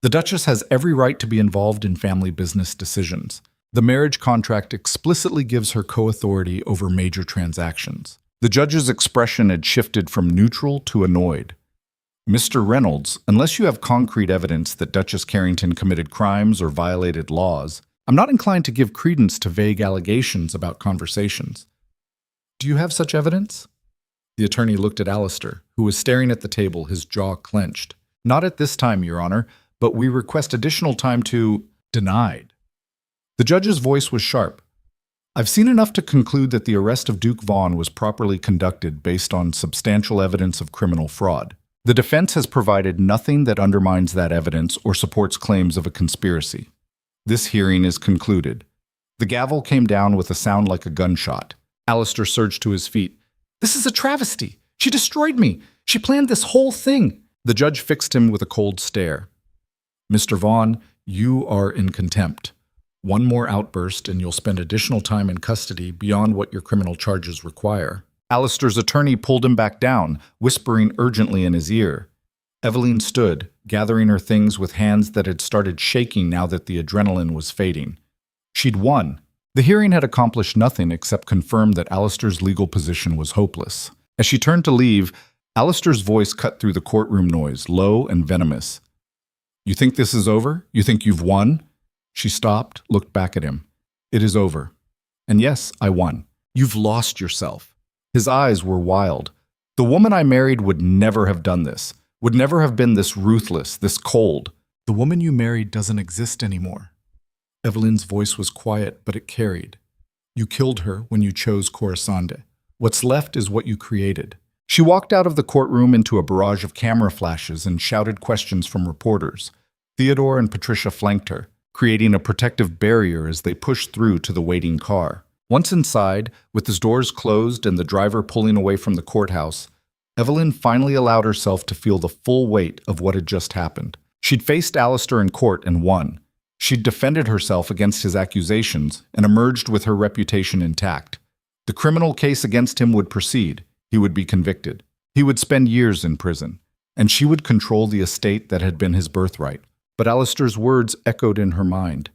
The Duchess has every right to be involved in family business decisions. The marriage contract explicitly gives her co-authority over major transactions. The judge's expression had shifted from neutral to annoyed. Mr. Reynolds, unless you have concrete evidence that Duchess Carrington committed crimes or violated laws, I'm not inclined to give credence to vague allegations about conversations. Do you have such evidence? The attorney looked at Alistair, who was staring at the table, his jaw clenched. Not at this time, Your Honor, but we request additional time to... Denied. The judge's voice was sharp. I've seen enough to conclude that the arrest of Duke Vaughan was properly conducted based on substantial evidence of criminal fraud. The defense has provided nothing that undermines that evidence or supports claims of a conspiracy. This hearing is concluded. The gavel came down with a sound like a gunshot. Alistair surged to his feet. This is a travesty. She destroyed me. She planned this whole thing. The judge fixed him with a cold stare. Mr. Vaughan, you are in contempt. One more outburst and you'll spend additional time in custody beyond what your criminal charges require. Alistair's attorney pulled him back down, whispering urgently in his ear. Evelyn stood, gathering her things with hands that had started shaking now that the adrenaline was fading. She'd won. The hearing had accomplished nothing except confirm that Alistair's legal position was hopeless. As she turned to leave, Alistair's voice cut through the courtroom noise, low and venomous. You think this is over? You think you've won? She stopped, looked back at him. It is over. And yes, I won. You've lost yourself. His eyes were wild. The woman I married would never have done this, would never have been this ruthless, this cold. The woman you married doesn't exist anymore. Evelyn's voice was quiet, but it carried. You killed her when you chose Corisande. What's left is what you created. She walked out of the courtroom into a barrage of camera flashes and shouted questions from reporters. Theodore and Patricia flanked her, creating a protective barrier as they pushed through to the waiting car. Once inside, with the doors closed and the driver pulling away from the courthouse, Evelyn finally allowed herself to feel the full weight of what had just happened. She'd faced Alistair in court and won. She'd defended herself against his accusations and emerged with her reputation intact. The criminal case against him would proceed. He would be convicted. He would spend years in prison, and she would control the estate that had been his birthright. But Alistair's words echoed in her mind.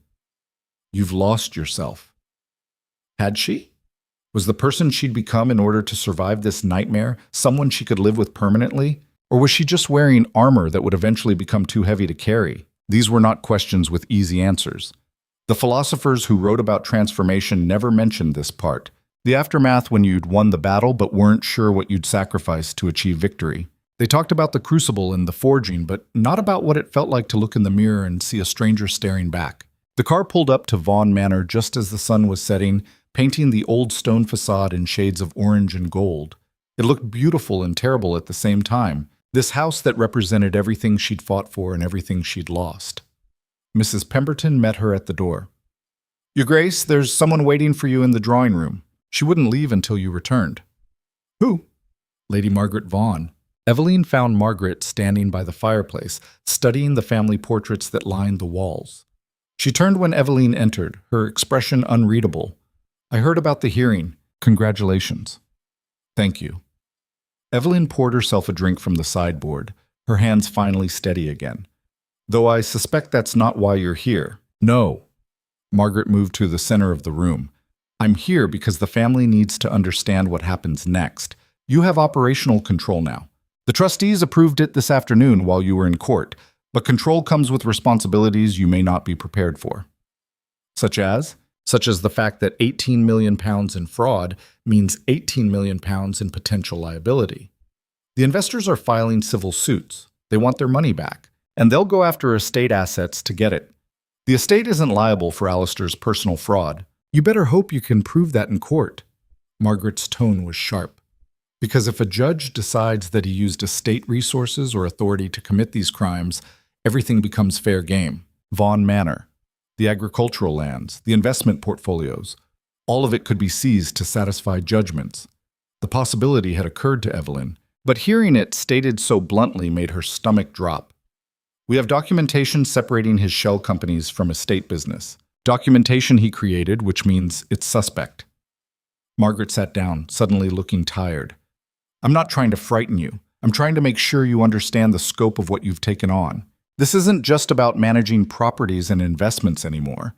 "You've lost yourself." Had she? Was the person she'd become in order to survive this nightmare someone she could live with permanently? Or was she just wearing armor that would eventually become too heavy to carry? These were not questions with easy answers. The philosophers who wrote about transformation never mentioned this part, the aftermath when you'd won the battle but weren't sure what you'd sacrifice to achieve victory. They talked about the crucible and the forging, but not about what it felt like to look in the mirror and see a stranger staring back. The car pulled up to Vaughan Manor just as the sun was setting, painting the old stone facade in shades of orange and gold. It looked beautiful and terrible at the same time, this house that represented everything she'd fought for and everything she'd lost. Mrs. Pemberton met her at the door. "Your Grace, there's someone waiting for you in the drawing room. She wouldn't leave until you returned." "Who?" "Lady Margaret Vaughan." Evelyn found Margaret standing by the fireplace, studying the family portraits that lined the walls. She turned when Evelyn entered, her expression unreadable. "I heard about the hearing. Congratulations." "Thank you." Evelyn poured herself a drink from the sideboard, her hands finally steady again. "Though I suspect that's not why you're here." "No." Margaret moved to the center of the room. "I'm here because the family needs to understand what happens next. You have operational control now. The trustees approved it this afternoon while you were in court, but control comes with responsibilities you may not be prepared for." Such as? Such as the fact that £18 million in fraud means £18 million in potential liability. The investors are filing civil suits. They want their money back, and they'll go after estate assets to get it. The estate isn't liable for Alistair's personal fraud. You better hope you can prove that in court. Margaret's tone was sharp. Because if a judge decides that he used estate resources or authority to commit these crimes, everything becomes fair game. Vaughan Manor, the agricultural lands, the investment portfolios, all of it could be seized to satisfy judgments. The possibility had occurred to Evelyn, but hearing it stated so bluntly made her stomach drop. "We have documentation separating his shell companies from estate business. Documentation he created, which means it's suspect." Margaret sat down, suddenly looking tired. "I'm not trying to frighten you. I'm trying to make sure you understand the scope of what you've taken on. This isn't just about managing properties and investments anymore.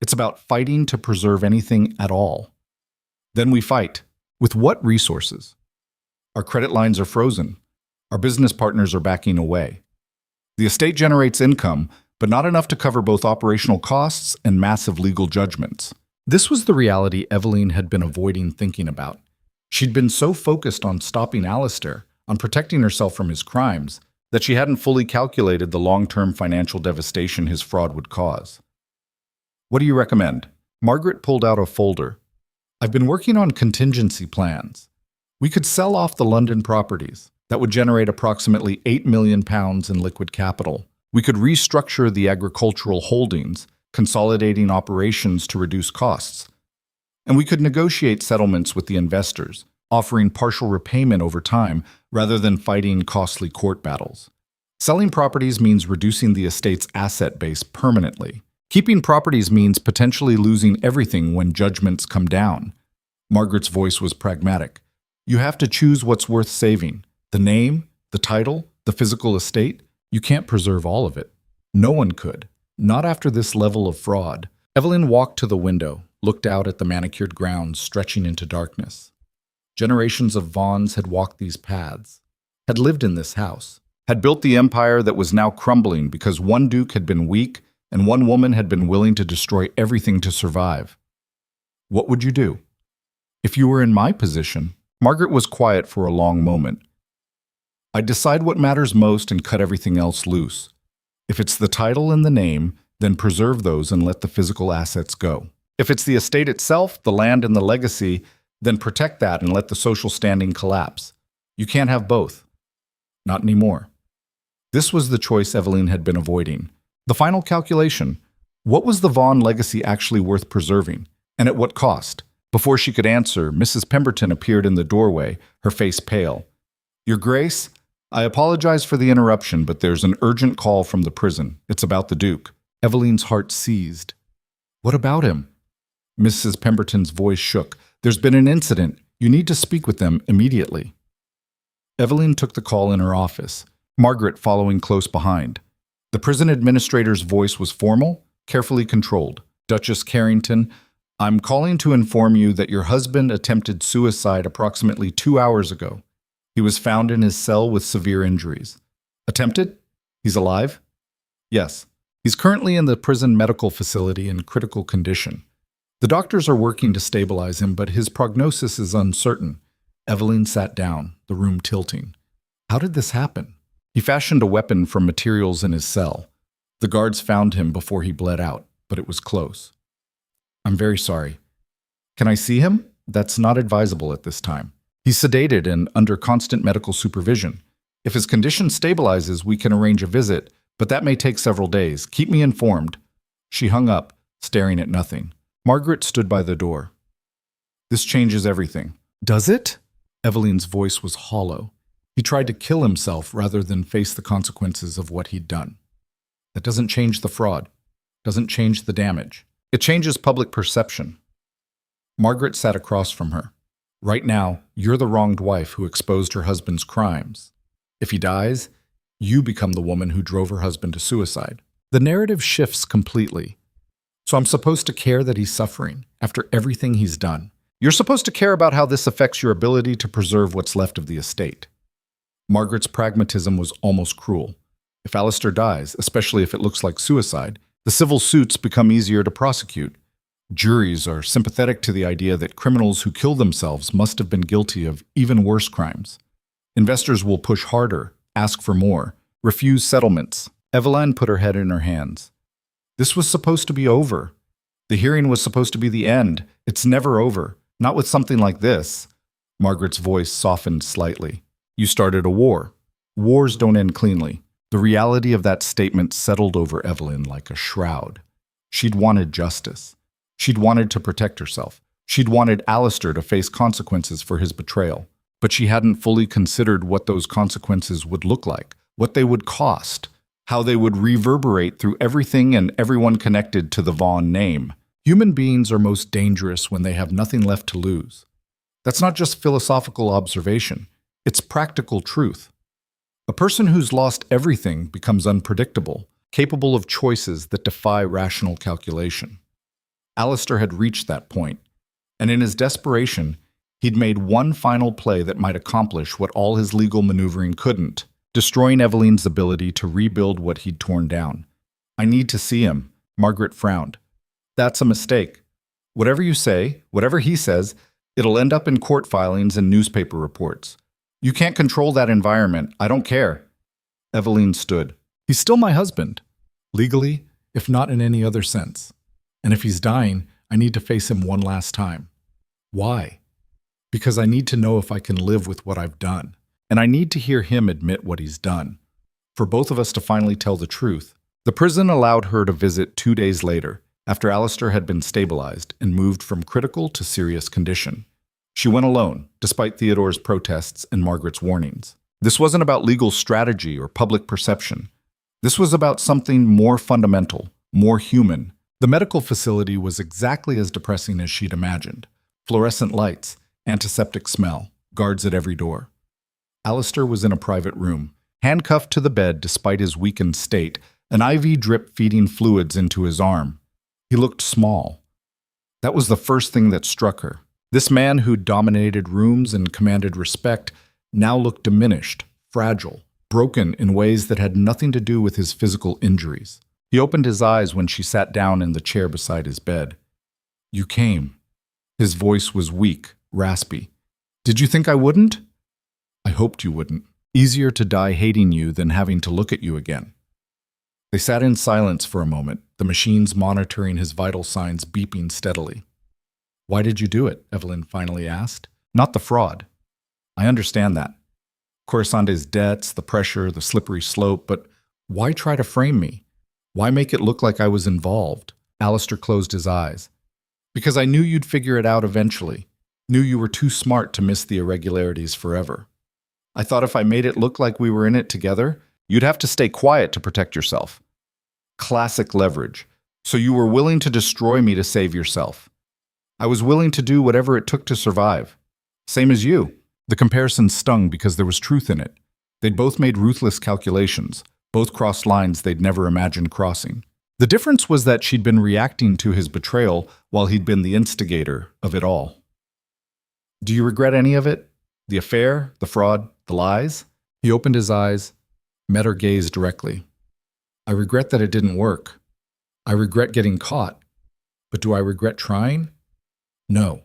It's about fighting to preserve anything at all. Then we fight. With what resources? Our credit lines are frozen. Our business partners are backing away. The estate generates income, but not enough to cover both operational costs and massive legal judgments." This was the reality Evelyn had been avoiding thinking about. She'd been so focused on stopping Alistair, on protecting herself from his crimes, that she hadn't fully calculated the long-term financial devastation his fraud would cause. "What do you recommend?" Margaret pulled out a folder. "I've been working on contingency plans. We could sell off the London properties. That would generate approximately £8 million in liquid capital. We could restructure the agricultural holdings, consolidating operations to reduce costs. And we could negotiate settlements with the investors, offering partial repayment over time rather than fighting costly court battles. Selling properties means reducing the estate's asset base permanently. Keeping properties means potentially losing everything when judgments come down." Margaret's voice was pragmatic. "You have to choose what's worth saving. The name, the title, the physical estate. You can't preserve all of it. No one could. Not after this level of fraud." Evelyn walked to the window, looked out at the manicured grounds stretching into darkness. Generations of Vaughans had walked these paths, had lived in this house, had built the empire that was now crumbling because one duke had been weak and one woman had been willing to destroy everything to survive. What would you do? If you were in my position, Margaret was quiet for a long moment. I'd decide what matters most and cut everything else loose. If it's the title and the name, then preserve those and let the physical assets go. If it's the estate itself, the land and the legacy, then protect that and let the social standing collapse. You can't have both. Not anymore. This was the choice Evelyn had been avoiding. The final calculation. What was the Vaughn legacy actually worth preserving? And at what cost? Before she could answer, Mrs. Pemberton appeared in the doorway, her face pale. Your Grace, I apologize for the interruption, but there's an urgent call from the prison. It's about the Duke. Evelyn's heart seized. What about him? Mrs. Pemberton's voice shook. There's been an incident. You need to speak with them immediately. Evelyn took the call in her office, Margaret following close behind. The prison administrator's voice was formal, carefully controlled. Duchess Carrington, I'm calling to inform you that your husband attempted suicide approximately 2 hours ago. He was found in his cell with severe injuries. Attempted? He's alive? Yes. He's currently in the prison medical facility in critical condition. The doctors are working to stabilize him, but his prognosis is uncertain. Evelyn sat down, the room tilting. How did this happen? He fashioned a weapon from materials in his cell. The guards found him before he bled out, but it was close. I'm very sorry. Can I see him? That's not advisable at this time. He's sedated and under constant medical supervision. If his condition stabilizes, we can arrange a visit, but that may take several days. Keep me informed. She hung up, staring at nothing. Margaret stood by the door. This changes everything. Does it? Evelyn's voice was hollow. He tried to kill himself rather than face the consequences of what he'd done. That doesn't change the fraud. Doesn't change the damage. It changes public perception. Margaret sat across from her. Right now, you're the wronged wife who exposed her husband's crimes. If he dies, you become the woman who drove her husband to suicide. The narrative shifts completely. So I'm supposed to care that he's suffering after everything he's done. You're supposed to care about how this affects your ability to preserve what's left of the estate. Margaret's pragmatism was almost cruel. If Alistair dies, especially if it looks like suicide, the civil suits become easier to prosecute. Juries are sympathetic to the idea that criminals who kill themselves must have been guilty of even worse crimes. Investors will push harder, ask for more, refuse settlements. Evelyn put her head in her hands. This was supposed to be over. The hearing was supposed to be the end. It's never over. Not with something like this. Margaret's voice softened slightly. You started a war. Wars don't end cleanly. The reality of that statement settled over Evelyn like a shroud. She'd wanted justice. She'd wanted to protect herself. She'd wanted Alistair to face consequences for his betrayal. But she hadn't fully considered what those consequences would look like, what they would cost, how they would reverberate through everything and everyone connected to the Vaughn name. Human beings are most dangerous when they have nothing left to lose. That's not just philosophical observation. It's practical truth. A person who's lost everything becomes unpredictable, capable of choices that defy rational calculation. Alistair had reached that point, and in his desperation, he'd made one final play that might accomplish what all his legal maneuvering couldn't, destroying Evelyn's ability to rebuild what he'd torn down. I need to see him, Margaret frowned. That's a mistake. Whatever you say, whatever he says, it'll end up in court filings and newspaper reports. You can't control that environment. I don't care. Evelyn stood. He's still my husband. Legally, if not in any other sense. And if he's dying, I need to face him one last time. Why? Because I need to know if I can live with what I've done. And I need to hear him admit what he's done. For both of us to finally tell the truth. The prison allowed her to visit 2 days later, after Alistair had been stabilized and moved from critical to serious condition. She went alone, despite Theodore's protests and Margaret's warnings. This wasn't about legal strategy or public perception. This was about something more fundamental, more human. The medical facility was exactly as depressing as she'd imagined. Fluorescent lights, antiseptic smell, guards at every door. Alistair was in a private room, handcuffed to the bed despite his weakened state, an IV drip feeding fluids into his arm. He looked small. That was the first thing that struck her. This man who dominated rooms and commanded respect now looked diminished, fragile, broken in ways that had nothing to do with his physical injuries. He opened his eyes when she sat down in the chair beside his bed. You came. His voice was weak, raspy. Did you think I wouldn't? I hoped you wouldn't. Easier to die hating you than having to look at you again. They sat in silence for a moment, the machines monitoring his vital signs beeping steadily. Why did you do it? Evelyn finally asked. Not the fraud. I understand that. Corasande's debts, the pressure, the slippery slope, but why try to frame me? Why make it look like I was involved? Alistair closed his eyes. Because I knew you'd figure it out eventually. Knew you were too smart to miss the irregularities forever. I thought if I made it look like we were in it together, you'd have to stay quiet to protect yourself. Classic leverage. So you were willing to destroy me to save yourself. I was willing to do whatever it took to survive. Same as you. The comparison stung because there was truth in it. They'd both made ruthless calculations. Both crossed lines they'd never imagined crossing. The difference was that she'd been reacting to his betrayal while he'd been the instigator of it all. Do you regret any of it? The affair, the fraud, the lies? He opened his eyes, met her gaze directly. I regret that it didn't work. I regret getting caught. But do I regret trying? No.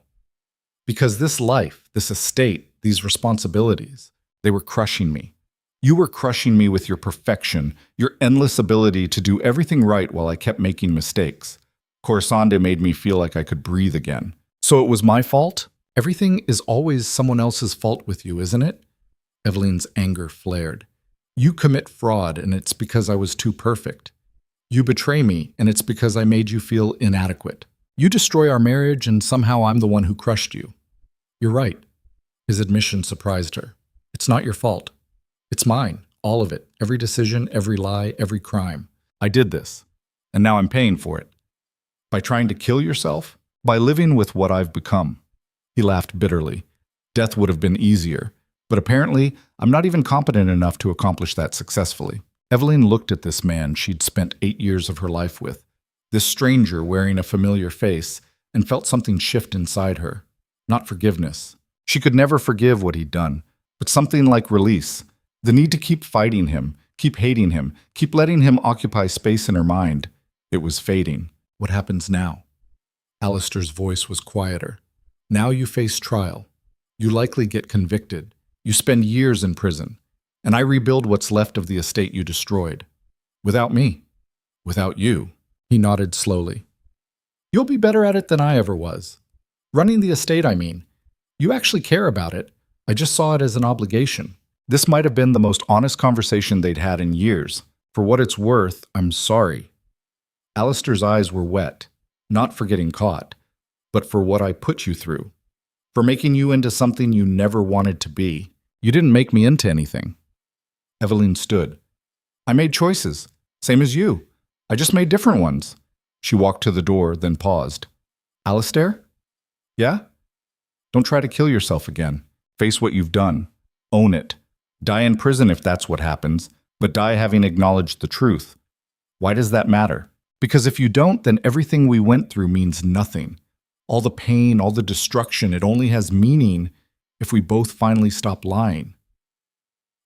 Because this life, this estate, these responsibilities, they were crushing me. You were crushing me with your perfection, your endless ability to do everything right while I kept making mistakes. Corisande made me feel like I could breathe again. So it was my fault? Everything is always someone else's fault with you, isn't it? Eveline's anger flared. You commit fraud, and it's because I was too perfect. You betray me, and it's because I made you feel inadequate. You destroy our marriage, and somehow I'm the one who crushed you. You're right. His admission surprised her. It's not your fault. It's mine, all of it, every decision, every lie, every crime. I did this, and now I'm paying for it. By trying to kill yourself? By living with what I've become. He laughed bitterly. Death would have been easier, but apparently I'm not even competent enough to accomplish that successfully. Eveline looked at this man she'd spent 8 years of her life with, this stranger wearing a familiar face, and felt something shift inside her. Not forgiveness. She could never forgive what he'd done, but something like release. The need to keep fighting him, keep hating him, keep letting him occupy space in her mind. It was fading. What happens now? Alistair's voice was quieter. Now you face trial. You likely get convicted. You spend years in prison. And I rebuild what's left of the estate you destroyed. Without me. Without you. He nodded slowly. You'll be better at it than I ever was. Running the estate, I mean. You actually care about it. I just saw it as an obligation. This might have been the most honest conversation they'd had in years. For what it's worth, I'm sorry. Alistair's eyes were wet, not for getting caught, but for what I put you through. For making you into something you never wanted to be. You didn't make me into anything. Eveline stood. I made choices, same as you. I just made different ones. She walked to the door, then paused. Alistair? Yeah? Don't try to kill yourself again. Face what you've done. Own it. Die in prison if that's what happens, but die having acknowledged the truth. Why does that matter? Because if you don't, then everything we went through means nothing. All the pain, all the destruction, it only has meaning if we both finally stop lying.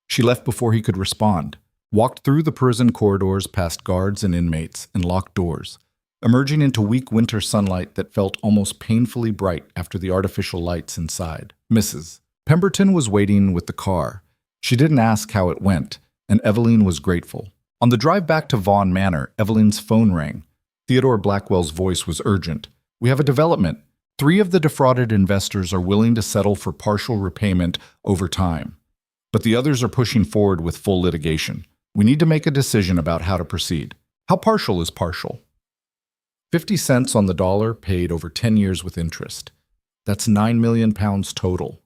She left before he could respond, walked through the prison corridors past guards and inmates and locked doors, emerging into weak winter sunlight that felt almost painfully bright after the artificial lights inside. Mrs. Pemberton was waiting with the car. She didn't ask how it went, and Eveline was grateful. On the drive back to Vaughan Manor, Eveline's phone rang. Theodore Blackwell's voice was urgent. We have a development. 3 of the defrauded investors are willing to settle for partial repayment over time. But the others are pushing forward with full litigation. We need to make a decision about how to proceed. How partial is partial? 50 cents on the dollar paid over 10 years with interest. That's £9 million total.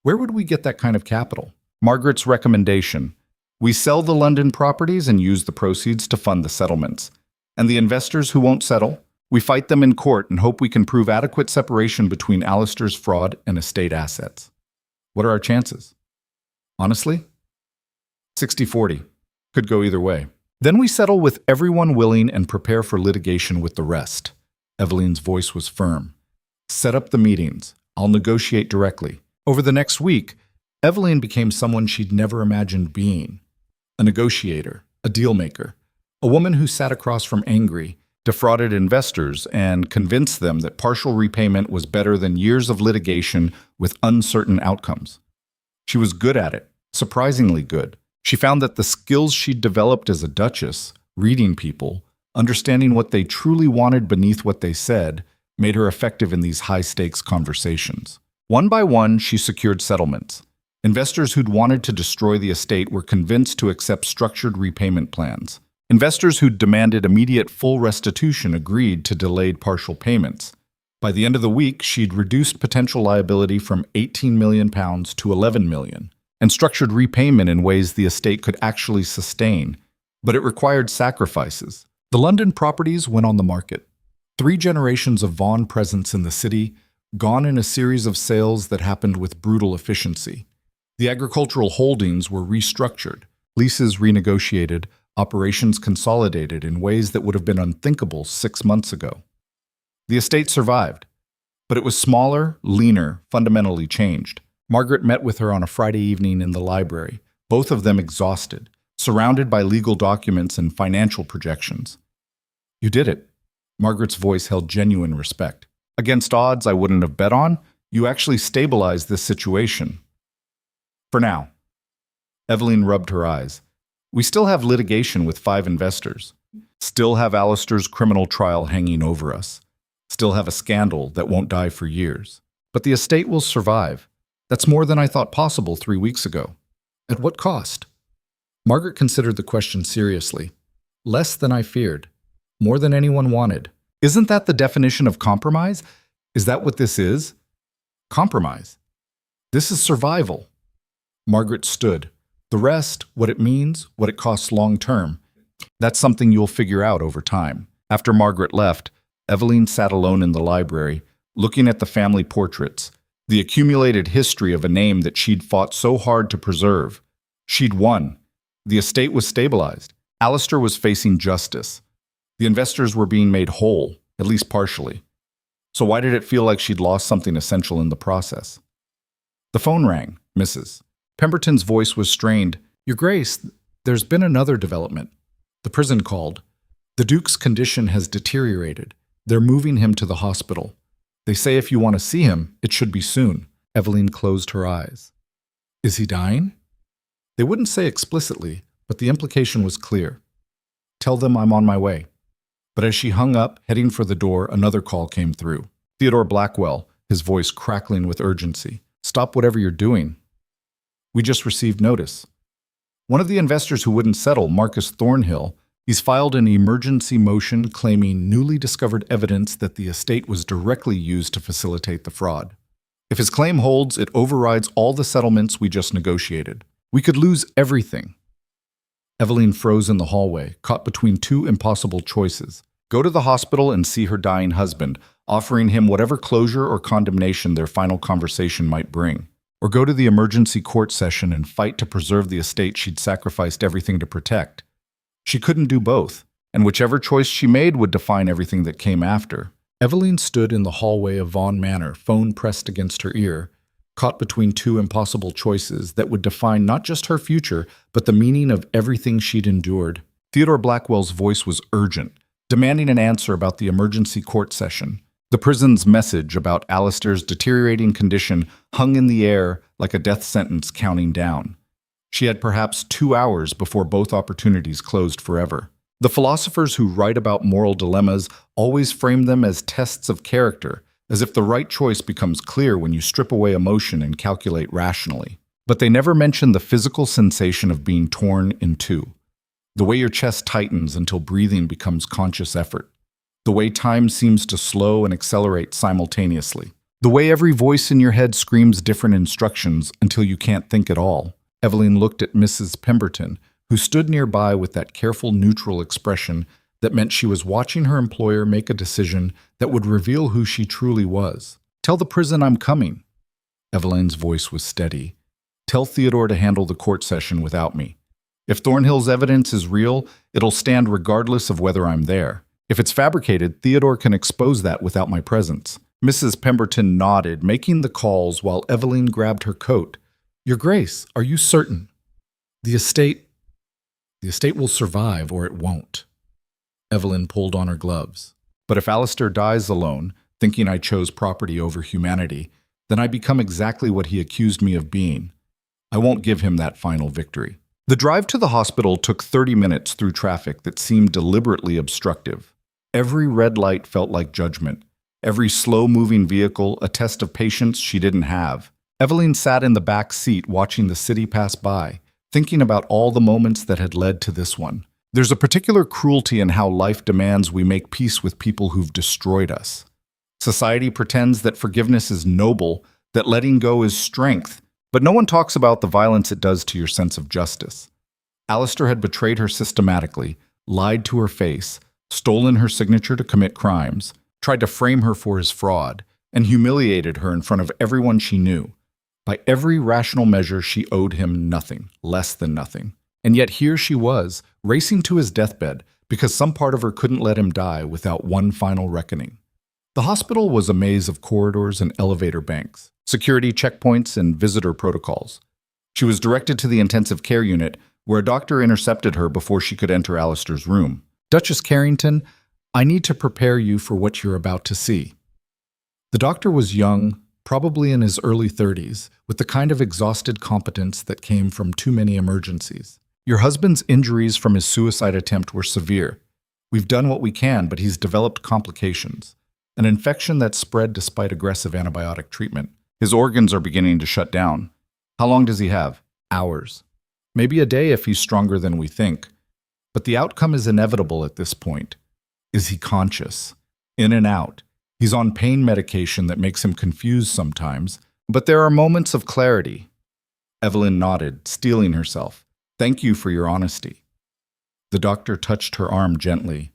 Where would we get that kind of capital? Margaret's recommendation. We sell the London properties and use the proceeds to fund the settlements. And the investors who won't settle? We fight them in court and hope we can prove adequate separation between Alistair's fraud and estate assets. What are our chances? Honestly? 60-40. Could go either way. Then we settle with everyone willing and prepare for litigation with the rest. Eveline's voice was firm. Set up the meetings. I'll negotiate directly. Over the next week, Eveline became someone she'd never imagined being. A negotiator, a deal-maker, a woman who sat across from angry, defrauded investors and convinced them that partial repayment was better than years of litigation with uncertain outcomes. She was good at it, surprisingly good. She found that the skills she'd developed as a Duchess, reading people, understanding what they truly wanted beneath what they said, made her effective in these high-stakes conversations. One by one, she secured settlements. Investors who'd wanted to destroy the estate were convinced to accept structured repayment plans. Investors who'd demanded immediate full restitution agreed to delayed partial payments. By the end of the week, she'd reduced potential liability from £18 million to £11 million, and structured repayment in ways the estate could actually sustain. But it required sacrifices. The London properties went on the market. 3 generations of Vaughan presence in the city, gone in a series of sales that happened with brutal efficiency. The agricultural holdings were restructured, leases renegotiated, operations consolidated in ways that would have been unthinkable 6 months ago. The estate survived, but it was smaller, leaner, fundamentally changed. Margaret met with her on a Friday evening in the library, both of them exhausted, surrounded by legal documents and financial projections. "You did it." Margaret's voice held genuine respect. "Against odds I wouldn't have bet on, you actually stabilized this situation." "For now." Evelyn rubbed her eyes. "We still have litigation with 5 investors. Still have Alistair's criminal trial hanging over us. Still have a scandal that won't die for years. But the estate will survive. That's more than I thought possible 3 weeks ago." "At what cost?" Margaret considered the question seriously. "Less than I feared. More than anyone wanted." "Isn't that the definition of compromise? Is that what this is? Compromise. This is survival." Margaret stood. "The rest, what it means, what it costs long term, that's something you'll figure out over time." After Margaret left, Evelyn sat alone in the library, looking at the family portraits, the accumulated history of a name that she'd fought so hard to preserve. She'd won. The estate was stabilized. Alistair was facing justice. The investors were being made whole, at least partially. So why did it feel like she'd lost something essential in the process? The phone rang. Mrs. Pemberton's voice was strained. "Your Grace, there's been another development." The prison called. "The Duke's condition has deteriorated. They're moving him to the hospital. They say if you want to see him, it should be soon." Evelyn closed her eyes. "Is he dying?" They wouldn't say explicitly, but the implication was clear. "Tell them I'm on my way." But as she hung up, heading for the door, another call came through. Theodore Blackwell, his voice crackling with urgency. "Stop whatever you're doing. We just received notice. One of the investors who wouldn't settle, Marcus Thornhill, he's filed an emergency motion claiming newly discovered evidence that the estate was directly used to facilitate the fraud. If his claim holds, it overrides all the settlements we just negotiated. We could lose everything." Evelyn froze in the hallway, caught between 2 impossible choices. Go to the hospital and see her dying husband, offering him whatever closure or condemnation their final conversation might bring. Or go to the emergency court session and fight to preserve the estate she'd sacrificed everything to protect. She couldn't do both, and whichever choice she made would define everything that came after. Evelyn stood in the hallway of Vaughan Manor, phone pressed against her ear, caught between 2 impossible choices that would define not just her future, but the meaning of everything she'd endured. Theodore Blackwell's voice was urgent, demanding an answer about the emergency court session. The prison's message about Alistair's deteriorating condition hung in the air like a death sentence counting down. She had perhaps 2 hours before both opportunities closed forever. The philosophers who write about moral dilemmas always frame them as tests of character, as if the right choice becomes clear when you strip away emotion and calculate rationally. But they never mention the physical sensation of being torn in 2. The way your chest tightens until breathing becomes conscious effort. The way time seems to slow and accelerate simultaneously. The way every voice in your head screams different instructions until you can't think at all. Evelyn looked at Mrs. Pemberton, who stood nearby with that careful, neutral expression that meant she was watching her employer make a decision that would reveal who she truly was. "Tell the prison I'm coming." Evelyn's voice was steady. "Tell Theodore to handle the court session without me. If Thornhill's evidence is real, it'll stand regardless of whether I'm there. If it's fabricated, Theodore can expose that without my presence." Mrs. Pemberton nodded, making the calls while Evelyn grabbed her coat. "Your Grace, are you certain? The estate will survive or it won't." Evelyn pulled on her gloves. "But if Alistair dies alone, thinking I chose property over humanity, then I become exactly what he accused me of being. I won't give him that final victory." The drive to the hospital took 30 minutes through traffic that seemed deliberately obstructive. Every red light felt like judgment. Every slow-moving vehicle a test of patience she didn't have. Evelyn sat in the back seat watching the city pass by, thinking about all the moments that had led to this one. There's a particular cruelty in how life demands we make peace with people who've destroyed us. Society pretends that forgiveness is noble, that letting go is strength, but no one talks about the violence it does to your sense of justice. Alistair had betrayed her systematically, lied to her face, stolen her signature to commit crimes, tried to frame her for his fraud, and humiliated her in front of everyone she knew. By every rational measure, she owed him nothing, less than nothing. And yet here she was, racing to his deathbed because some part of her couldn't let him die without one final reckoning. The hospital was a maze of corridors and elevator banks, security checkpoints and visitor protocols. She was directed to the intensive care unit, where a doctor intercepted her before she could enter Alistair's room. "Duchess Carrington, I need to prepare you for what you're about to see." The doctor was young, probably in his early 30s, with the kind of exhausted competence that came from too many emergencies. "Your husband's injuries from his suicide attempt were severe. We've done what we can, but he's developed complications. An infection that spread despite aggressive antibiotic treatment. His organs are beginning to shut down. How long does he have? Hours. Maybe a day if he's stronger than we think. But the outcome is inevitable at this point. Is he conscious? In and out. He's on pain medication that makes him confused sometimes, but there are moments of clarity." Evelyn nodded, steeling herself. "Thank you for your honesty." The doctor touched her arm gently.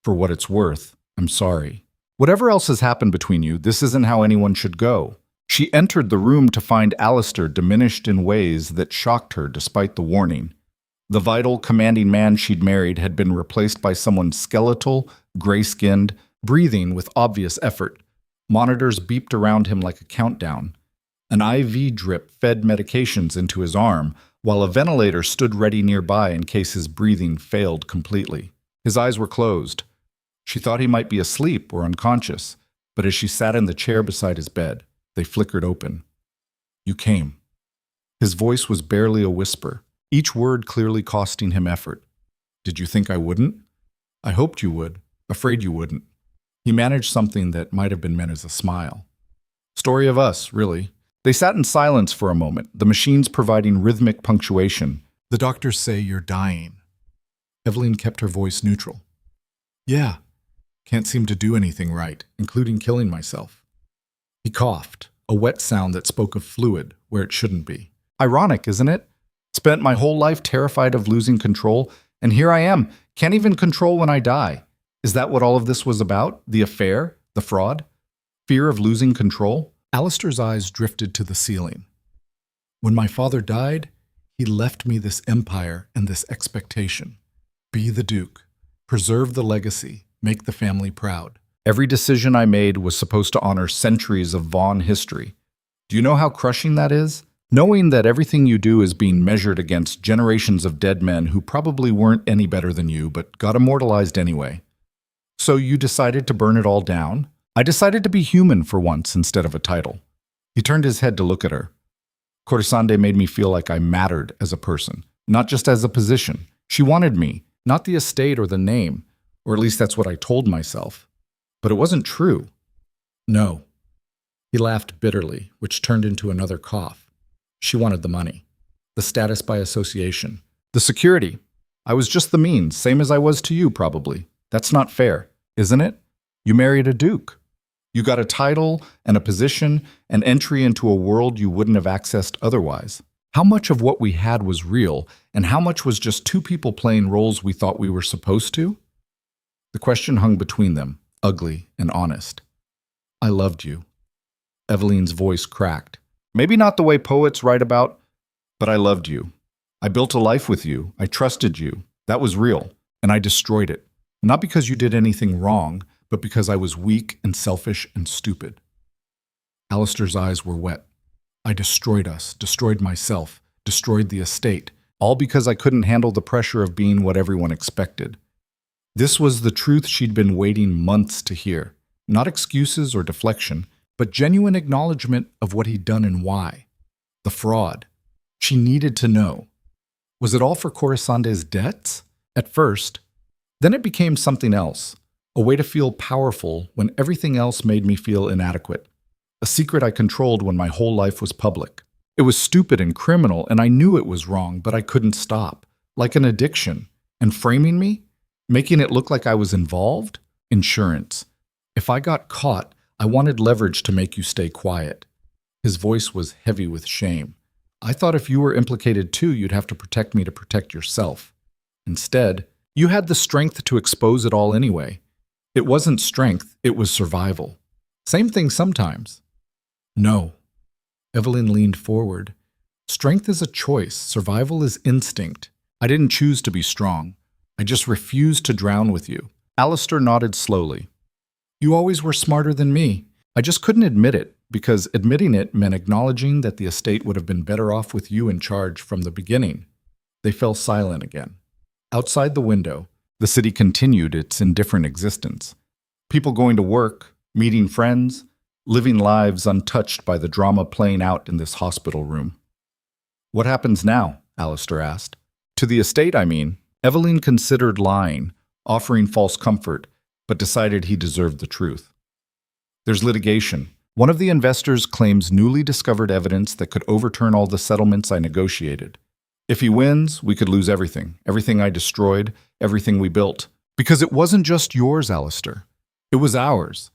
"For what it's worth, I'm sorry. Whatever else has happened between you, this isn't how anyone should go." She entered the room to find Alistair diminished in ways that shocked her despite the warning. The vital, commanding man she'd married had been replaced by someone skeletal, gray-skinned, breathing with obvious effort. Monitors beeped around him like a countdown. An IV drip fed medications into his arm, while a ventilator stood ready nearby in case his breathing failed completely. His eyes were closed. She thought he might be asleep or unconscious, but as she sat in the chair beside his bed, they flickered open. "You came." His voice was barely a whisper, each word clearly costing him effort. "Did you think I wouldn't?" "I hoped you would, afraid you wouldn't." He managed something that might have been meant as a smile. "Story of us, really." They sat in silence for a moment, the machines providing rhythmic punctuation. "The doctors say you're dying." Evelyn kept her voice neutral. "Yeah, can't seem to do anything right, including killing myself." He coughed, a wet sound that spoke of fluid where it shouldn't be. "Ironic, isn't it? Spent my whole life terrified of losing control, and here I am, can't even control when I die. Is that what all of this was about? The affair? The fraud? Fear of losing control?" Alistair's eyes drifted to the ceiling. "When my father died, he left me this empire and this expectation. Be the Duke. Preserve the legacy. Make the family proud. Every decision I made was supposed to honor centuries of Vaughn history. Do you know how crushing that is? Knowing that everything you do is being measured against generations of dead men who probably weren't any better than you, but got immortalized anyway. So you decided to burn it all down? I decided to be human for once instead of a title." He turned his head to look at her. "Corisande made me feel like I mattered as a person, not just as a position. She wanted me, not the estate or the name, or at least that's what I told myself. But it wasn't true." "No." He laughed bitterly, which turned into another cough. "She wanted the money, the status by association, the security. I was just the means, same as I was to you, probably. That's not fair, isn't it? You married a duke. You got a title and a position, an entry into a world you wouldn't have accessed otherwise. How much of what we had was real, and how much was just two people playing roles we thought we were supposed to?" The question hung between them, ugly and honest. "I loved you." Evelyn's voice cracked. "Maybe not the way poets write about, but I loved you. I built a life with you. I trusted you. That was real, and I destroyed it. Not because you did anything wrong, but because I was weak and selfish and stupid." Alistair's eyes were wet. "I destroyed us, destroyed myself, destroyed the estate, all because I couldn't handle the pressure of being what everyone expected." This was the truth she'd been waiting months to hear. Not excuses or deflection, but genuine acknowledgement of what he'd done and why. The fraud. She needed to know. Was it all for Corisande's debts? At first. Then it became something else. A way to feel powerful when everything else made me feel inadequate. a secret I controlled when my whole life was public. It was stupid and criminal, and I knew it was wrong, but I couldn't stop. Like an addiction. And framing me? Making it look like I was involved? Insurance. If I got caught, I wanted leverage to make you stay quiet. His voice was heavy with shame. I thought if you were implicated too, you'd have to protect me to protect yourself. Instead, you had the strength to expose it all anyway. It wasn't strength, it was survival. Same thing sometimes. No. Evelyn leaned forward. Strength is a choice. Survival is instinct. I didn't choose to be strong. I just refused to drown with you. Alistair nodded slowly. You always were smarter than me. I just couldn't admit it, because admitting it meant acknowledging that the estate would have been better off with you in charge from the beginning. They fell silent again. Outside the window, the city continued its indifferent existence. People going to work, meeting friends, living lives untouched by the drama playing out in this hospital room. What happens now? Alistair asked. To the estate, I mean. Evelyn considered lying, offering false comfort, but decided he deserved the truth. There's litigation. One of the investors claims newly discovered evidence that could overturn all the settlements I negotiated. If he wins, we could lose everything. Everything I destroyed, everything we built. Because it wasn't just yours, Alistair. It was ours.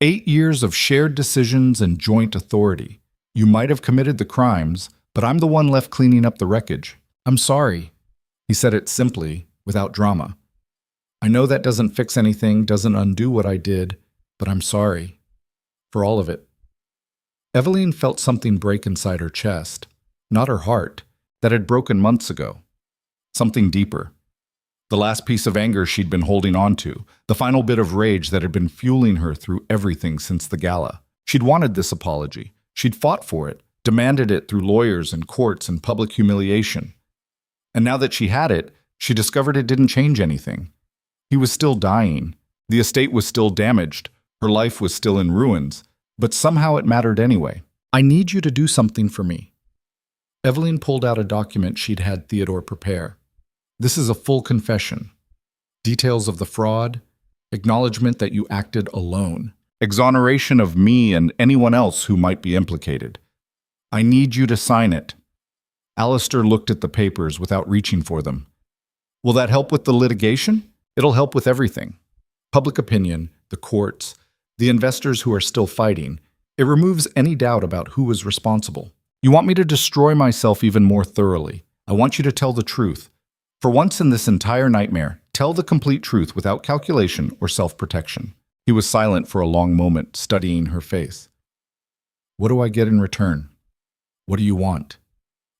8 years of shared decisions and joint authority. You might have committed the crimes, but I'm the one left cleaning up the wreckage. I'm sorry. He said it simply, without drama. I know that doesn't fix anything, doesn't undo what I did, but I'm sorry. For all of it. Evelyn felt something break inside her chest, not her heart, that had broken months ago. Something deeper. The last piece of anger she'd been holding on to, the final bit of rage that had been fueling her through everything since the gala. She'd wanted this apology. She'd fought for it, demanded it through lawyers and courts and public humiliation. And now that she had it, she discovered it didn't change anything. He was still dying. The estate was still damaged. Her life was still in ruins. But somehow it mattered anyway. I need you to do something for me. Evelyn pulled out a document she'd had Theodore prepare. This is a full confession. Details of the fraud, acknowledgement that you acted alone, exoneration of me and anyone else who might be implicated. I need you to sign it. Alistair looked at the papers without reaching for them. Will that help with the litigation? It'll help with everything. Public opinion, the courts, the investors who are still fighting. It removes any doubt about who was responsible. You want me to destroy myself even more thoroughly. I want you to tell the truth. For once in this entire nightmare, tell the complete truth without calculation or self-protection. He was silent for a long moment, studying her face. What do I get in return? What do you want?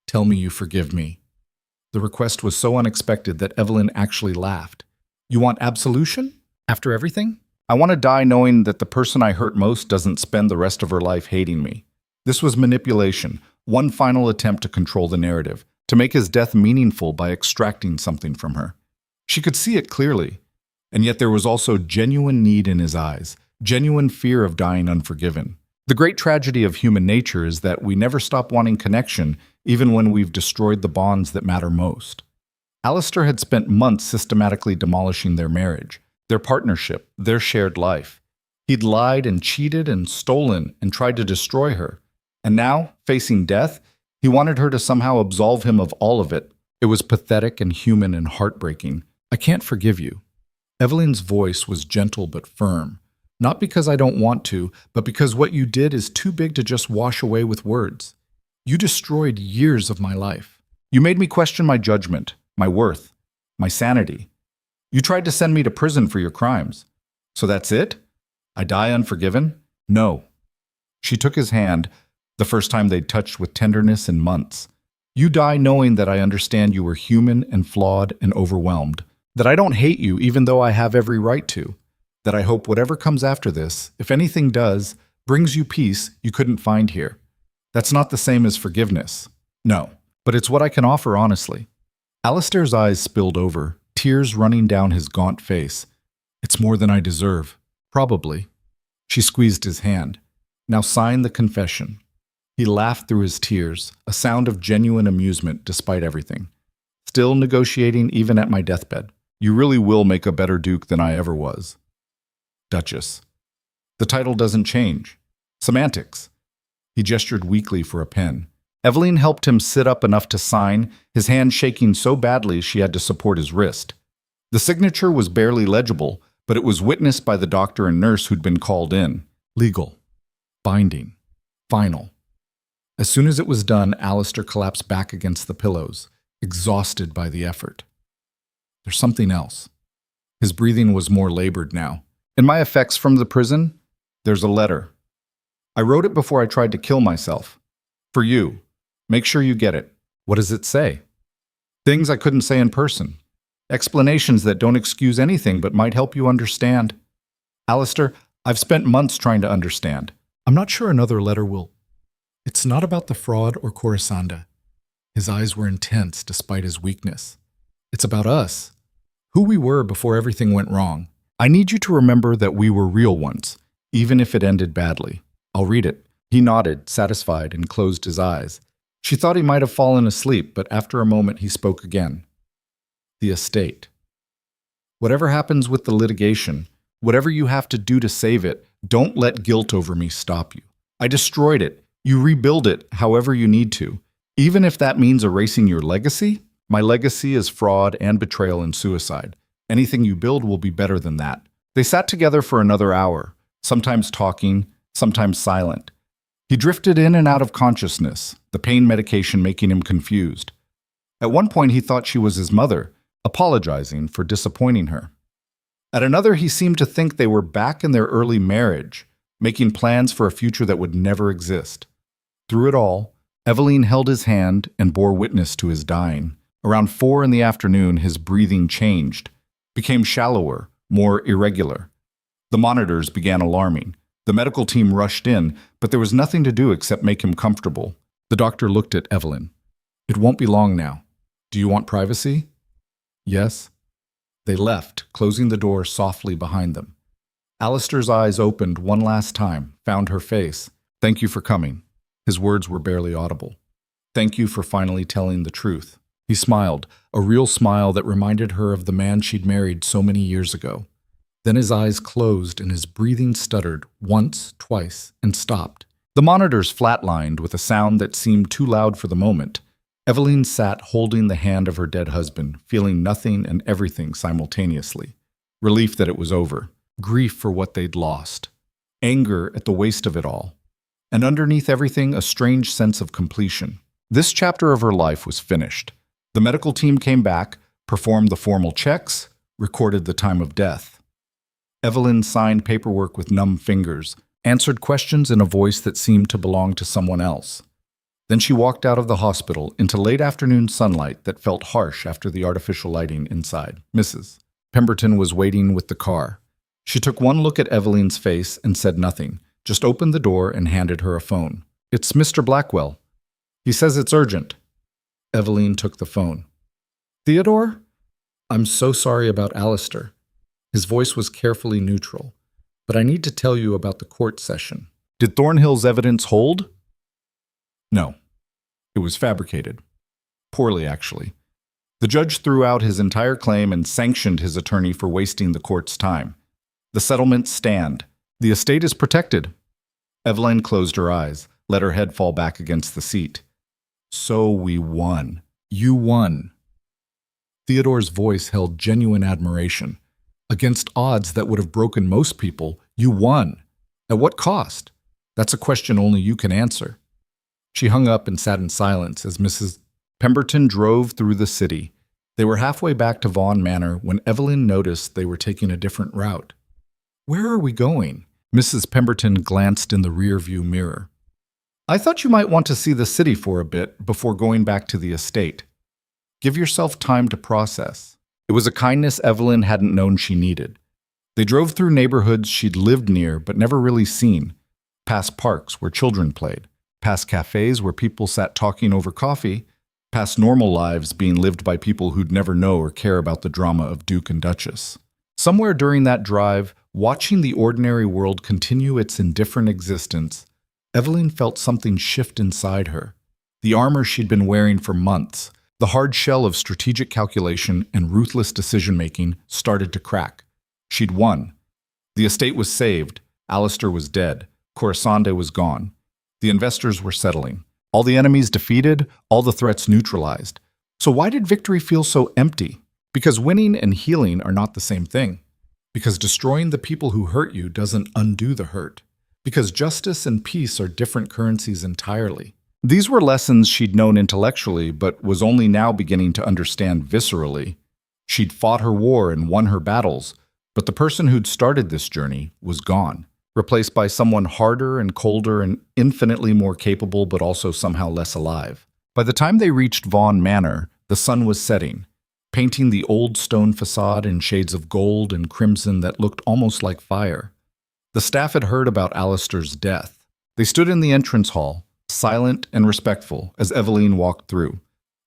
Tell me you forgive me. The request was so unexpected that Evelyn actually laughed. You want absolution? After everything? I want to die knowing that the person I hurt most doesn't spend the rest of her life hating me. This was manipulation, one final attempt to control the narrative, to make his death meaningful by extracting something from her. She could see it clearly, and yet there was also genuine need in his eyes, genuine fear of dying unforgiven. The great tragedy of human nature is that we never stop wanting connection, even when we've destroyed the bonds that matter most. Alistair had spent months systematically demolishing their marriage, their partnership, their shared life. He'd lied and cheated and stolen and tried to destroy her. And now, facing death, he wanted her to somehow absolve him of all of it. It was pathetic and human and heartbreaking. I can't forgive you. Evelyn's voice was gentle but firm. Not because I don't want to, but because what you did is too big to just wash away with words. You destroyed years of my life. You made me question my judgment, my worth, my sanity. You tried to send me to prison for your crimes. So that's it? I die unforgiven? No. She took his hand, the first time they'd touched with tenderness in months. You die knowing that I understand you were human and flawed and overwhelmed, that I don't hate you even though I have every right to, that I hope whatever comes after this, if anything does, brings you peace you couldn't find here. That's not the same as forgiveness. No, but it's what I can offer honestly. Alistair's eyes spilled over, tears running down his gaunt face. It's more than I deserve. Probably. She squeezed his hand. Now sign the confession. He laughed through his tears, a sound of genuine amusement despite everything. Still negotiating even at my deathbed. You really will make a better duke than I ever was. Duchess. The title doesn't change. Semantics. He gestured weakly for a pen. Evelyn helped him sit up enough to sign, his hand shaking so badly she had to support his wrist. The signature was barely legible, but it was witnessed by the doctor and nurse who'd been called in. Legal. Binding. Final. As soon as it was done, Alistair collapsed back against the pillows, exhausted by the effort. There's something else. His breathing was more labored now. In my effects from the prison, there's a letter. I wrote it before I tried to kill myself. For you. Make sure you get it. What does it say? Things I couldn't say in person. Explanations that don't excuse anything but might help you understand. Alistair, I've spent months trying to understand. I'm not sure another letter will. It's not about the fraud or Corisanda. His eyes were intense despite his weakness. It's about us. Who we were before everything went wrong. I need you to remember that we were real once, even if it ended badly. I'll read it. He nodded, satisfied, and closed his eyes. She thought he might have fallen asleep, but after a moment he spoke again. The estate. Whatever happens with the litigation, whatever you have to do to save it, don't let guilt over me stop you. I destroyed it. You rebuild it however you need to. Even if that means erasing your legacy, my legacy is fraud and betrayal and suicide. Anything you build will be better than that. They sat together for another hour, sometimes talking, sometimes silent. He drifted in and out of consciousness, the pain medication making him confused. At one point he thought she was his mother, apologizing for disappointing her. At another he seemed to think they were back in their early marriage, making plans for a future that would never exist. Through it all, Evelyn held his hand and bore witness to his dying. Around 4 in the afternoon, his breathing changed, became shallower, more irregular. The monitors began alarming. The medical team rushed in, but there was nothing to do except make him comfortable. The doctor looked at Evelyn. It won't be long now. Do you want privacy? Yes. They left, closing the door softly behind them. Alistair's eyes opened one last time, found her face. Thank you for coming. His words were barely audible. Thank you for finally telling the truth. He smiled, a real smile that reminded her of the man she'd married so many years ago. Then his eyes closed and his breathing stuttered once, twice, and stopped. The monitors flatlined with a sound that seemed too loud for the moment. Evelyn sat holding the hand of her dead husband, feeling nothing and everything simultaneously. Relief that it was over. Grief for what they'd lost. Anger at the waste of it all. And underneath everything, a strange sense of completion. This chapter of her life was finished. The medical team came back, performed the formal checks, recorded the time of death. Evelyn signed paperwork with numb fingers, answered questions in a voice that seemed to belong to someone else. Then she walked out of the hospital into late afternoon sunlight that felt harsh after the artificial lighting inside. Mrs. Pemberton was waiting with the car. She took one look at Evelyn's face and said nothing, just opened the door and handed her a phone. It's Mr. Blackwell. He says it's urgent. Evelyn took the phone. Theodore? I'm so sorry about Alistair. His voice was carefully neutral. But I need to tell you about the court session. Did Thornhill's evidence hold? No. It was fabricated. Poorly, actually. The judge threw out his entire claim and sanctioned his attorney for wasting the court's time. The settlements stand. The estate is protected. Evelyn closed her eyes, let her head fall back against the seat. So we won. You won. Theodore's voice held genuine admiration. Against odds that would have broken most people, you won. At what cost? That's a question only you can answer. She hung up and sat in silence as Mrs. Pemberton drove through the city. They were halfway back to Vaughan Manor when Evelyn noticed they were taking a different route. Where are we going? Mrs. Pemberton glanced in the rearview mirror. I thought you might want to see the city for a bit before going back to the estate. Give yourself time to process. It was a kindness Evelyn hadn't known she needed. They drove through neighborhoods she'd lived near but never really seen, past parks where children played, past cafes where people sat talking over coffee, past normal lives being lived by people who'd never know or care about the drama of Duke and Duchess. Somewhere during that drive, watching the ordinary world continue its indifferent existence, Evelyn felt something shift inside her. The armor she'd been wearing for months, the hard shell of strategic calculation and ruthless decision-making, started to crack. She'd won. The estate was saved. Alistair was dead. Corisande was gone. The investors were settling. All the enemies defeated, all the threats neutralized. So why did victory feel so empty? Because winning and healing are not the same thing. Because destroying the people who hurt you doesn't undo the hurt. Because justice and peace are different currencies entirely. These were lessons she'd known intellectually, but was only now beginning to understand viscerally. She'd fought her war and won her battles, but the person who'd started this journey was gone, replaced by someone harder and colder and infinitely more capable, but also somehow less alive. By the time they reached Vaughan Manor, the sun was setting, painting the old stone facade in shades of gold and crimson that looked almost like fire. The staff had heard about Alistair's death. They stood in the entrance hall, silent and respectful, as Eveline walked through.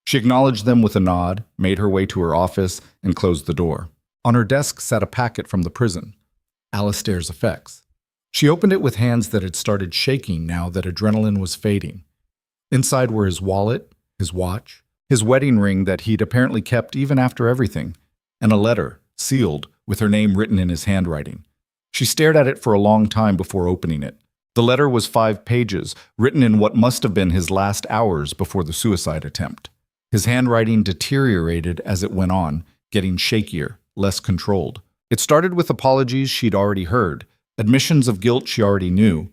She acknowledged them with a nod, made her way to her office, and closed the door. On her desk sat a packet from the prison, Alistair's effects. She opened it with hands that had started shaking now that adrenaline was fading. Inside were his wallet, his watch, his wedding ring that he'd apparently kept even after everything, and a letter, sealed, with her name written in his handwriting. She stared at it for a long time before opening it. The letter was 5 pages, written in what must have been his last hours before the suicide attempt. His handwriting deteriorated as it went on, getting shakier, less controlled. It started with apologies she'd already heard, admissions of guilt she already knew,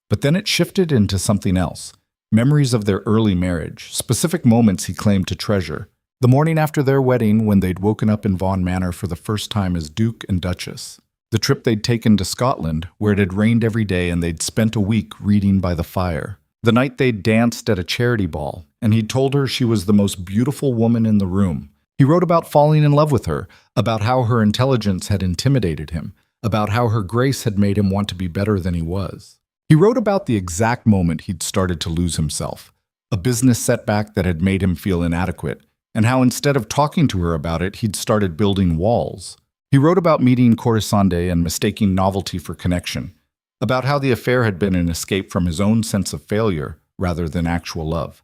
but then it shifted into something else. Memories of their early marriage, specific moments he claimed to treasure. The morning after their wedding, when they'd woken up in Vaughan Manor for the first time as Duke and Duchess. The trip they'd taken to Scotland, where it had rained every day and they'd spent a week reading by the fire. The night they'd danced at a charity ball, and he'd told her she was the most beautiful woman in the room. He wrote about falling in love with her, about how her intelligence had intimidated him, about how her grace had made him want to be better than he was. He wrote about the exact moment he'd started to lose himself, a business setback that had made him feel inadequate, and how instead of talking to her about it, he'd started building walls. He wrote about meeting Corisande and mistaking novelty for connection, about how the affair had been an escape from his own sense of failure rather than actual love.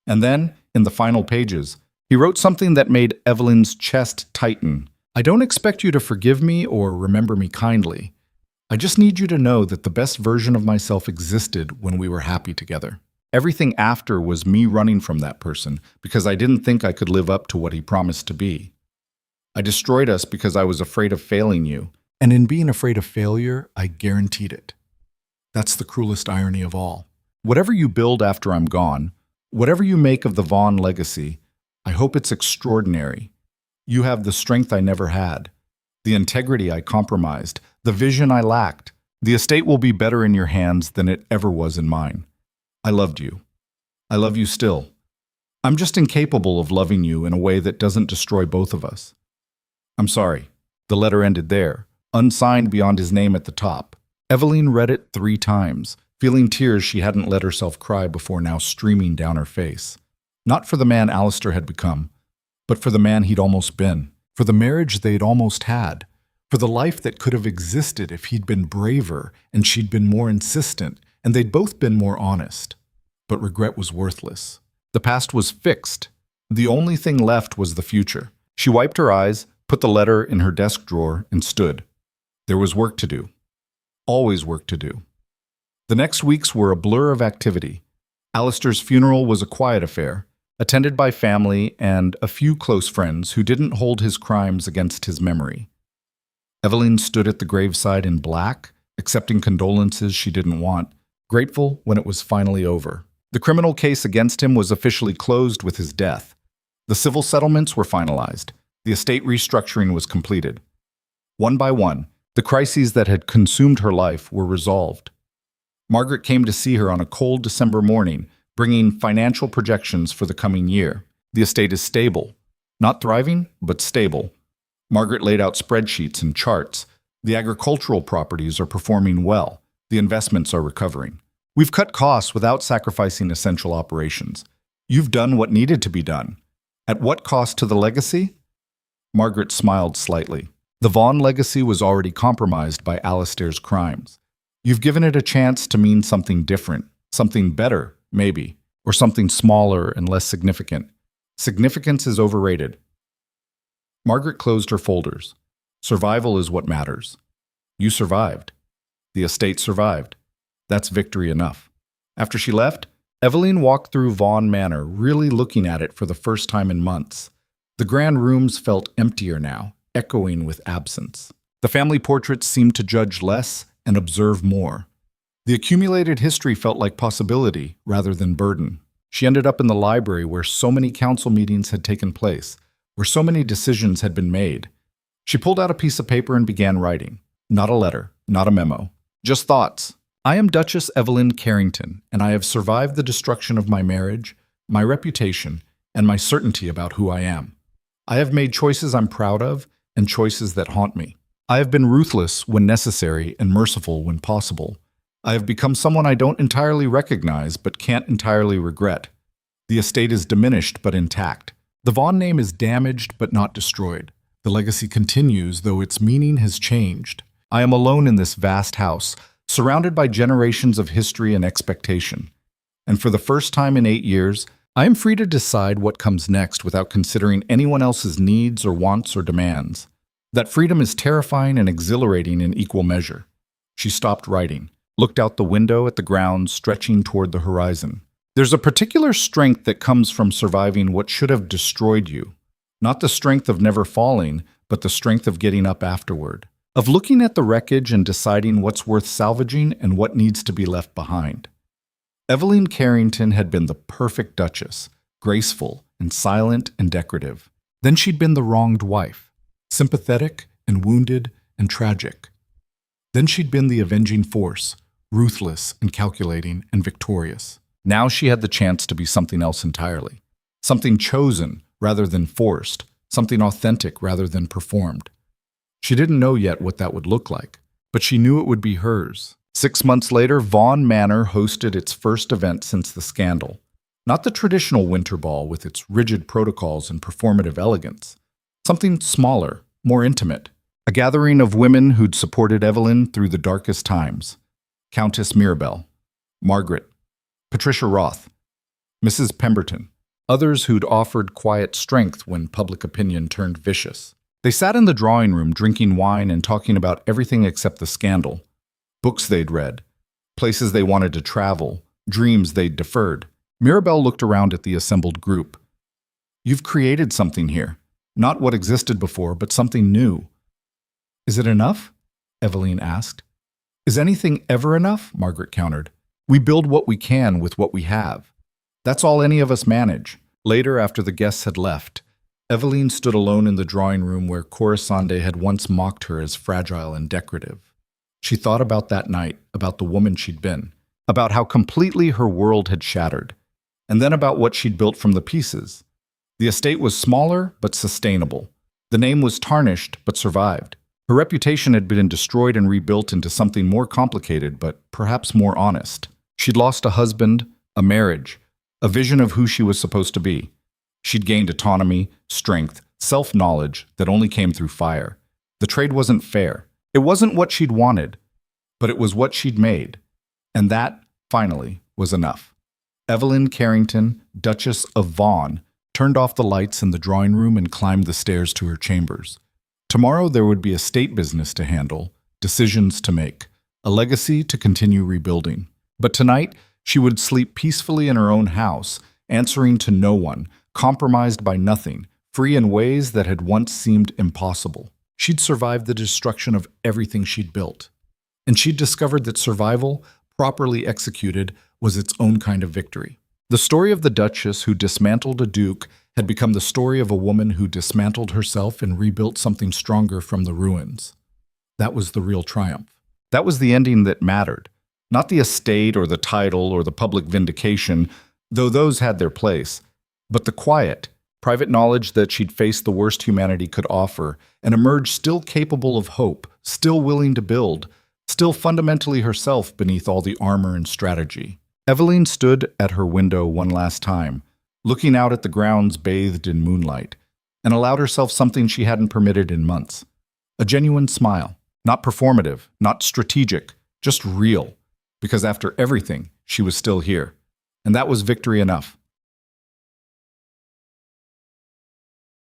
And then, in the final pages, he wrote something that made Eveline's chest tighten. I don't expect you to forgive me or remember me kindly. I just need you to know that the best version of myself existed when we were happy together. Everything after was me running from that person because I didn't think I could live up to what he promised to be. I destroyed us because I was afraid of failing you. And in being afraid of failure, I guaranteed it. That's the cruelest irony of all. Whatever you build after I'm gone, whatever you make of the Vaughan legacy, I hope it's extraordinary. You have the strength I never had, the integrity I compromised, the vision I lacked. The estate will be better in your hands than it ever was in mine. I loved you. I love you still. I'm just incapable of loving you in a way that doesn't destroy both of us. I'm sorry. The letter ended there, unsigned beyond his name at the top. Eveline read it 3 times, feeling tears she hadn't let herself cry before now streaming down her face. Not for the man Alistair had become, but for the man he'd almost been, for the marriage they'd almost had, for the life that could have existed if he'd been braver and she'd been more insistent, and they'd both been more honest. But regret was worthless. The past was fixed. The only thing left was the future. She wiped her eyes, put the letter in her desk drawer, and stood. There was work to do. Always work to do. The next weeks were a blur of activity. Alistair's funeral was a quiet affair, attended by family and a few close friends who didn't hold his crimes against his memory. Eveline stood at the graveside in black, accepting condolences she didn't want, grateful when it was finally over. The criminal case against him was officially closed with his death. The civil settlements were finalized. The estate restructuring was completed. One by one, the crises that had consumed her life were resolved. Margaret came to see her on a cold December morning, bringing financial projections for the coming year. The estate is stable. Not thriving, but stable. Margaret laid out spreadsheets and charts. The agricultural properties are performing well. The investments are recovering. We've cut costs without sacrificing essential operations. You've done what needed to be done. At what cost to the legacy? Margaret smiled slightly. The Vaughan legacy was already compromised by Alistair's crimes. You've given it a chance to mean something different, something better, maybe, or something smaller and less significant. Significance is overrated. Margaret closed her folders. Survival is what matters. You survived. The estate survived. That's victory enough. After she left, Evelyn walked through Vaughan Manor, really looking at it for the first time in months. The grand rooms felt emptier now, echoing with absence. The family portraits seemed to judge less and observe more. The accumulated history felt like possibility rather than burden. She ended up in the library where so many council meetings had taken place, where so many decisions had been made. She pulled out a piece of paper and began writing. Not a letter, not a memo, just thoughts. I am Duchess Evelyn Carrington, and I have survived the destruction of my marriage, my reputation, and my certainty about who I am. I have made choices I'm proud of and choices that haunt me. I have been ruthless when necessary and merciful when possible. I have become someone I don't entirely recognize but can't entirely regret. The estate is diminished but intact. The Vaughan name is damaged but not destroyed. The legacy continues, though its meaning has changed. I am alone in this vast house, surrounded by generations of history and expectation. And for the first time in 8 years, I am free to decide what comes next without considering anyone else's needs or wants or demands. That freedom is terrifying and exhilarating in equal measure. She stopped writing, looked out the window at the ground stretching toward the horizon. There's a particular strength that comes from surviving what should have destroyed you. Not the strength of never falling, but the strength of getting up afterward. Of looking at the wreckage and deciding what's worth salvaging and what needs to be left behind. Evelyn Carrington had been the perfect Duchess, graceful and silent and decorative. Then she'd been the wronged wife, sympathetic and wounded and tragic. Then she'd been the avenging force, ruthless and calculating and victorious. Now she had the chance to be something else entirely. Something chosen rather than forced, something authentic rather than performed. She didn't know yet what that would look like, but she knew it would be hers. 6 months later, Vaughan Manor hosted its first event since the scandal. Not the traditional winter ball with its rigid protocols and performative elegance. Something smaller, more intimate. A gathering of women who'd supported Evelyn through the darkest times. Countess Mirabelle, Margaret, Patricia Roth, Mrs. Pemberton, others who'd offered quiet strength when public opinion turned vicious. They sat in the drawing room drinking wine and talking about everything except the scandal. Books they'd read, places they wanted to travel, dreams they'd deferred. Mirabelle looked around at the assembled group. You've created something here. Not what existed before, but something new. Is it enough? Evelyn asked. Is anything ever enough? Margaret countered. We build what we can with what we have. That's all any of us manage. Later, after the guests had left, Evelyn stood alone in the drawing room where Corisande had once mocked her as fragile and decorative. She thought about that night, about the woman she'd been, about how completely her world had shattered, and then about what she'd built from the pieces. The estate was smaller, but sustainable. The name was tarnished, but survived. Her reputation had been destroyed and rebuilt into something more complicated, but perhaps more honest. She'd lost a husband, a marriage, a vision of who she was supposed to be. She'd gained autonomy, strength, self-knowledge that only came through fire. The trade wasn't fair. It wasn't what she'd wanted, but it was what she'd made. And that, finally, was enough. Evelyn Carrington, Duchess of Vaughan, turned off the lights in the drawing room and climbed the stairs to her chambers. Tomorrow there would be estate business to handle, decisions to make, a legacy to continue rebuilding. But tonight, she would sleep peacefully in her own house, answering to no one, compromised by nothing, free in ways that had once seemed impossible. She'd survived the destruction of everything she'd built. And she'd discovered that survival, properly executed, was its own kind of victory. The story of the Duchess who dismantled a duke had become the story of a woman who dismantled herself and rebuilt something stronger from the ruins. That was the real triumph. That was the ending that mattered. Not the estate or the title or the public vindication, though those had their place, but the quiet, private knowledge that she'd faced the worst humanity could offer and emerged still capable of hope, still willing to build, still fundamentally herself beneath all the armor and strategy. Evelyn stood at her window one last time, looking out at the grounds bathed in moonlight, and allowed herself something she hadn't permitted in months. A genuine smile, not performative, not strategic, just real, because after everything, she was still here. And that was victory enough.